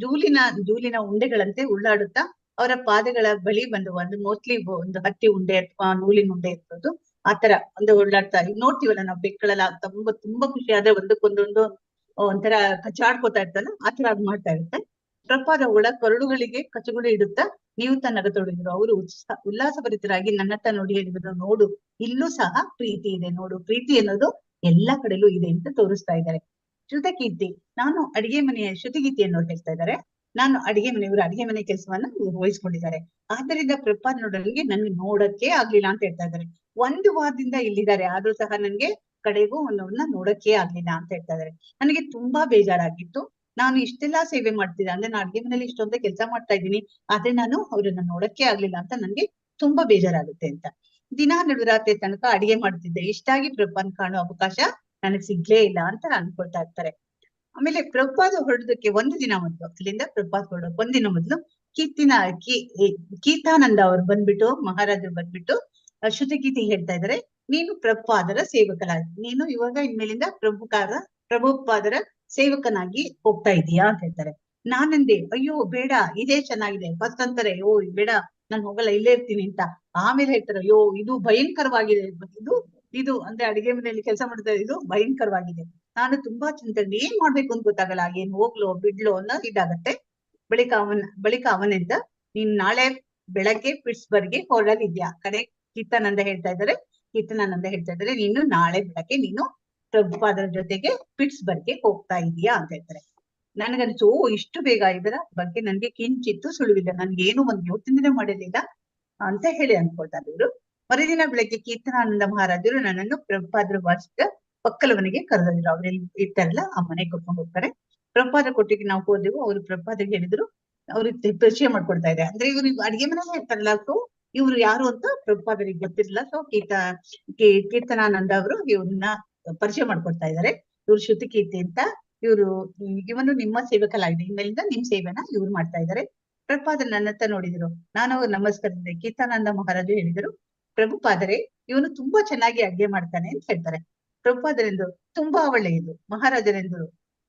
ಜೂಲಿನ ಉಂಡೆಗಳಂತೆ ಉಳ್ಳಾಡುತ್ತಾ ಅವರ ಪಾದಗಳ ಬಳಿ ಬಂದು ಒಂದು ಮೋಸ್ಟ್ಲಿ ಒಂದು ಹತ್ತಿ ಉಂಡೆ ಅಥವಾ ನೂಲಿನ ಉಂಡೆ ಇರ್ಬೋದು ಆತರ ಒಂದು ಉಳ್ಳಾಡ್ತಾ ನೋಡ್ತೀವಲ್ಲ ನಾವು ಬೆಕ್ಕಳೆಲ್ಲ ತುಂಬಾ ಖುಷಿ ಆದ್ರೆ ಒಂದಕ್ಕೊಂದೊಂದು ಒಂಥರ ಕಚ್ಚಾಡ್ಕೋತಾ ಇರ್ತಲ್ಲ ಆತರ ಅದ್ ಮಾಡ್ತಾ ಇರುತ್ತೆ. ಪ್ರಭುಪಾದವುಗಳ ಕರುಳುಗಳಿಗೆ ಕಚಗುಳಿ ಇಡುತ್ತಾ ನೀವು ನಗತೊಡಗಿದ್ರು. ಅವರು ಉಲ್ಲಾಸಭರಿತರಾಗಿ ನನ್ನತ್ತ ನೋಡಿ ಹೇಳಿದ್ರು, ನೋಡು ಇಲ್ಲೂ ಸಹ ಪ್ರೀತಿ ಇದೆ. ನೋಡು ಪ್ರೀತಿ ಅನ್ನೋದು ಎಲ್ಲಾ ಕಡೆಲೂ ಇದೆ ಅಂತ ತೋರಿಸ್ತಾ ಇದ್ದಾರೆ. ಶ್ರುತಕೀರ್ತಿ, ನಾನು ಅಡಿಗೆ ಮನೆಯ ಶ್ರುತಕೀರ್ತಿ ಅನ್ನೋರು ಹೇಳ್ತಾ ಇದ್ದಾರೆ, ನಾನು ಅಡಿಗೆ ಮನೆ, ಇವರು ಅಡಿಗೆ ಮನೆ ಕೆಲಸವನ್ನ ವಹಿಸ್ಕೊಂಡಿದ್ದಾರೆ. ಆದ್ದರಿಂದ ಪ್ರಪಾದ್ ನೋಡೋರಿಗೆ ನನ್ಗೆ ನೋಡಕ್ಕೆ ಆಗ್ಲಿಲ್ಲ ಅಂತ ಹೇಳ್ತಾ ಇದ್ದಾರೆ. 1 ವಾರದಿಂದ ಇಲ್ಲಿದ್ದಾರೆ, ಆದ್ರೂ ಸಹ ನನ್ಗೆ ಕಡೆಗೂ ಅವನನ್ನ ನೋಡಕ್ಕೆ ಆಗ್ಲಿಲ್ಲ ಅಂತ ಹೇಳ್ತಾ ಇದ್ದಾರೆ. ನನಗೆ ತುಂಬಾ ಬೇಜಾರಾಗಿತ್ತು. ನಾನು ಇಷ್ಟೆಲ್ಲಾ ಸೇವೆ ಮಾಡ್ತಿದ್ದೆ, ಅಂದ್ರೆ ನಾನು ಅಡಿಗೆ ಮನೇಲಿ ಇಷ್ಟೊಂದ ಕೆಲಸ ಮಾಡ್ತಾ ಇದ್ದೀನಿ, ಆದ್ರೆ ನಾನು ಅವ್ರನ್ನ ನೋಡಕ್ಕೆ ಆಗ್ಲಿಲ್ಲ ಅಂತ ನನ್ಗೆ ತುಂಬಾ ಬೇಜಾರಾಗುತ್ತೆ ಅಂತ. ದಿನಾ ನಡುರಾತ್ರಿ ತನಕ ಅಡಿಗೆ ಮಾಡ್ತಿದ್ದೆ, ಇಷ್ಟಾಗಿ ಪ್ರಪಾದ್ ಕಾಣೋ ಅವಕಾಶ ನನಗ್ ಸಿಗ್ಲೇ ಇಲ್ಲ ಅಂತ ಅನ್ಕೊಳ್ತಾ ಇರ್ತಾರೆ. ಆಮೇಲೆ ಪ್ರಪಾದ್ ಹೊರಡೋದಕ್ಕೆ 1 ದಿನ ಮೊದಲು, ಅಲ್ಲಿಂದ ಪ್ರಪಾದ್ ಹೊರಡೋಕ್ 1 ದಿನ ಮೊದಲು ಕೀರ್ತಾನಂದ ಅವ್ರು ಬಂದ್ಬಿಟ್ಟು, ಮಹಾರಾಜರು ಬಂದ್ಬಿಟ್ಟು ಶ್ರುತಕೀರ್ತಿ ಹೇಳ್ತಾ ಇದ್ದಾರೆ, ನೀನು ಪ್ರಪಾದರ ಸೇವಕನಾಗಿ, ನೀನು ಇವಾಗ ಇನ್ಮೇಲಿಂದ ಪ್ರಭುಪಾದರ ಸೇವಕನಾಗಿ ಹೋಗ್ತಾ ಇದೀಯಾ ಅಂತ ಹೇಳ್ತಾರೆ. ನಾನಂದೆ, ಅಯ್ಯೋ ಬೇಡ, ಇದೇ ಚೆನ್ನಾಗಿದೆ. ಫಸ್ಟ್ ಅಂತಾರೆ, ಓ ಬೇಡ, ನಾನು ಹೋಗಲ್ಲ, ಇಲ್ಲೇ ಇರ್ತೀನಿ ಅಂತ. ಆಮೇಲೆ ಹೇಳ್ತಾರೆ, ಅಯ್ಯೋ ಇದು ಭಯಂಕರವಾಗಿದೆ, ಇದು ಅಂದ್ರೆ ಅಡಿಗೆ ಮನೆಯಲ್ಲಿ ಕೆಲಸ ಮಾಡ್ತಾ ಇದು ಭಯಂಕರವಾಗಿದೆ. ನಾನು ತುಂಬಾ ಚಿಂತನೆ, ಏನ್ ಮಾಡ್ಬೇಕು ಅಂತ ಗೊತ್ತಾಗಲ್ಲ, ಏನ್ ಹೋಗ್ಲೋ ಬಿಡ್ಲೋ ಅನ್ನೋ ಇದಾಗತ್ತೆ. ಬಳಿಕ ಅವನಿಂದ, ನೀನ್ ನಾಳೆ ಬೆಳಗ್ಗೆ ಪಿಟ್ಸ್ಬರ್ಗ್ಗೆ ಹೊರಡಲಿದ್ಯಾ. ಕೀರ್ತನಾನಂದ ಹೇಳ್ತಾ ಇದ್ದಾರೆ, ನೀನು ನಾಳೆ ಬೆಳಗ್ಗೆ ನೀನು ಪ್ರಭುಪಾದರ ಜೊತೆಗೆ ಪಿಟ್ಸ್ಬರ್ಗ್ಗೆ ಹೋಗ್ತಾ ಇದೀಯಾ ಅಂತ ಹೇಳ್ತಾರೆ. ನನಗನ್ಸು, ಓ ಇಷ್ಟು ಬೇಗ ಇದರ ಬಗ್ಗೆ ನನ್ಗೆ ಕಿಂಚಿತ್ತು ಸುಳಿವಿಲ್ಲ, ನನ್ಗೇನು ಒಂದು ಯೋಚನೆ ಮಾಡಿರ್ಲಿಲ್ಲ ಅಂತ ಹೇಳಿ ಅನ್ಕೊಳ್ತಾರೆ ಇವರು. ಮರುದಿನ ಬೆಳಗ್ಗೆ ಕೀರ್ತನಾನಂದ ಮಹಾರಾಜರು ನನ್ನನ್ನು ಪ್ರಭುಪಾದರ ವಾಸದ ಪಕ್ಕಲವನಿಗೆ ಕರೆದಿದ್ರು. ಅವ್ರೆಲ್ಲಿ ಇರ್ತಾರಲ್ಲ ಆ ಮನೆಗೆ ಕರ್ಕೊಂಡು ಹೋಗ್ತಾರೆ. ಪ್ರಭುಪಾದರ ಕೊಟ್ಟಿಗೆ ನಾವು ಹೋದೆವು. ಅವರು ಪ್ರಭುಪಾದರಿಗೆ ಹೇಳಿದ್ರು, ಅವ್ರಿಗೆ ಪರಿಚಯ ಮಾಡ್ಕೊಡ್ತಾ ಇದೆ. ಅಂದ್ರೆ ಇವ್ರು ಅಡಿಗೆ ಮನೆಯಲ್ಲೇ ಇರ್ತಾರಲ್ಲ, ಸೊ ಇವ್ರು ಯಾರು ಅಂತ ಪ್ರಭುಪಾದರಿಗೆ ಗೊತ್ತಿರಲಿಲ್ಲ. ಸೊ ಕೀರ್ತನಾನಂದ ಅವರು ಇವ್ರನ್ನ ಪರಿಚಯ ಮಾಡ್ಕೊಡ್ತಾ ಇದ್ದಾರೆ. ಇವ್ರು ಶ್ರುತಕೀರ್ತಿ ಅಂತ, ಇವನು ನಿಮ್ಮ ಸೇವಕಲಾಗಿದೆ, ಇನ್ಮೇಲಿಂದ ನಿಮ್ ಸೇವೆನ ಇವ್ರು ಮಾಡ್ತಾ ಇದ್ದಾರೆ. ಪ್ರಭುಪಾದ ನನ್ನತ್ತ ನೋಡಿದ್ರು, ನಾನು ಅವ್ರು ನಮಸ್ಕರಿಸಿದೆ. ಕೀರ್ತನಾನಂದ ಮಹಾರಾಜರು ಹೇಳಿದರು, ಪ್ರಭುಪಾದರೆ ಇವನು ತುಂಬಾ ಚೆನ್ನಾಗಿ ಅಡ್ಗೆ ಮಾಡ್ತಾನೆ ಅಂತ ಹೇಳ್ತಾರೆ. ಪ್ರಭುಪಾದರೆಂದು, ತುಂಬಾ ಒಳ್ಳೆಯದು ಮಹಾರಾಜರೆಂದರು,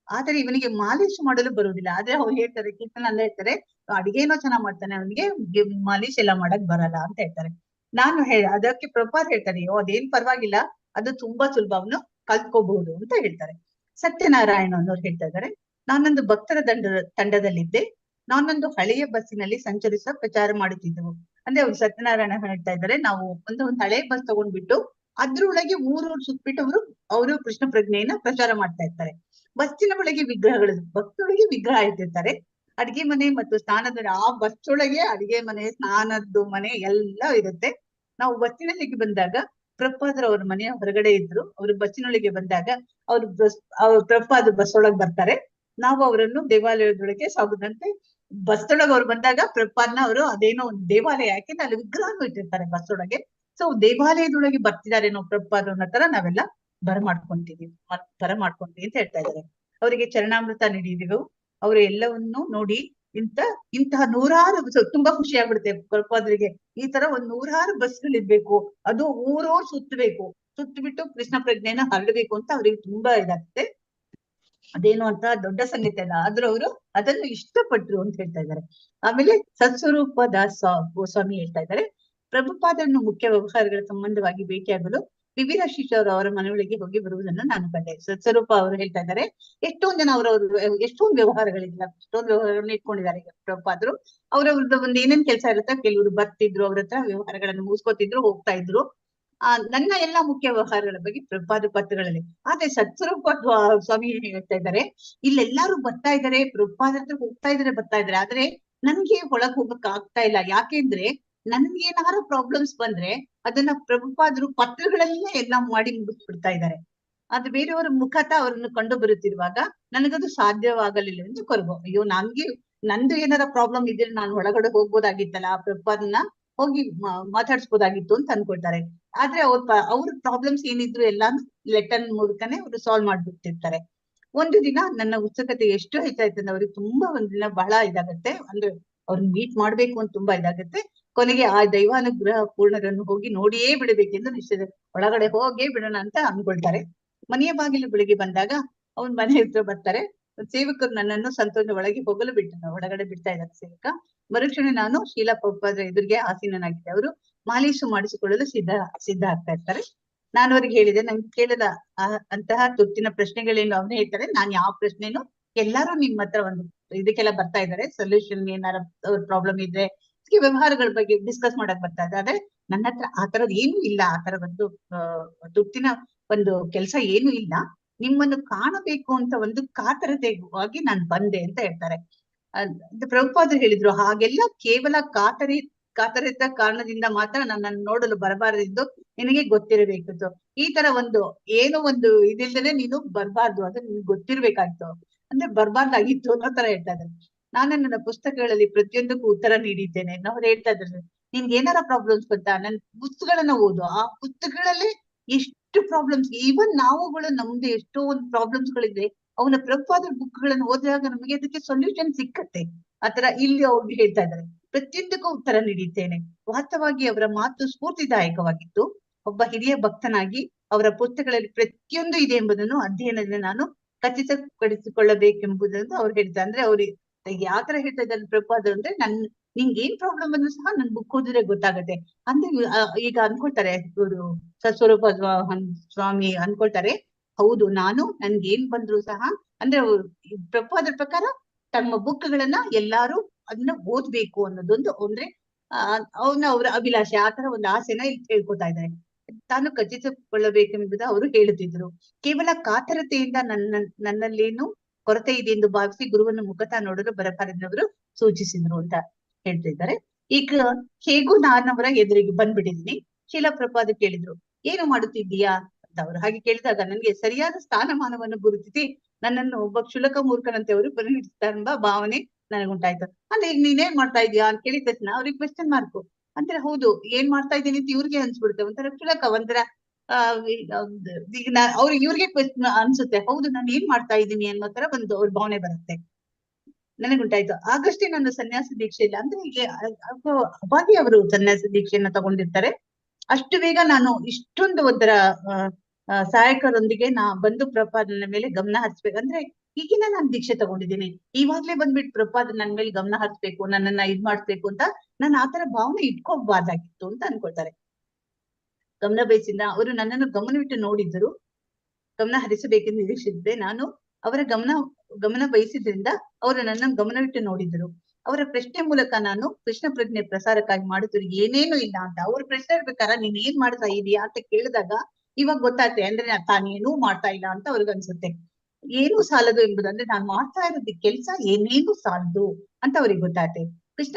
ಆದರೆ ಇವನಿಗೆ ಮಾಲೀಶ್ ಮಾಡಲು ಬರುವುದಿಲ್ಲ. ಆದ್ರೆ ಅವ್ರು ಹೇಳ್ತಾರೆ, ಕೀರ್ತನಾನಂದ ಹೇಳ್ತಾರೆ, ಅಡಿಗೆನೋ ಚೆನ್ನಾಗ್ ಮಾಡ್ತಾನೆ, ಅವನಿಗೆ ಮಾಲೀಶ್ ಎಲ್ಲ ಮಾಡಕ್ ಬರಲ್ಲ ಅಂತ ಹೇಳ್ತಾರೆ. ಅದಕ್ಕೆ ಪ್ರಭುಪಾದ್ ಹೇಳ್ತಾರೆ, ಅದೇನ್ ಪರವಾಗಿಲ್ಲ, ಅದು ತುಂಬಾ ಸುಲಭ, ಅವನು ಕಲ್ತ್ಕೋಬಹುದು ಅಂತ ಹೇಳ್ತಾರೆ. ಸತ್ಯನಾರಾಯಣ ಅನ್ನೋರು ಹೇಳ್ತಾ ಇದ್ದಾರೆ, ನಾನೊಂದು ಭಕ್ತರ ತಂಡದಲ್ಲಿದ್ದೆ. ನಾನೊಂದು ಹಳೆಯ ಬಸ್ಸಿನಲ್ಲಿ ಸಂಚರಿಸುವ ಪ್ರಚಾರ ಮಾಡುತ್ತಿದ್ದೆವು. ಅಂದ್ರೆ ಅವ್ರು ಸತ್ಯನಾರಾಯಣ ಹೇಳ್ತಾ ಇದ್ದಾರೆ, ನಾವು ಒಂದು ಹಳೆ ಬಸ್ ತಗೊಂಡ್ಬಿಟ್ಟು ಅದ್ರೊಳಗೆ ಊರೂರು ಸುತ್ಬಿಟ್ಟು ಅವರು ಕೃಷ್ಣ ಪ್ರಜ್ಞೆಯನ್ನ ಪ್ರಚಾರ ಮಾಡ್ತಾ ಇರ್ತಾರೆ. ಬಸ್ಸಿನ ಒಳಗೆ ಬಸ್ಸೊಳಗೆ ವಿಗ್ರಹ ಇಟ್ಟಿರ್ತಾರೆ. ಅಡಿಗೆ ಮನೆ ಮತ್ತು ಸ್ನಾನದ, ಆ ಬಸ್ ಒಳಗೆ ಅಡಿಗೆ ಮನೆ, ಸ್ನಾನದ್ದು ಮನೆ ಎಲ್ಲ ಇರುತ್ತೆ. ನಾವು ಬಸ್ಸಿನಲ್ಲಿ ಬಂದಾಗ ಪ್ರಭುಪಾದರು ಅವ್ರ ಮನೆಯ ಹೊರಗಡೆ ಇದ್ರು. ಅವರು ಬಸ್ಸಿನೊಳಗೆ ಬಂದಾಗ ಪ್ರಭುಪಾದ ಬಸ್ ಒಳಗ್ ಬರ್ತಾರೆ. ನಾವು ಅವರನ್ನು ದೇವಾಲಯದೊಳಗೆ ಸಾಗುದಂತೆ. ಬಸ್ ಒಳಗೆ ಅವ್ರು ಬಂದಾಗ ಪ್ರಭುಪಾದ್ನ ಅವರು ಅದೇನೋ ಒಂದು ದೇವಾಲಯ, ಯಾಕೆಂದ್ರೆ ಅಲ್ಲಿ ವಿಗ್ರಹ ಇಟ್ಟಿರ್ತಾರೆ ಬಸ್ ಒಳಗೆ. ಸೊ ದೇವಾಲಯದೊಳಗೆ ಬರ್ತಿದಾರೇನೋ ಪ್ರಭುಪಾದರು ಅನ್ನೋ ತರ ನಾವೆಲ್ಲ ಬರಮಾಡ್ಕೊಂತೀವಿ ಅಂತ ಹೇಳ್ತಾ ಇದ್ದಾರೆ. ಅವರಿಗೆ ಚರಣಾಮೃತ ನೀಡಿದೆವು. ಅವರು ಎಲ್ಲವನ್ನೂ ನೋಡಿ ಇಂತಹ ನೂರಾರು ತುಂಬಾ ಖುಷಿ ಆಗ್ಬಿಡುತ್ತೆ ಪ್ರಭುಪಾದರಿಗೆ. ಈ ತರ 100 ಬಸ್ಗಳಿರ್ಬೇಕು, ಅದು ಊರೂರ್ ಸುತ್ತಬಿಟ್ಟು ಕೃಷ್ಣ ಪ್ರಜ್ಞೆನ ಹರಡಬೇಕು ಅಂತ ಅವ್ರಿಗೆ ತುಂಬಾ ಇದಾಗುತ್ತೆ. ಅದೇನು ಅಂತ ದೊಡ್ಡ ಸಂಗತಿ ಅಲ್ಲ, ಆದ್ರೂ ಅವರು ಅದನ್ನು ಇಷ್ಟಪಟ್ರು ಅಂತ ಹೇಳ್ತಾ ಇದ್ದಾರೆ. ಆಮೇಲೆ ಸತ್ಸ್ವರೂಪದ ಗೋಸ್ವಾಮಿ ಹೇಳ್ತಾ ಇದ್ದಾರೆ, ಪ್ರಭುಪಾದರನ್ನು ಮುಖ್ಯ ವ್ಯವಹಾರಗಳ ಸಂಬಂಧವಾಗಿ ಭೇಟಿಯಾಗಲು ವಿವಿಧ ಶಿಷ್ಯರು ಅವರ ಮನೆಯೊಳಗೆ ಹೋಗಿ ಬರುವುದನ್ನು ನಾನು ಕಂಡೆ. ಸತ್ಸ್ವರೂಪ ಅವರು ಹೇಳ್ತಾ ಇದ್ದಾರೆ, ಎಷ್ಟೊಂದ್ ಜನ ಎಷ್ಟೊಂದು ವ್ಯವಹಾರಗಳಿಲ್ಲ, ಎಷ್ಟೊಂದು ವ್ಯವಹಾರಗಳನ್ನ ಇಟ್ಕೊಂಡಿದ್ದಾರೆ ಪ್ರಭುಪಾದರು. ಅವ್ರವ್ರದ್ದು ಒಂದ್ ಏನೇನ್ ಕೆಲಸ ಇರುತ್ತೆ, ಕೆಲವರು ಬರ್ತಿದ್ರು, ಅವ್ರ ಹತ್ರ ವ್ಯವಹಾರಗಳನ್ನು ಮುಗಿಸ್ಕೊತಿದ್ರು, ಹೋಗ್ತಾ ಇದ್ರು. ನನ್ನ ಎಲ್ಲಾ ಮುಖ್ಯ ವ್ಯವಹಾರಗಳ ಬಗ್ಗೆ ಪ್ರಭುಪಾದ ಪತ್ರಗಳಲ್ಲಿ. ಆದ್ರೆ ಸತ್ಸ್ವರೂಪ ಸ್ವಾಮಿ ಹೇಳ್ತಾ ಇದ್ದಾರೆ, ಇಲ್ಲೆಲ್ಲಾರು ಬರ್ತಾ ಇದ್ದಾರೆ, ಪ್ರಭುಪಾದ ಹತ್ರ ಬರ್ತಾ ಇದ್ದಾರೆ, ಆದ್ರೆ ನನ್ಗೆ ಒಳಗ್ ಹೋಗಕ್ ಆಗ್ತಾ ಇಲ್ಲ. ಯಾಕೆಂದ್ರೆ ನನ್ಗೇನಾರು ಪ್ರಾಬ್ಲಮ್ಸ್ ಬಂದ್ರೆ ಅದನ್ನ ಪ್ರಭುಪಾದರು ಪತ್ರಗಳಲ್ಲೇ ಎಲ್ಲ ಮಾಡಿ ಮುಗಿಸ್ಬಿಡ್ತಾ ಇದ್ದಾರೆ. ಅದು ಬೇರೆಯವರ ಮುಖತಃ ಅವರನ್ನು ಕಂಡು ಬರುತ್ತಿರುವಾಗ ನನಗದು ಸಾಧ್ಯವಾಗಲಿಲ್ಲ ಎಂದು ಕೊರಗು. ಅಯ್ಯೋ, ನಂದು ಏನಾರ ಪ್ರಾಬ್ಲಮ್ ಇದ್ರೆ ನಾನು ಒಳಗಡೆ ಹೋಗ್ಬೋದಾಗಿತ್ತಲ್ಲ, ಆ ಪ್ರಭುಪಾದನ್ನ ಹೋಗಿ ಮಾತಾಡ್ಸ್ಬೋದಾಗಿತ್ತು ಅಂತ ಅನ್ಕೊಳ್ತಾರೆ. ಆದ್ರೆ ಅವ್ರ ಪ್ರಾಬ್ಲಮ್ಸ್ ಏನಿದ್ರು ಎಲ್ಲಾನು ಲೆಟರ್ ಮೂಲಕನೇ ಅವರು ಸಾಲ್ವ್ ಮಾಡ್ಬಿಟ್ಟಿರ್ತಾರೆ. ಒಂದು ದಿನ ನನ್ನ ಉತ್ಸುಕತೆ ಎಷ್ಟು ಹೆಚ್ಚಾಯ್ತು ಅಂದ್ರೆ ಅವ್ರಿಗೆ ತುಂಬಾ ಒಂದಿನ ಬಹಳ ಇದಾಗತ್ತೆ, ಅಂದ್ರೆ ಅವ್ರನ್ನ ಮೀಟ್ ಮಾಡ್ಬೇಕು ಅಂತ ತುಂಬಾ ಇದಾಗತ್ತೆ. ಕೊನೆಗೆ ಆ ದೈವಾನುಗ್ರಹ ಪೂರ್ಣರನ್ನು ಹೋಗಿ ನೋಡಿಯೇ ಬಿಡಬೇಕೆಂದು ನಿಶ್ಚಯ, ಒಳಗಡೆ ಹೋಗೇ ಬಿಡೋಣ ಅಂತ ಅನ್ಕೊಳ್ತಾರೆ. ಮನೆಯ ಬಾಗಿಲು ಬೆಳಿಗ್ಗೆ ಬಂದಾಗ ಅವನ್ ಮನೆ ಹತ್ರ ಬರ್ತಾರೆ. ಸೇವಕರು ನನ್ನನ್ನು ಸಂತೋಷ ಒಳಗೆ ಹೋಗಲು ಒಳಗಡೆ ಬಿಡ್ತಾ ಇದ್ದಾರೆ ಸೇವಕ. ಮರುಕ್ಷಣ ನಾನು ಶೀಲಾ ಪ್ರಭುಪಾದರ ಎದುರಿಗೆ ಆಸೀನನಾಗಿದ್ದೆ. ಅವರು ಮಾಲೀಶು ಮಾಡಿಸಿಕೊಳ್ಳಲು ಸಿದ್ಧ ಆಗ್ತಾ ಇರ್ತಾರೆ. ನಾನು ಅವ್ರಿಗೆ ಹೇಳಿದೆ, ನಂಗೆ ಕೇಳದ ಅಂತಹ ತುರ್ತಿನ ಪ್ರಶ್ನೆಗಳೇನು ಅವನೇ ಹೇಳ್ತಾರೆ, ನಾನ್ ಯಾವ ಪ್ರಶ್ನೆನು, ಎಲ್ಲಾರು ನಿಮ್ ಹತ್ರ ಒಂದು ಇದಕ್ಕೆಲ್ಲ ಬರ್ತಾ ಇದ್ದಾರೆ, ಸೊಲ್ಯೂಷನ್ ಏನಾರ ಅವ್ರ ಪ್ರಾಬ್ಲಮ್ ಇದ್ರೆ ವೃತ್ತಿ ವ್ಯವಹಾರಗಳ ಬಗ್ಗೆ ಡಿಸ್ಕಸ್ ಮಾಡಕ್ ಬರ್ತಾ ಇದೆ. ಆದ್ರೆ ನನ್ನ ಹತ್ರ ಆ ತರದ್ ಏನು ಇಲ್ಲ, ಆ ತರ ಒಂದು ದುಡ್ಡಿನ ಒಂದು ಕೆಲಸ ಏನು ಇಲ್ಲ. ನಿಮ್ಮನ್ನು ಕಾಣಬೇಕು ಅಂತ ಒಂದು ಕಾತರತೆಗಾಗಿ ನಾನು ಬಂದೆ ಅಂತ ಹೇಳ್ತಾರೆ. ಪ್ರಭುಪಾದರು ಹೇಳಿದ್ರು, ಹಾಗೆಲ್ಲ ಕೇವಲ ಕಾತರಿದ್ದ ಕಾರಣದಿಂದ ಮಾತ್ರ ನನ್ನನ್ನು ನೋಡಲು ಬರಬಾರದಿದ್ದು ನಿನಗೆ ಗೊತ್ತಿರಬೇಕಿತ್ತು. ಈ ತರ ಒಂದು ಏನೋ ಒಂದು ಇದಿಲ್ದೇನೆ ನೀನು ಬರ್ಬಾರ್ದು, ಅದು ನಿನ್ಗೆ ಗೊತ್ತಿರ್ಬೇಕಾಯ್ತು, ಅಂದ್ರೆ ಬರ್ಬಾರ್ದಾಗಿತ್ತು ಅನ್ನೋ ತರ ಹೇಳ್ತಾ ಇದ್ದಾರೆ. ನಾನು ನನ್ನ ಪುಸ್ತಕಗಳಲ್ಲಿ ಪ್ರತಿಯೊಂದಕ್ಕೂ ಉತ್ತರ ನೀಡಿದ್ದೇನೆ. ಅವ್ರು ಹೇಳ್ತಾ ಇದ್ದಾರೆ, ನಿನ್ಗೆ ಏನಾರ ಪ್ರಾಬ್ಲಮ್ಸ್ ಗೊತ್ತಾ, ನನ್ ಪುಸ್ತಕಗಳನ್ನ ಓದು, ಆ ಪುಸ್ತಕಗಳಲ್ಲಿ ಎಷ್ಟು ಪ್ರಾಬ್ಲಮ್ಸ್, ಈವನ್ ನಾವುಗಳು ನಮ್ದು ಎಷ್ಟೋ ಒಂದು ಪ್ರಾಬ್ಲಮ್ಸ್ ಗಳಿದೆ, ಅವನ ಪ್ರಭುಪಾದರ ಬುಕ್ ಗಳನ್ನು ಓದಿದಾಗ ನಮಗೆ ಅದಕ್ಕೆ ಸೊಲ್ಯೂಷನ್ ಸಿಕ್ಕತ್ತೆ. ಆತರ ಇಲ್ಲಿ ಅವ್ರಿಗೆ ಹೇಳ್ತಾ ಇದ್ದಾರೆ, ಪ್ರತಿಯೊಂದಕ್ಕೂ ಉತ್ತರ ನೀಡಿದ್ದೇನೆ. ವಾಸ್ತವವಾಗಿ ಅವರ ಮಾತು ಸ್ಫೂರ್ತಿದಾಯಕವಾಗಿತ್ತು. ಒಬ್ಬ ಹಿರಿಯ ಭಕ್ತನಾಗಿ ಅವರ ಪುಸ್ತಕಗಳಲ್ಲಿ ಪ್ರತಿಯೊಂದು ಇದೆ ಎಂಬುದನ್ನು ಅಧ್ಯಯನದಿಂದ ನಾನು ಖಚಿತಪಡಿಸಿಕೊಳ್ಳಬೇಕೆಂಬುದನ್ನು ಅವ್ರು ಹೇಳ್ತಾರೆ. ಅಂದ್ರೆ ಅವ್ರಿಗೆ ಯಾವ ತರ ಹೇಳ್ತಾ ಇದ್ದಾರೆ ಪ್ರಭುಪಾದರು ಅಂದ್ರೆ, ನಿಂಗೆ ಏನ್ ಪ್ರಾಬ್ಲಮ್ ಅನ್ನು ಸಹ ನನ್ ಬುಕ್ ಓದಿದ್ರೆ ಗೊತ್ತಾಗತ್ತೆ ಅಂದ್ರೆ ಈಗ ಅನ್ಕೊಳ್ತಾರೆ ಇವರು ಸತ್ಸ್ವರೂಪ ಸ್ವಾಮಿ ಅನ್ಕೊಳ್ತಾರೆ, ಹೌದು ನಾನು ನನ್ಗೆ ಏನ್ ಬಂದ್ರು ಸಹ ಅಂದ್ರೆ ಪ್ರಭುಪಾದರ ಪ್ರಕಾರ ತಮ್ಮ ಬುಕ್ಗಳನ್ನ ಎಲ್ಲಾರು ಅದನ್ನ ಓದ್ಬೇಕು ಅನ್ನೋದೊಂದು ಅಂದ್ರೆ ಅವರ ಅಭಿಲಾಷೆ, ಆತರ ಒಂದು ಆಸೆನ ಇಲ್ಲಿ ಹೇಳ್ಕೊತಾ ಇದ್ದಾರೆ. ತಾನು ಖಚಿತಗೊಳ್ಳಬೇಕೆಂಬುದು ಅವರು ಹೇಳುತ್ತಿದ್ರು. ಕೇವಲ ಕಾತರತೆಯಿಂದ ನನ್ನಲ್ಲೇನು ಕೊರತೆ ಇದೆ ಎಂದು ಭಾವಿಸಿ ಗುರುವನ್ನು ಮುಖತಃ ನೋಡಲು ಬರಬಾರದೆಂದವರು ಸೂಚಿಸಿದ್ರು ಅಂತ ಹೇಳ್ತಿದ್ದಾರೆ. ಈಗ ಹೇಗೂ ನಾನವರ ಎದುರಿಗೆ ಬಂದ್ಬಿಟ್ಟಿದ್ದೀನಿ. ಶೀಲಪ್ರಭುಪಾದ ಕೇಳಿದ್ರು, ಏನು ಮಾಡುತ್ತಿದ್ದೀಯಾ ಅಂತ ಅವರು. ಹಾಗೆ ಕೇಳಿದಾಗ ನನಗೆ ಸರಿಯಾದ ಸ್ಥಾನಮಾನವನ್ನು ಗುರುತಿಸಿ ನನ್ನನ್ನು ಒಬ್ಬ ಕ್ಷುಲಕ ಮೂರ್ಖನಂತೆ ಅವರು ಪರಿಗಣಿಸ್ತಾರೆ ಎಂಬ ಭಾವನೆ ನನಗುಂಟಾಯ್ತು. ಅಂದ್ರೆ ಈಗ ನೀನೇನ್ ಮಾಡ್ತಾ ಇದೀಯಾ ಅಂತ ಕೇಳಿದ ತಕ್ಷಣ ಅವ್ರಿಗೆ ಕ್ವೆಶ್ಚನ್ ಮಾರ್ಕ್. ಅಂದ್ರೆ ಹೌದು ಏನ್ ಮಾಡ್ತಾ ಇದ್ದೀನಿ ಅಂತ ಇವ್ರಿಗೆ ಅನ್ಸ್ಬಿಡುತ್ತೆ, ಒಂಥರ ಕ್ಷುಲಕ, ಒಂಥರ ಈಗ ಅವ್ರಿಗೆ ಇವ್ರಿಗೆ ಕ್ವೆಶ್ಚನ್ ಅನ್ಸುತ್ತೆ, ಹೌದು ನಾನು ಏನ್ ಮಾಡ್ತಾ ಇದ್ದೀನಿ ಅನ್ನೋ ತರ ಒಂದು ಅವ್ರ ಭಾವನೆ ಬರುತ್ತೆ. ನನಗುಂಟಾಯ್ತು. ಆಗಷ್ಟೇ ನನ್ನ ಸನ್ಯಾಸ ದೀಕ್ಷೆ ಇಲ್ಲ ಅಂದ್ರೆ ಈಗ ಅವಾಗಿ ಅವರು ಸನ್ಯಾಸ ದೀಕ್ಷೆಯನ್ನ ತಗೊಂಡಿರ್ತಾರೆ. ಅಷ್ಟು ಬೇಗ ನಾನು ಇಷ್ಟೊಂದು ಒಂಥರ ಸಹಾಯಕರೊಂದಿಗೆ ಬಂದು ಪ್ರಭುಪಾದನ ಮೇಲೆ ಗಮನ ಹರಿಸ್ಬೇಕಂದ್ರೆ ಈಗಿನ ನಾನು ದೀಕ್ಷೆ ತಗೊಂಡಿದ್ದೀನಿ, ಇವಾಗ್ಲೇ ಬಂದ್ಬಿಟ್ಟು ಪ್ರಭುಪಾದ ನನ್ನ ಮೇಲೆ ಗಮನ ಹರಿಸ್ಬೇಕು, ನನ್ನನ್ನ ಇದ್ ಮಾಡ್ಬೇಕು ಅಂತ ನಾನು ಆತರ ಭಾವನೆ ಇಟ್ಕೋಬಾರ್ದಾಗಿತ್ತು ಅಂತ ಅನ್ಕೊಳ್ತಾರೆ. ಗಮನ ಬಯಸಿದ ಅವರು ನನ್ನನ್ನು ಗಮನವಿಟ್ಟು ನೋಡಿದ್ದರು, ಗಮನ ಹರಿಸಬೇಕೆಂದು ನಿರೀಕ್ಷಿಸಿದ್ದೆ. ನಾನು ಅವರ ಗಮನ ಬಯಸಿದ್ರಿಂದ ಅವರು ನನ್ನನ್ನು ಗಮನವಿಟ್ಟು ನೋಡಿದ್ರು. ಅವರ ಪ್ರಶ್ನೆ ಮೂಲಕ ನಾನು ಕೃಷ್ಣ ಪ್ರಜ್ಞೆ ಪ್ರಸಾರಕ್ಕಾಗಿ ಮಾಡುತ್ತಿರು ಏನೇನು ಇಲ್ಲ ಅಂತ. ಅವ್ರ ಪ್ರಶ್ನೆ ಇರ್ಬೇಕಾರ ನೀನ್ ಏನ್ ಮಾಡ್ತಾ ಇದೀಯಾ ಅಂತ ಕೇಳಿದಾಗ ಇವಾಗ ಗೊತ್ತಾಗ್ತದೆ, ಅಂದ್ರೆ ತಾನೇನೂ ಮಾಡ್ತಾ ಇಲ್ಲ ಅಂತ ಅವ್ರಿಗೆ ಅನ್ಸುತ್ತೆ. ಏನು ಸಾಲದು ಎಂಬುದು ಅಂದ್ರೆ ನಾನು ಮಾಡ್ತಾ ಇರೋದು ಕೆಲ್ಸ ಏನೇನು ಸಾಲದು ಅಂತ ಅವ್ರಿಗೆ ಗೊತ್ತಾಗ್ತದೆ. ಕೃಷ್ಣ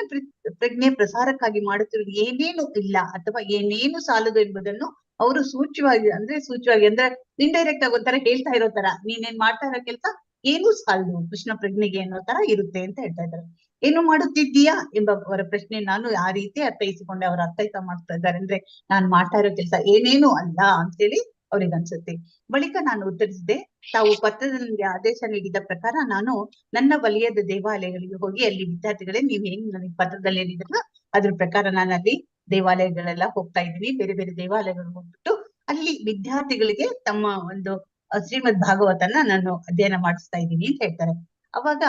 ಪ್ರಜ್ಞೆ ಪ್ರಸಾರಕ್ಕಾಗಿ ಮಾಡುತ್ತಿರುವುದು ಏನೇನು ಇಲ್ಲ ಅಥವಾ ಏನೇನು ಸಾಲದು ಎಂಬುದನ್ನು ಅವರು ಸೂಚ್ಯವಾಗಿ ಅಂದ್ರೆ ಇಂಡೈರೆಕ್ಟ್ ಆಗಿ ಒಂಥರ ಹೇಳ್ತಾ ಇರೋ ತರ, ನೀನೇನ್ ಮಾಡ್ತಾ ಇರೋ ಕೆಲ್ಸ ಏನು ಸಾಲದು ಕೃಷ್ಣ ಪ್ರಜ್ಞೆಗೆ ಅನ್ನೋ ತರ ಇರುತ್ತೆ ಅಂತ ಹೇಳ್ತಾ ಇದ್ದಾರೆ. ಏನು ಮಾಡುತ್ತಿದ್ದೀಯಾ ಎಂಬ ಅವರ ಪ್ರಶ್ನೆ ನಾನು ಆ ರೀತಿ ಅರ್ಥೈಸಿಕೊಂಡೆ. ಅವರು ಅರ್ಥೈಸ ಮಾಡ್ತಾ ಇದ್ದಾರೆ ಅಂದ್ರೆ ನಾನು ಮಾಡ್ತಾ ಇರೋ ಕೆಲಸ ಏನೇನು ಅಲ್ಲ ಅಂತೇಳಿ ಅವ್ರಿಗೆ ಅನ್ಸುತ್ತೆ. ಬಳಿಕ ನಾನು ಉತ್ತರಿಸಿದೆ, ತಾವು ಪತ್ರದಲ್ಲಿ ಆದೇಶ ನೀಡಿದ ಪ್ರಕಾರ ನಾನು ನನ್ನ ವಲಯದ ದೇವಾಲಯಗಳಿಗೆ ಹೋಗಿ ಅಲ್ಲಿ ವಿದ್ಯಾರ್ಥಿಗಳೇ ನೀವ್ ಏನ್ ನನಗೆ ಪತ್ರದಲ್ಲಿ ಹೇಳಿದ್ರಲ್ಲ ಅದ್ರ ಪ್ರಕಾರ ನಾನು ಅಲ್ಲಿ ದೇವಾಲಯಗಳೆಲ್ಲ ಹೋಗ್ತಾ ಇದ್ದೀನಿ. ಬೇರೆ ಬೇರೆ ದೇವಾಲಯಗಳಿಗೆ ಹೋಗ್ಬಿಟ್ಟು ಅಲ್ಲಿ ವಿದ್ಯಾರ್ಥಿಗಳಿಗೆ ತಮ್ಮ ಒಂದು ಶ್ರೀಮದ್ ಭಾಗವತನ ನಾನು ಅಧ್ಯಯನ ಮಾಡಿಸ್ತಾ ಇದ್ದೀನಿ ಅಂತ ಹೇಳ್ತಾರೆ. ಅವಾಗ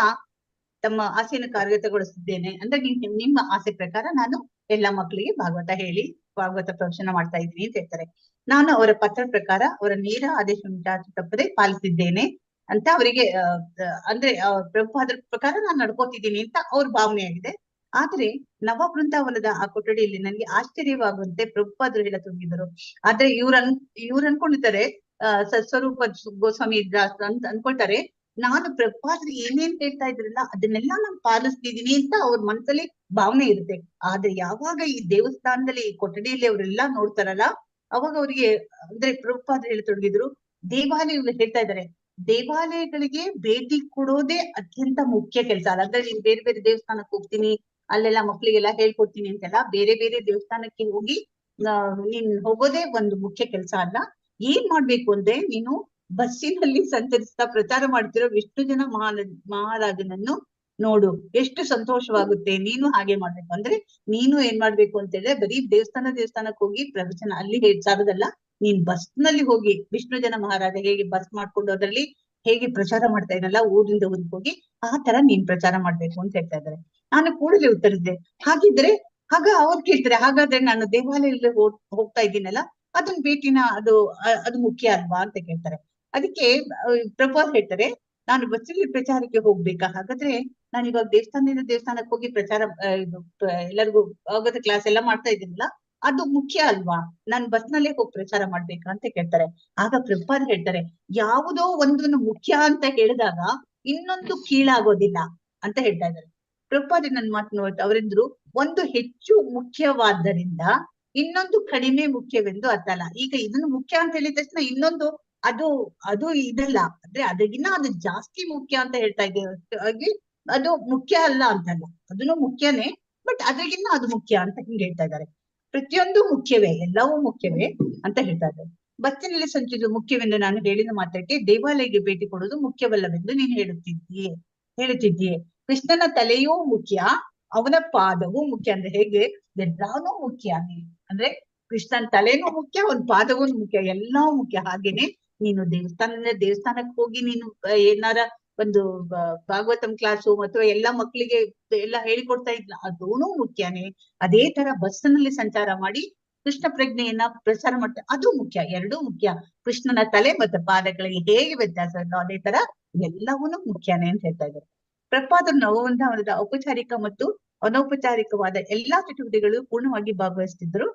ತಮ್ಮ ಆಸೆಯನ್ನು ಕಾರ್ಯಗತಗೊಳಿಸಿದ್ದೇನೆ ಅಂದ್ರೆ ನಿಮ್ಮ ಆಸೆ ಪ್ರಕಾರ ನಾನು ಎಲ್ಲಾ ಮಕ್ಕಳಿಗೆ ಭಾಗವತ ಹೇಳಿ ಭಾಗವತ ಪ್ರವಚನ ಮಾಡ್ತಾ ಇದ್ದೀನಿ ಅಂತ ಹೇಳ್ತಾರೆ. ನಾನು ಅವರ ಪತ್ರ ಪ್ರಕಾರ ಅವರ ನೇರ ಆದೇಶವನ್ನು ಚಾಚು ತಪ್ಪದೆ ಪಾಲಿಸಿದ್ದೇನೆ ಅಂತ ಅವರಿಗೆ ಅಂದ್ರೆ ಪ್ರಭುಪಾದರ ಪ್ರಕಾರ ನಾನು ನಡ್ಕೋತಿದ್ದೀನಿ ಅಂತ ಅವ್ರ ಭಾವನೆ ಆಗಿದೆ. ಆದ್ರೆ ನವ ಬೃಂದಾವನದ ಆ ಕೊಠಡಿಯಲ್ಲಿ ನನಗೆ ಆಶ್ಚರ್ಯವಾಗುವಂತೆ ಪ್ರಭುಪಾದರು ಹೇಳತೊಡಗಿದರು. ಆದ್ರೆ ಇವ್ರು ಅನ್ಕೊಂಡಿದ್ದಾರೆ ಸತ್ಸ್ವರೂಪ ಗೋಸ್ವಾಮಿ ಅಂತ ಅನ್ಕೊಳ್ತಾರೆ, ನಾನು ಪ್ರಭುಪಾದರು ಏನೇನ್ ಹೇಳ್ತಾ ಇದ್ರಲ್ಲ ಅದನ್ನೆಲ್ಲ ನಾನು ಪಾಲಿಸ್ತಿದ್ದೀನಿ ಅಂತ ಅವ್ರ ಮನಸ್ಸಲ್ಲಿ ಭಾವನೆ ಇರುತ್ತೆ. ಆದ್ರೆ ಯಾವಾಗ ಈ ದೇವಸ್ಥಾನದಲ್ಲಿ ಈ ಕೊಠಡಿಯಲ್ಲಿ ಅವರೆಲ್ಲಾ ನೋಡ್ತಾರಲ್ಲ ಅವಾಗ ಅವ್ರಿಗೆ ಅಂದ್ರೆ ಪ್ರಭುಪಾದರು ಹೇಳತೊಡಗಿದ್ರು, ದೇವಾಲಯಗಳು ಹೇಳ್ತಾ ಇದ್ದಾರೆ ದೇವಾಲಯಗಳಿಗೆ ಭೇಟಿ ಕೊಡೋದೇ ಅತ್ಯಂತ ಮುಖ್ಯ ಕೆಲಸ ಅಲ್ಲ. ಅಂದ್ರೆ ನೀನ್ ಬೇರೆ ಬೇರೆ ದೇವಸ್ಥಾನಕ್ಕೆ ಹೋಗ್ತೀನಿ ಅಲ್ಲೆಲ್ಲ ಮಕ್ಳಿಗೆಲ್ಲ ಹೇಳ್ಕೊಡ್ತೀನಿ ಅಂತೆಲ್ಲ ಬೇರೆ ಬೇರೆ ದೇವಸ್ಥಾನಕ್ಕೆ ಹೋಗಿ ನೀನ್ ಹೋಗೋದೇ ಒಂದು ಮುಖ್ಯ ಕೆಲಸ ಅಲ್ಲ. ಏನ್ ಮಾಡ್ಬೇಕು ಅಂದ್ರೆ ನೀನು ಬಸ್ಸಿನಲ್ಲಿ ಸಂಚರಿಸ್ತಾ ಪ್ರಚಾರ ಮಾಡ್ತಿರೋ ವಿಷ್ಣು ಜನ ಮಹಾರಾಜನನ್ನು ನೋಡು, ಎಷ್ಟು ಸಂತೋಷವಾಗುತ್ತೆ. ನೀನು ಹಾಗೆ ಮಾಡ್ಬೇಕು. ಅಂದ್ರೆ ನೀನು ಏನ್ ಮಾಡ್ಬೇಕು ಅಂತ ಹೇಳಿದ್ರೆ ಬರೀ ದೇವಸ್ಥಾನಕ್ಕೆ ಹೋಗಿ ಪ್ರವಚನ ಅಲ್ಲಿ ಸಾರದಲ್ಲ, ನೀನ್ ಬಸ್ ನಲ್ಲಿ ಹೋಗಿ ವಿಷ್ಣು ಜನ ಮಹಾರಾಜ ಹೇಗೆ ಬಸ್ ಮಾಡ್ಕೊಂಡು ಅದರಲ್ಲಿ ಹೇಗೆ ಪ್ರಚಾರ ಮಾಡ್ತಾ ಇದ್ನಲ್ಲ ಊರಿಂದ ಊರಿಗೆ ಹೋಗಿ ಆ ತರ ನೀನ್ ಪ್ರಚಾರ ಮಾಡ್ಬೇಕು ಅಂತ ಹೇಳ್ತಾ ಇದ್ದಾರೆ. ನಾನು ಕೂಡಲೇ ಉತ್ತರಿಸಿದೆ, ಆಗ ಅವ್ರು ಕೇಳ್ತಾರೆ, ಹಾಗಾದ್ರೆ ನಾನು ದೇವಾಲಯದಲ್ಲಿ ಹೋಗ್ತಾ ಇದ್ದೀನಲ್ಲ ಅದನ್ನ ಭೇಟಿನ ಅದು ಮುಖ್ಯ ಅಲ್ವಾ ಅಂತ ಕೇಳ್ತಾರೆ. ಅದಕ್ಕೆ ಪ್ರಭುಪಾದ ಹೇಳ್ತಾರೆ, ನಾನು ಬಸ್ಸಲ್ಲಿ ಪ್ರಚಾರಕ್ಕೆ ಹೋಗ್ಬೇಕಾ, ಹಾಗಾದ್ರೆ ನಾನು ಇವಾಗ ದೇವಸ್ಥಾನದಿಂದ ದೇವಸ್ಥಾನಕ್ಕೆ ಹೋಗಿ ಪ್ರಚಾರ ಎಲ್ಲರಿಗೂ ಭಾಗವತ ಕ್ಲಾಸ್ ಎಲ್ಲ ಮಾಡ್ತಾ ಇದ್ದೀನಲ್ಲ, ಅದು ಮುಖ್ಯ ಅಲ್ವಾ? ನಾನ್ ಬಸ್ನಲ್ಲೇ ಹೋಗಿ ಪ್ರಚಾರ ಮಾಡ್ಬೇಕಾ ಅಂತ ಕೇಳ್ತಾರೆ. ಆಗ ಪ್ರಭುಪಾದ್ ಹೇಳ್ತಾರೆ, ಯಾವುದೋ ಒಂದನ್ನು ಮುಖ್ಯ ಅಂತ ಹೇಳಿದಾಗ ಇನ್ನೊಂದು ಕೀಳಾಗೋದಿಲ್ಲ ಅಂತ ಹೇಳ್ತಾ ಇದ್ದಾರೆ. ಪ್ರಭುಪಾದ್ ನನ್ನ ಮಾತು ನೋಡಿ ಅವರೆಂದ್ರು, ಒಂದು ಹೆಚ್ಚು ಮುಖ್ಯವಾದ್ದರಿಂದ ಇನ್ನೊಂದು ಕಡಿಮೆ ಮುಖ್ಯವೆಂದು ಅರ್ಥ ಅಲ್ಲ. ಈಗ ಇದನ್ನು ಮುಖ್ಯ ಅಂತ ಹೇಳಿದ ತಕ್ಷಣ ಇನ್ನೊಂದು ಅದು ಇದಲ್ಲ, ಅಂದ್ರೆ ಅದಕ್ಕಿನ್ನ ಅದು ಜಾಸ್ತಿ ಮುಖ್ಯ ಅಂತ ಹೇಳ್ತಾ ಇದ್ದೇವೆ. ಹಾಗೆ ಅದು ಮುಖ್ಯ ಅಲ್ಲ ಅಂತಲ್ಲ, ಅದನ್ನು ಮುಖ್ಯನೇ, ಬಟ್ ಅದಕ್ಕಿನ್ನ ಅದು ಮುಖ್ಯ ಅಂತ ಹಿಂಗೆ ಹೇಳ್ತಾ ಇದ್ದಾರೆ. ಪ್ರತಿಯೊಂದು ಮುಖ್ಯವೇ, ಎಲ್ಲವೂ ಮುಖ್ಯವೇ ಅಂತ ಹೇಳ್ತಾ ಇದ್ದಾರೆ. ಬಸ್ಸಿನಲ್ಲಿ ಸಂಚಿಸುವುದು ಮುಖ್ಯವೆಂದು ನಾನು ಹೇಳಿದ ಮಾತ್ರಕ್ಕೆ ದೇವಾಲಯಕ್ಕೆ ಭೇಟಿ ಕೊಡುವುದು ಮುಖ್ಯವಲ್ಲವೆಂದು ನೀನು ಹೇಳುತ್ತಿದ್ದೀಯೆ. ಕೃಷ್ಣನ ತಲೆಯೂ ಮುಖ್ಯ, ಅವನ ಪಾದವೂ ಮುಖ್ಯ. ಅಂದ್ರೆ ಹೇಗೆ? ಎಲ್ಲಾನು ಮುಖ್ಯ. ಅಂದ್ರೆ ಕೃಷ್ಣನ್ ತಲೆನೂ ಮುಖ್ಯ, ಅವನ ಪಾದವೂ ಮುಖ್ಯ, ಎಲ್ಲವೂ ಮುಖ್ಯ. ಹಾಗೇನೆ ನೀನು ದೇವಸ್ಥಾನಕ್ಕೆ ಹೋಗಿ ನೀನು ಏನಾರ ಒಂದು ಭಾಗವತಂ ಕ್ಲಾಸು ಅಥವಾ ಎಲ್ಲಾ ಮಕ್ಕಳಿಗೆ ಎಲ್ಲ ಹೇಳಿಕೊಡ್ತಾ ಇದ್ಲ, ಅದೂನು ಮುಖ್ಯನೇ. ಅದೇ ತರ ಬಸ್ಸಿನಲ್ಲಿ ಸಂಚಾರ ಮಾಡಿ ಕೃಷ್ಣ ಪ್ರಜ್ಞೆಯನ್ನ ಪ್ರಚಾರ ಮಾಡ್ತಾರೆ, ಅದು ಮುಖ್ಯ. ಎರಡೂ ಮುಖ್ಯ. ಕೃಷ್ಣನ ತಲೆ ಮತ್ತು ಪಾದಗಳಿಗೆ ಹೇಗೆ ವ್ಯತ್ಯಾಸ ಇಲ್ಲೋ ಅದೇ ತರ ಎಲ್ಲವನ್ನೂ ಮುಖ್ಯನೇ ಅಂತ ಹೇಳ್ತಾ ಇದ್ದಾರೆ. ಪ್ರಭುಪಾದರು ನವವೃಂದಾವನದ ಔಪಚಾರಿಕ ಮತ್ತು ಅನೌಪಚಾರಿಕವಾದ ಎಲ್ಲಾ ಚಟುವಟಿಕೆಗಳು ಪೂರ್ಣವಾಗಿ ಭಾಗವಹಿಸ್ತಿದ್ರು.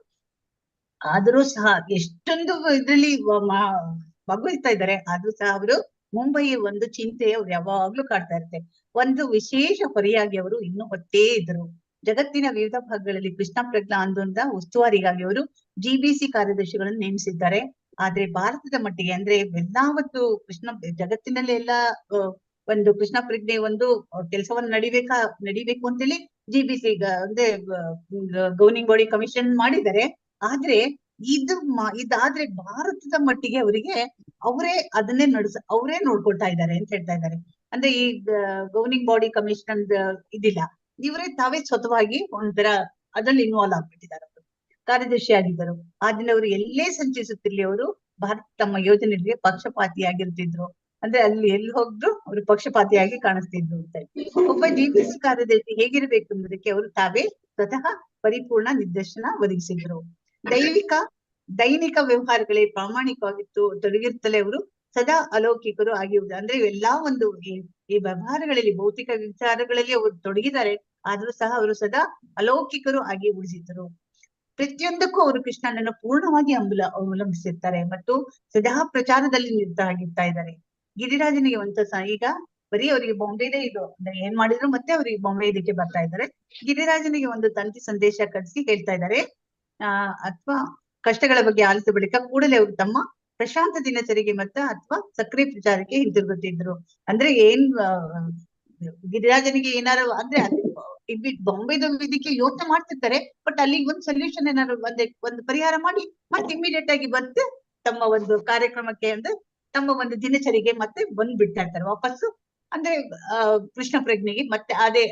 ಆದರೂ ಸಹ ಎಷ್ಟೊಂದು ಇದ್ರಲ್ಲಿ ಭಾಗವಹಿಸ್ತಾ ಇದ್ದಾರೆ, ಆದ್ರೂ ಸಹ ಅವರು ಮುಂಬಯಿಯ ಒಂದು ಚಿಂತೆ ಅವ್ರು ಯಾವಾಗ್ಲೂ ಕಾಡ್ತಾ ಇರುತ್ತೆ. ಒಂದು ವಿಶೇಷ ಹೊರೆಯಾಗಿ ಅವರು ಇನ್ನೂ ಹೊತ್ತೇ ಇದ್ರು. ಜಗತ್ತಿನ ವಿವಿಧ ಭಾಗಗಳಲ್ಲಿ ಕೃಷ್ಣ ಪ್ರಜ್ಞಾ ಆಂದೋಲನದ ಉಸ್ತುವಾರಿಗಾಗಿ ಅವರು GBC ಕಾರ್ಯದರ್ಶಿಗಳನ್ನು ನೇಮಿಸಿದ್ದಾರೆ. ಆದ್ರೆ ಭಾರತದ ಮಟ್ಟಿಗೆ ಅಂದ್ರೆ ಎಲ್ಲಾವತ್ತು ಜಗತ್ತಿನಲ್ಲಿ ಎಲ್ಲಾ ಒಂದು ಕೃಷ್ಣ ಪ್ರಜ್ಞೆ ಒಂದು ಕೆಲಸವನ್ನು ನಡಿಬೇಕು ಅಂತೇಳಿ GBC ಅಂದ್ರೆ ಗವರ್ನಿಂಗ್ ಬಾಡಿ ಕಮಿಷನ್ ಮಾಡಿದ್ದಾರೆ. ಆದ್ರೆ ಇದಾದ್ರೆ ಭಾರತದ ಮಟ್ಟಿಗೆ ಅವರಿಗೆ ಅದನ್ನೇ ಅವರೇ ನೋಡ್ಕೊಳ್ತಾ ಇದ್ದಾರೆ ಅಂತ ಹೇಳ್ತಾ ಇದ್ದಾರೆ. ಅಂದ್ರೆ ಈ ಗವರ್ನಿಂಗ್ ಬಾಡಿ ಕಮಿಷನ್ ಇದಿಲ್ಲ, ಇವರೇ ತಾವೇ ಸ್ವತಃವಾಗಿ ಒಂಥರ ಅದ್ರಲ್ಲಿ ಇನ್ವಾಲ್ವ್ ಆಗ್ಬಿಟ್ಟಿದ್ದಾರೆ. ಅವರು ಕಾರ್ಯದರ್ಶಿ ಆಗಿದ್ದರು. ಆದ್ರಿಂದ ಅವರು ಎಲ್ಲೇ ಸಂಚರಿಸುತ್ತಿರ್ಲಿ ಅವರು ತಮ್ಮ ಯೋಜನೆಗಳಿಗೆ ಪಕ್ಷಪಾತಿಯಾಗಿರ್ತಿದ್ರು. ಅಂದ್ರೆ ಅಲ್ಲಿ ಎಲ್ಲಿ ಹೋದ್ರು ಅವರು ಪಕ್ಷಪಾತಿಯಾಗಿ ಕಾಣಿಸ್ತಿದ್ರು ಅಂತ. ಒಬ್ಬ GBC ಕಾರ್ಯದರ್ಶಿ ಹೇಗಿರ್ಬೇಕು ಎಂಬುದಕ್ಕೆ ಅವರು ತಾವೇ ಸ್ವತಃ ಪರಿಪೂರ್ಣ ನಿರ್ದೇಶನ ಒದಗಿಸಿದ್ರು. ದೈನಿಕ ವ್ಯವಹಾರಗಳೇ ಪ್ರಾಮಾಣಿಕವಾಗಿತ್ತು ತೊಡಗಿರುತ್ತಲೇ ಅವರು ಸದಾ ಅಲೌಕಿಕರು ಆಗಿರುವುದು. ಅಂದ್ರೆ ಎಲ್ಲಾ ಒಂದು ಈ ವ್ಯವಹಾರಗಳಲ್ಲಿ ಭೌತಿಕ ವಿಚಾರಗಳಲ್ಲಿ ಅವರು ತೊಡಗಿದ್ದಾರೆ, ಆದ್ರೂ ಸಹ ಅವರು ಸದಾ ಅಲೌಕಿಕರು ಆಗಿ ಉಳಿಸಿದ್ರು. ಪ್ರತಿಯೊಂದಕ್ಕೂ ಅವರು ಕೃಷ್ಣನನ್ನು ಪೂರ್ಣವಾಗಿ ಅವಲಂಬಿಸಿರ್ತಾರೆ ಮತ್ತು ಸದಾ ಪ್ರಚಾರದಲ್ಲಿ ನಿರತರಾಗಿರ್ತಾ ಇದ್ದಾರೆ. ಗಿರಿರಾಜನಿಗೆ ಈಗ ಬರೀ ಅವರಿಗೆ ಬಾಂಬೆದೇ ಇದು ಅಂದ್ರೆ ಏನ್ ಮಾಡಿದ್ರು ಮತ್ತೆ ಅವ್ರಿಗೆ ಬಾಂಬೆ ಇದಕ್ಕೆ ಬರ್ತಾ ಇದ್ದಾರೆ. ಗಿರಿರಾಜನಿಗೆ ಒಂದು ತಂತಿ ಸಂದೇಶ ಕಳಿಸಿ ಹೇಳ್ತಾ ಇದ್ದಾರೆ, ಅಥವಾ ಕಷ್ಟಗಳ ಬಗ್ಗೆ ಆಲಿಸಿದ ಬಳಿಕ ಕೂಡಲೇ ಅವರು ತಮ್ಮ ಪ್ರಶಾಂತ ದಿನಚರಿಗೆ ಅಥವಾ ಸಕ್ರಿಯ ಪ್ರಚಾರಕ್ಕೆ ಹಿಂತಿರುಗುತ್ತಿದ್ರು. ಅಂದ್ರೆ ಗಿರಿರಾಜನಿಗೆ ಏನಾರು ಅಂದ್ರೆ ಬಾಂಬೆದ ಇದಕ್ಕೆ ಯೋಚನೆ ಮಾಡ್ತಿರ್ತಾರೆ, ಬಟ್ ಅಲ್ಲಿಗೆ ಒಂದು ಸೊಲ್ಯೂಷನ್ ಏನಾದ್ರು ಒಂದು ಪರಿಹಾರ ಮಾಡಿ ಮತ್ತೆ ಇಮಿಡಿಯೇಟ್ ಆಗಿ ಬಂದು ತಮ್ಮ ಒಂದು ಕಾರ್ಯಕ್ರಮಕ್ಕೆ ಅಂದ್ರೆ ತಮ್ಮ ಒಂದು ದಿನಚರಿಗೆ ಮತ್ತೆ ಬಂದ್ಬಿಡ್ತಾ ಇರ್ತಾರೆ ವಾಪಸ್ಸು. ಅಂದ್ರೆ ಕೃಷ್ಣ ಪ್ರಜ್ಞೆಗೆ ಮತ್ತೆ ಅದೇ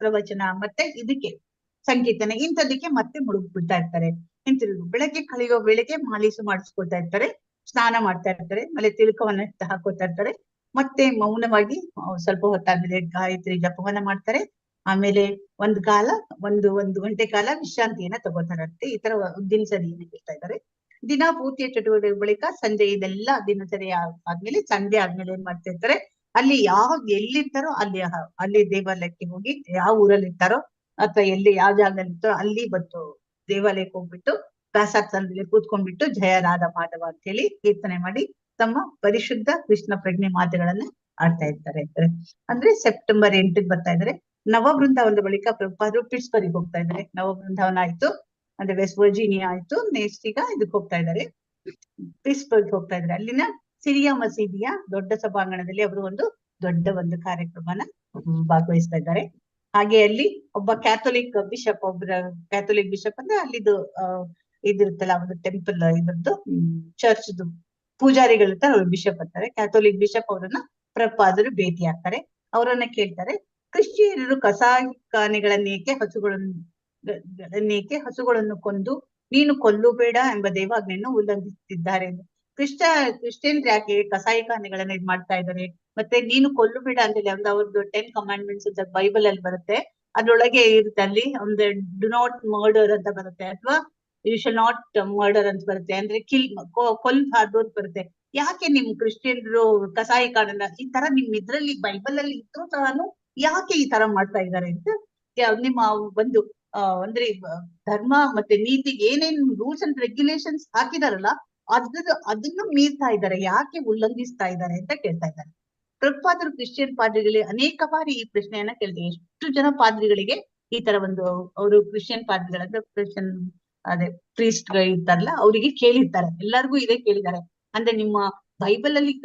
ಪ್ರವಚನ ಮತ್ತೆ ಇದಕ್ಕೆ ಸಂಕೀರ್ತನೆ ಇಂಥದಕ್ಕೆ ಮತ್ತೆ ಮುಳುಗ್ಬಿಡ್ತಾ ಇರ್ತಾರೆ. ಹಿಂತಿರುಗು ಬೆಳಗ್ಗೆ ಕಳೆಯುವ ವೇಳೆಗೆ ಮಾಲೀಸು ಮಾಡಿಸ್ಕೊಳ್ತಾ ಇರ್ತಾರೆ, ಸ್ನಾನ ಮಾಡ್ತಾ ಇರ್ತಾರೆ, ಆಮೇಲೆ ತಿಲಕವನ್ನ ಹಾಕೋತಾ ಇರ್ತಾರೆ. ಮತ್ತೆ ಮೌನವಾಗಿ ಸ್ವಲ್ಪ ಹೊತ್ತಾದ್ಮೇಲೆ ಗಾಯತ್ರಿ ಜಪವನ್ನ ಮಾಡ್ತಾರೆ. ಆಮೇಲೆ ಒಂದು ಗಂಟೆ ಕಾಲ ವಿಶ್ರಾಂತಿಯನ್ನ ತಗೋತಾರಂತೆ. ಈ ತರ ದಿನಚರಿಯನ್ನು ಹೇಳ್ತಾ ಇದ್ದಾರೆ. ದಿನ ಪೂರ್ತಿಯ ಚಟುವಟಿಕೆ ಬಳಿಕ ಸಂಜೆ ಇದೆಲ್ಲ ದಿನಚರಿ ಆದ್ಮೇಲೆ ಸಂಜೆ ಆದ್ಮೇಲೆ ಏನ್ ಮಾಡ್ತಾ ಇರ್ತಾರೆ, ಅಲ್ಲಿ ಎಲ್ಲಿರ್ತಾರೋ ಅಲ್ಲಿ ದೇವಾಲಯಕ್ಕೆ ಹೋಗಿ, ಯಾವ ಊರಲ್ಲಿ ಇರ್ತಾರೋ ಅಥವಾ ಯಾವ ಜಾಗದಲ್ಲಿ ಇರ್ತಾರೋ ಅಲ್ಲಿ ಬಂದು ದೇವಾಲಯಕ್ಕೆ ಹೋಗ್ಬಿಟ್ಟು ಪ್ರಸಾದ ಕೂತ್ಕೊಂಡ್ಬಿಟ್ಟು ಜಯ ರಾಧ ಮಾಧವ ಅಂತ ಹೇಳಿ ಕೀರ್ತನೆ ಮಾಡಿ ತಮ್ಮ ಪರಿಶುದ್ಧ ಕೃಷ್ಣ ಪ್ರಜ್ಞೆ ಮಾತುಗಳನ್ನ ಆಡ್ತಾ ಇರ್ತಾರೆ. ಅಂದ್ರೆ ಸೆಪ್ಟೆಂಬರ್ 8ಕ್ಕೆ ಬರ್ತಾ ಇದ್ದಾರೆ. ನವವೃಂದಾವನದ ಬಳಿಕ ಪ್ರಭುಪಾದರು ಪಿಟ್ಸ್ಬರ್ಗ್ ಹೋಗ್ತಾ ಇದ್ದಾರೆ. ನವವೃಂದಾವನ ಆಯ್ತು, ಅಂದ್ರೆ ವೆಸ್ಟ್ ವರ್ಜೀನಿಯಾ ಆಯ್ತು, ನೆಕ್ಸ್ಟ್ ಈಗ ಇದಕ್ಕೆ ಹೋಗ್ತಾ ಇದ್ದಾರೆ, ಪಿಟ್ಸ್ಬರ್ಗ್ ಹೋಗ್ತಾ ಇದ್ದಾರೆ. ಅಲ್ಲಿನ ಸಿರಿಯಾ ಮಸೀದಿಯ ದೊಡ್ಡ ಸಭಾಂಗಣದಲ್ಲಿ ಅವರು ಒಂದು ದೊಡ್ಡ ಒಂದು ಕಾರ್ಯಕ್ರಮನ ಭಾಗವಹಿಸ್ತಾ ಇದ್ದಾರೆ. ಹಾಗೆ ಅಲ್ಲಿ ಒಬ್ಬ ಕ್ಯಾಥೋಲಿಕ್ ಬಿಷಪ್ ಅಂದ್ರೆ ಅಲ್ಲಿದು ಇದಿರುತ್ತಲ್ಲ ಒಂದು ಟೆಂಪಲ್ ಇದ್ರದ್ದು ಚರ್ಚ್ದು ಪೂಜಾರಿಗಳಿರ್ತಾರೆ, ಅವ್ರು ಬಿಷಪ್ ಅಂತಾರೆ. ಕ್ಯಾಥೋಲಿಕ್ ಬಿಷಪ್ ಅವರನ್ನ ಪ್ರಭುಪಾದರು ಭೇಟಿ ಆಗ್ತಾರೆ. ಅವರನ್ನ ಕೇಳ್ತಾರೆ, ಕ್ರಿಶ್ಚಿಯನರು ಕಸಾಯಿಖಾನೆಗಳನ್ನೇಕೆ ಹಸುಗಳನ್ನು ಕೊಂದು ನೀನು ಕೊಲ್ಲಬೇಡ ಎಂಬ ದೇವಾಜ್ಞೆಯನ್ನು ಉಲ್ಲಂಘಿಸುತ್ತಿದ್ದಾರೆ. ಕ್ರಿಶ್ಚಿಯನ್ರು ಯಾಕೆ ಕಸಾಯಿಖಾನೆಗಳನ್ನ ಇದ್ ಮಾಡ್ತಾ ಇದ್ದಾರೆ, ಮತ್ತೆ ನೀನು ಕೊಲ್ಲಬೇಡ ಅಂತೇಳಿ ಅವ್ರದ್ದು 10 ಕಮಾಂಡ್ಮೆಂಟ್ಸ್ ಅಂತ ಬೈಬಲ್ ಅಲ್ಲಿ ಬರುತ್ತೆ. ಅದ್ರೊಳಗೆ ಇರುತ್ತೆ, ಅಲ್ಲಿ ಒಂದು ಡು ನಾಟ್ ಮರ್ಡರ್ ಅಂತ ಬರುತ್ತೆ, ಅಥವಾ ಯು ಶಲ್ ನಾಟ್ ಮರ್ಡರ್ ಅಂತ ಬರುತ್ತೆ, ಅಂದ್ರೆ ಕೊಲ್ಬಾರ್ದು ಅಂತ ಬರುತ್ತೆ. ಯಾಕೆ ನಿಮ್ ಕ್ರಿಶ್ಚಿಯನ್ರು ಕಸಾಯಿಖಾನೆನ ಈ ತರ ನಿಮ್ ಇದ್ರಲ್ಲಿ ಬೈಬಲ್ ಅಲ್ಲಿ ಇದ್ರೂ ಸಹ ಯಾಕೆ ಈ ತರ ಮಾಡ್ತಾ ಇದ್ದಾರೆ ಅಂತ ನಿಮ್ಮ ಒಂದು ಅಂದ್ರೆ ಧರ್ಮ ಮತ್ತೆ ನೀತಿಗೆ ಏನೇನ್ ರೂಲ್ಸ್ ಅಂಡ್ ರೆಗ್ಯುಲೇಷನ್ಸ್ ಹಾಕಿದಾರಲ್ಲ ಅದನ್ನು ಮೀರ್ತಾ ಇದ್ದಾರೆ, ಯಾಕೆ ಉಲ್ಲಂಘಿಸ್ತಾ ಇದ್ದಾರೆ ಅಂತ ಕೇಳ್ತಾ ಇದ್ದಾರೆ. ಪ್ರಭುಪಾದರು ಕ್ರಿಶ್ಚಿಯನ್ ಪಾದ್ರಿಗಳಿಗೆ ಅನೇಕ ಬಾರಿ ಈ ಪ್ರಶ್ನೆಯನ್ನ ಕೇಳ್ತಾರೆ. ಎಷ್ಟು ಜನ ಪಾದ್ರಿಗಳಿಗೆ ಈ ತರ ಒಂದು ಅವರು ಕ್ರಿಶ್ಚಿಯನ್ ಪಾದ್ರಿಗಳಂದ್ರೆ ಕ್ರಿಶ್ಚಿಯನ್ ಅದೇ ಪ್ರೀಸ್ಟ್ ಇರ್ತಾರಲ್ಲ ಅವರಿಗೆ ಕೇಳಿರ್ತಾರೆ, ಎಲ್ಲರಿಗೂ ಇದೇ ಕೇಳಿದ್ದಾರೆ. ಅಂದ್ರೆ ನಿಮ್ಮ ಬೈಬಲ್ ಅಲ್ಲಿ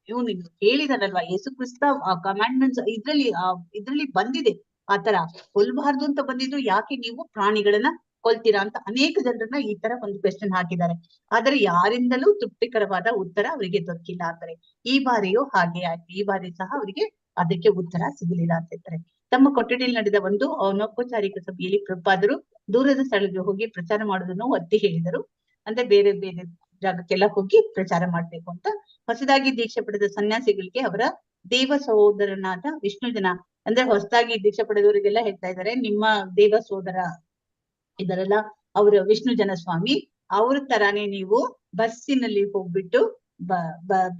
ಇವನು ಹೇಳಿದಾರಲ್ವಾ, ಯೇಸು ಕ್ರಿಸ್ತ ಕಮಾಂಡ್ಮೆಂಟ್ಸ್ ಇದ್ರಲ್ಲಿ ಬಂದಿದೆ, ಆತರ ಕೊಲ್ಬಾರ್ದು ಅಂತ ಬಂದಿದ್ರು, ಯಾಕೆ ನೀವು ಪ್ರಾಣಿಗಳನ್ನ ಕೊಲ್ತೀರಾ ಅಂತ ಅನೇಕ ಜನರನ್ನ ಈ ತರ ಒಂದು ಕ್ವೆಶ್ಚನ್ ಹಾಕಿದ್ದಾರೆ. ಆದ್ರೆ ಯಾರಿಂದಲೂ ತೃಪ್ತಿಕರವಾದ ಉತ್ತರ ಅವರಿಗೆ ದೊರಕಿಲ್ಲ ಅಂತಾರೆ. ಈ ಬಾರಿಯೂ ಹಾಗೆ ಆಯ್ತು, ಈ ಬಾರಿ ಸಹ ಅವರಿಗೆ ಅದಕ್ಕೆ ಉತ್ತರ ಸಿಗಲಿಲ್ಲ ಅಂತ ಹೇಳ್ತಾರೆ. ತಮ್ಮ ಕೊಠಡಿಯಲ್ಲಿ ನಡೆದ ಒಂದು ಅನೌಪಚಾರಿಕ ಸಭೆಯಲ್ಲಿ ಪ್ರಭುಪಾದರು ದೂರದ ಸ್ಥಳಕ್ಕೆ ಹೋಗಿ ಪ್ರಚಾರ ಮಾಡೋದನ್ನು ಒತ್ತಿ ಹೇಳಿದರು. ಅಂದ್ರೆ ಬೇರೆ ಬೇರೆ ಜಾಗಕ್ಕೆಲ್ಲ ಹೋಗಿ ಪ್ರಚಾರ ಮಾಡ್ಬೇಕು ಅಂತ. ಹೊಸದಾಗಿ ದೀಕ್ಷೆ ಪಡೆದ ಸನ್ಯಾಸಿಗಳಿಗೆ ಅವರ ದೇವ ಸಹೋದರನಾದ ವಿಷ್ಣು ಜನ, ಅಂದ್ರೆ ಹೊಸದಾಗಿ ದೀಕ್ಷೆ ಪಡೆದವರಿಗೆಲ್ಲ ಹೇಳ್ತಾ ಇದ್ದಾರೆ, ನಿಮ್ಮ ದೇವ ಸೋದರ ಇದರಲ್ಲ ಅವರು ವಿಷ್ಣು ಜನ ಸ್ವಾಮಿ ಅವ್ರ ತರಾನೇ ನೀವು ಬಸ್ಸಿನಲ್ಲಿ ಹೋಗ್ಬಿಟ್ಟು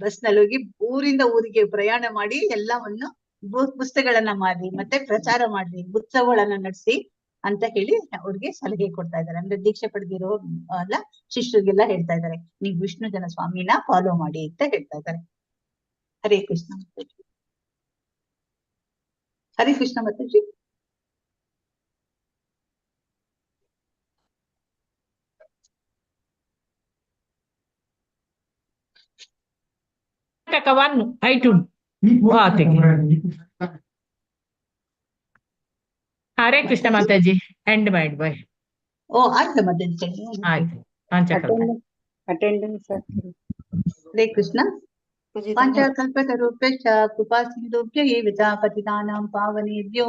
ಬಸ್ನಲ್ಲಿ ಹೋಗಿ ಊರಿಂದ ಊರಿಗೆ ಪ್ರಯಾಣ ಮಾಡಿ ಎಲ್ಲವನ್ನು ಪುಸ್ತಕಗಳನ್ನ ಮಾರಿ ಮತ್ತೆ ಪ್ರಚಾರ ಮಾಡ್ರಿ, ಉತ್ಸವಗಳನ್ನ ನಡೆಸಿ ಅಂತ ಹೇಳಿ ಅವ್ರಿಗೆ ಸಲಹೆ ಕೊಡ್ತಾ ಇದ್ದಾರೆ. ಅಂದ್ರೆ ದೀಕ್ಷೆ ಪಡೆದಿರೋ ಎಲ್ಲ ಶಿಷ್ಯರಿಗೆಲ್ಲ ಹೇಳ್ತಾ ಇದ್ದಾರೆ, ನೀವು ವಿಷ್ಣು ಜನ ಸ್ವಾಮಿನ ಫಾಲೋ ಮಾಡಿ ಅಂತ ಹೇಳ್ತಾ ಇದ್ದಾರೆ. ಹರೇ ಕೃಷ್ಣ ಮಾತಾಜಿ. ಹರೇ ಕೃಷ್ಣ ಮಾತಾಜಿ. ಹರೇ ಕೃಷ್ಣ ಮಾತಾಜಿ. ಎಂಡ್ ಮಾಡಿ ಬಾಯ್. ಓ ಆಯ್ತು ಮಾತಾಜಿ. ಆಯ್ತು. ಪಂಚಕಲ್ಪ. ಅಟೆಂಡೆನ್ಸ್ ಹರೇ ಕೃಷ್ಣ. ಪಂಚಕಲ್ಪತರುಭ್ಯಶ್ಚ ಕೃಪಾ ಸಿಂಧುಭ್ಯ ಏವ ಚ ಪತಿತಾನಾಂ ಪಾವನೇಭ್ಯೋ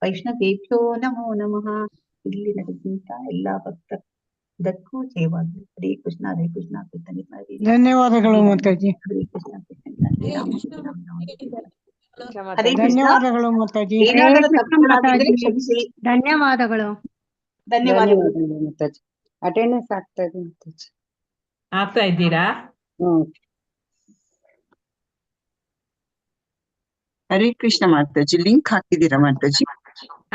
ವೈಷ್ಣವೇಭ್ಯೋ ನಮೋ ನಮಃ. ಇಲ್ಲಿ ನಡೆದಂತ ಎಲ್ಲಾ ಭಕ್ತದಕ್ಕೂ ಜಯವಾಗಲಿ. ಹರೇ ಕೃಷ್ಣ ಹರೇ ಕೃಷ್ಣ ಕೀರ್ತನೆ ಮಾಡಿ. ಧನ್ಯವಾದಗಳು ಮಾತಾಜಿ. ಹರೇ ಕೃಷ್ಣ ಹರೇ ಕೃಷ್ಣ. ಧನ್ಯವಾದಗಳು ಮಾತಾಜಿ. ಏನಾದರೂ ತಪ್ಪುಗಳಾಗಿದ್ರೆ ಕ್ಷಮಿಸಿ. ಧನ್ಯವಾದಗಳು. ಧನ್ಯವಾದಗಳು. ಮಾತಾಜಿ. ಅಟೆಂಡೆನ್ಸ್ ಆಗ್ತಾ ಇದೆ ಮಾತಾಜಿ. ಆಗ್ತಾ ಇದ್ದೀರಾ? ಹರೇ ಕೃಷ್ಣ ಮಾತಾಜಿ. ಲಿಂಕ್ ಹಾಕಿದ್ದೀರಾ ಮಾತಾಜಿ?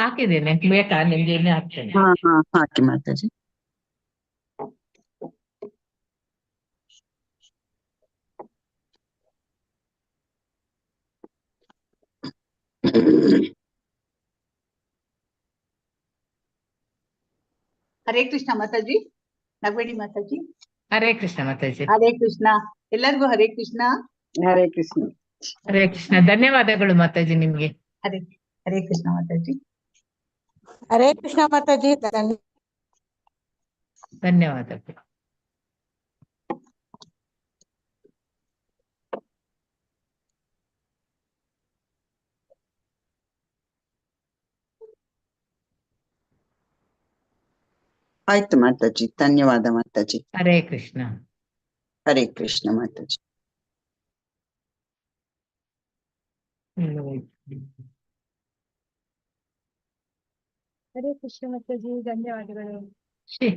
ಹಾಕಿದ್ದೇನೆ, ಬೇಕಾ ನಿಮ್ಗೆ? ಹಾಕ್ತೇನೆ. ಹಾಕಿ ಮಾತಾಜಿ. ಹರೇ ಕೃಷ್ಣ ಮಾತಾಜಿ. ನಗಬೇಡಿ ಮಾತಾಜಿ. ಹರೇ ಕೃಷ್ಣ ಮಾತಾಜಿ. ಹರೇ ಕೃಷ್ಣ. ಎಲ್ಲರಿಗೂ ಹರೇ ಕೃಷ್ಣ. ಹರೇ ಕೃಷ್ಣ. ಹರೇ ಕೃಷ್ಣ. ಧನ್ಯವಾದಗಳು ಮಾತಾಜಿ ನಿಮ್ಗೆ. ಹರೇ ಹರೇ ಕೃಷ್ಣ ಮಾತಾಜಿ. ಹರೇ ಕೃಷ್ಣ ಮಾತಾಜಿ. ಧನ್ಯವಾದಗಳು. ಆಯ್ತು ಮಾತಾಜಿ. ಧನ್ಯವಾದ ಮಾತಾಜಿ. ಹರೇ ಕೃಷ್ಣ. ಹರೇ ಕೃಷ್ಣ ಮಾತಾಜಿ. ಹರೇ ಕೃಷ್ಣ ಮಾತಾಜಿ. ಧನ್ಯವಾದಗಳು. ಶ್ರೀ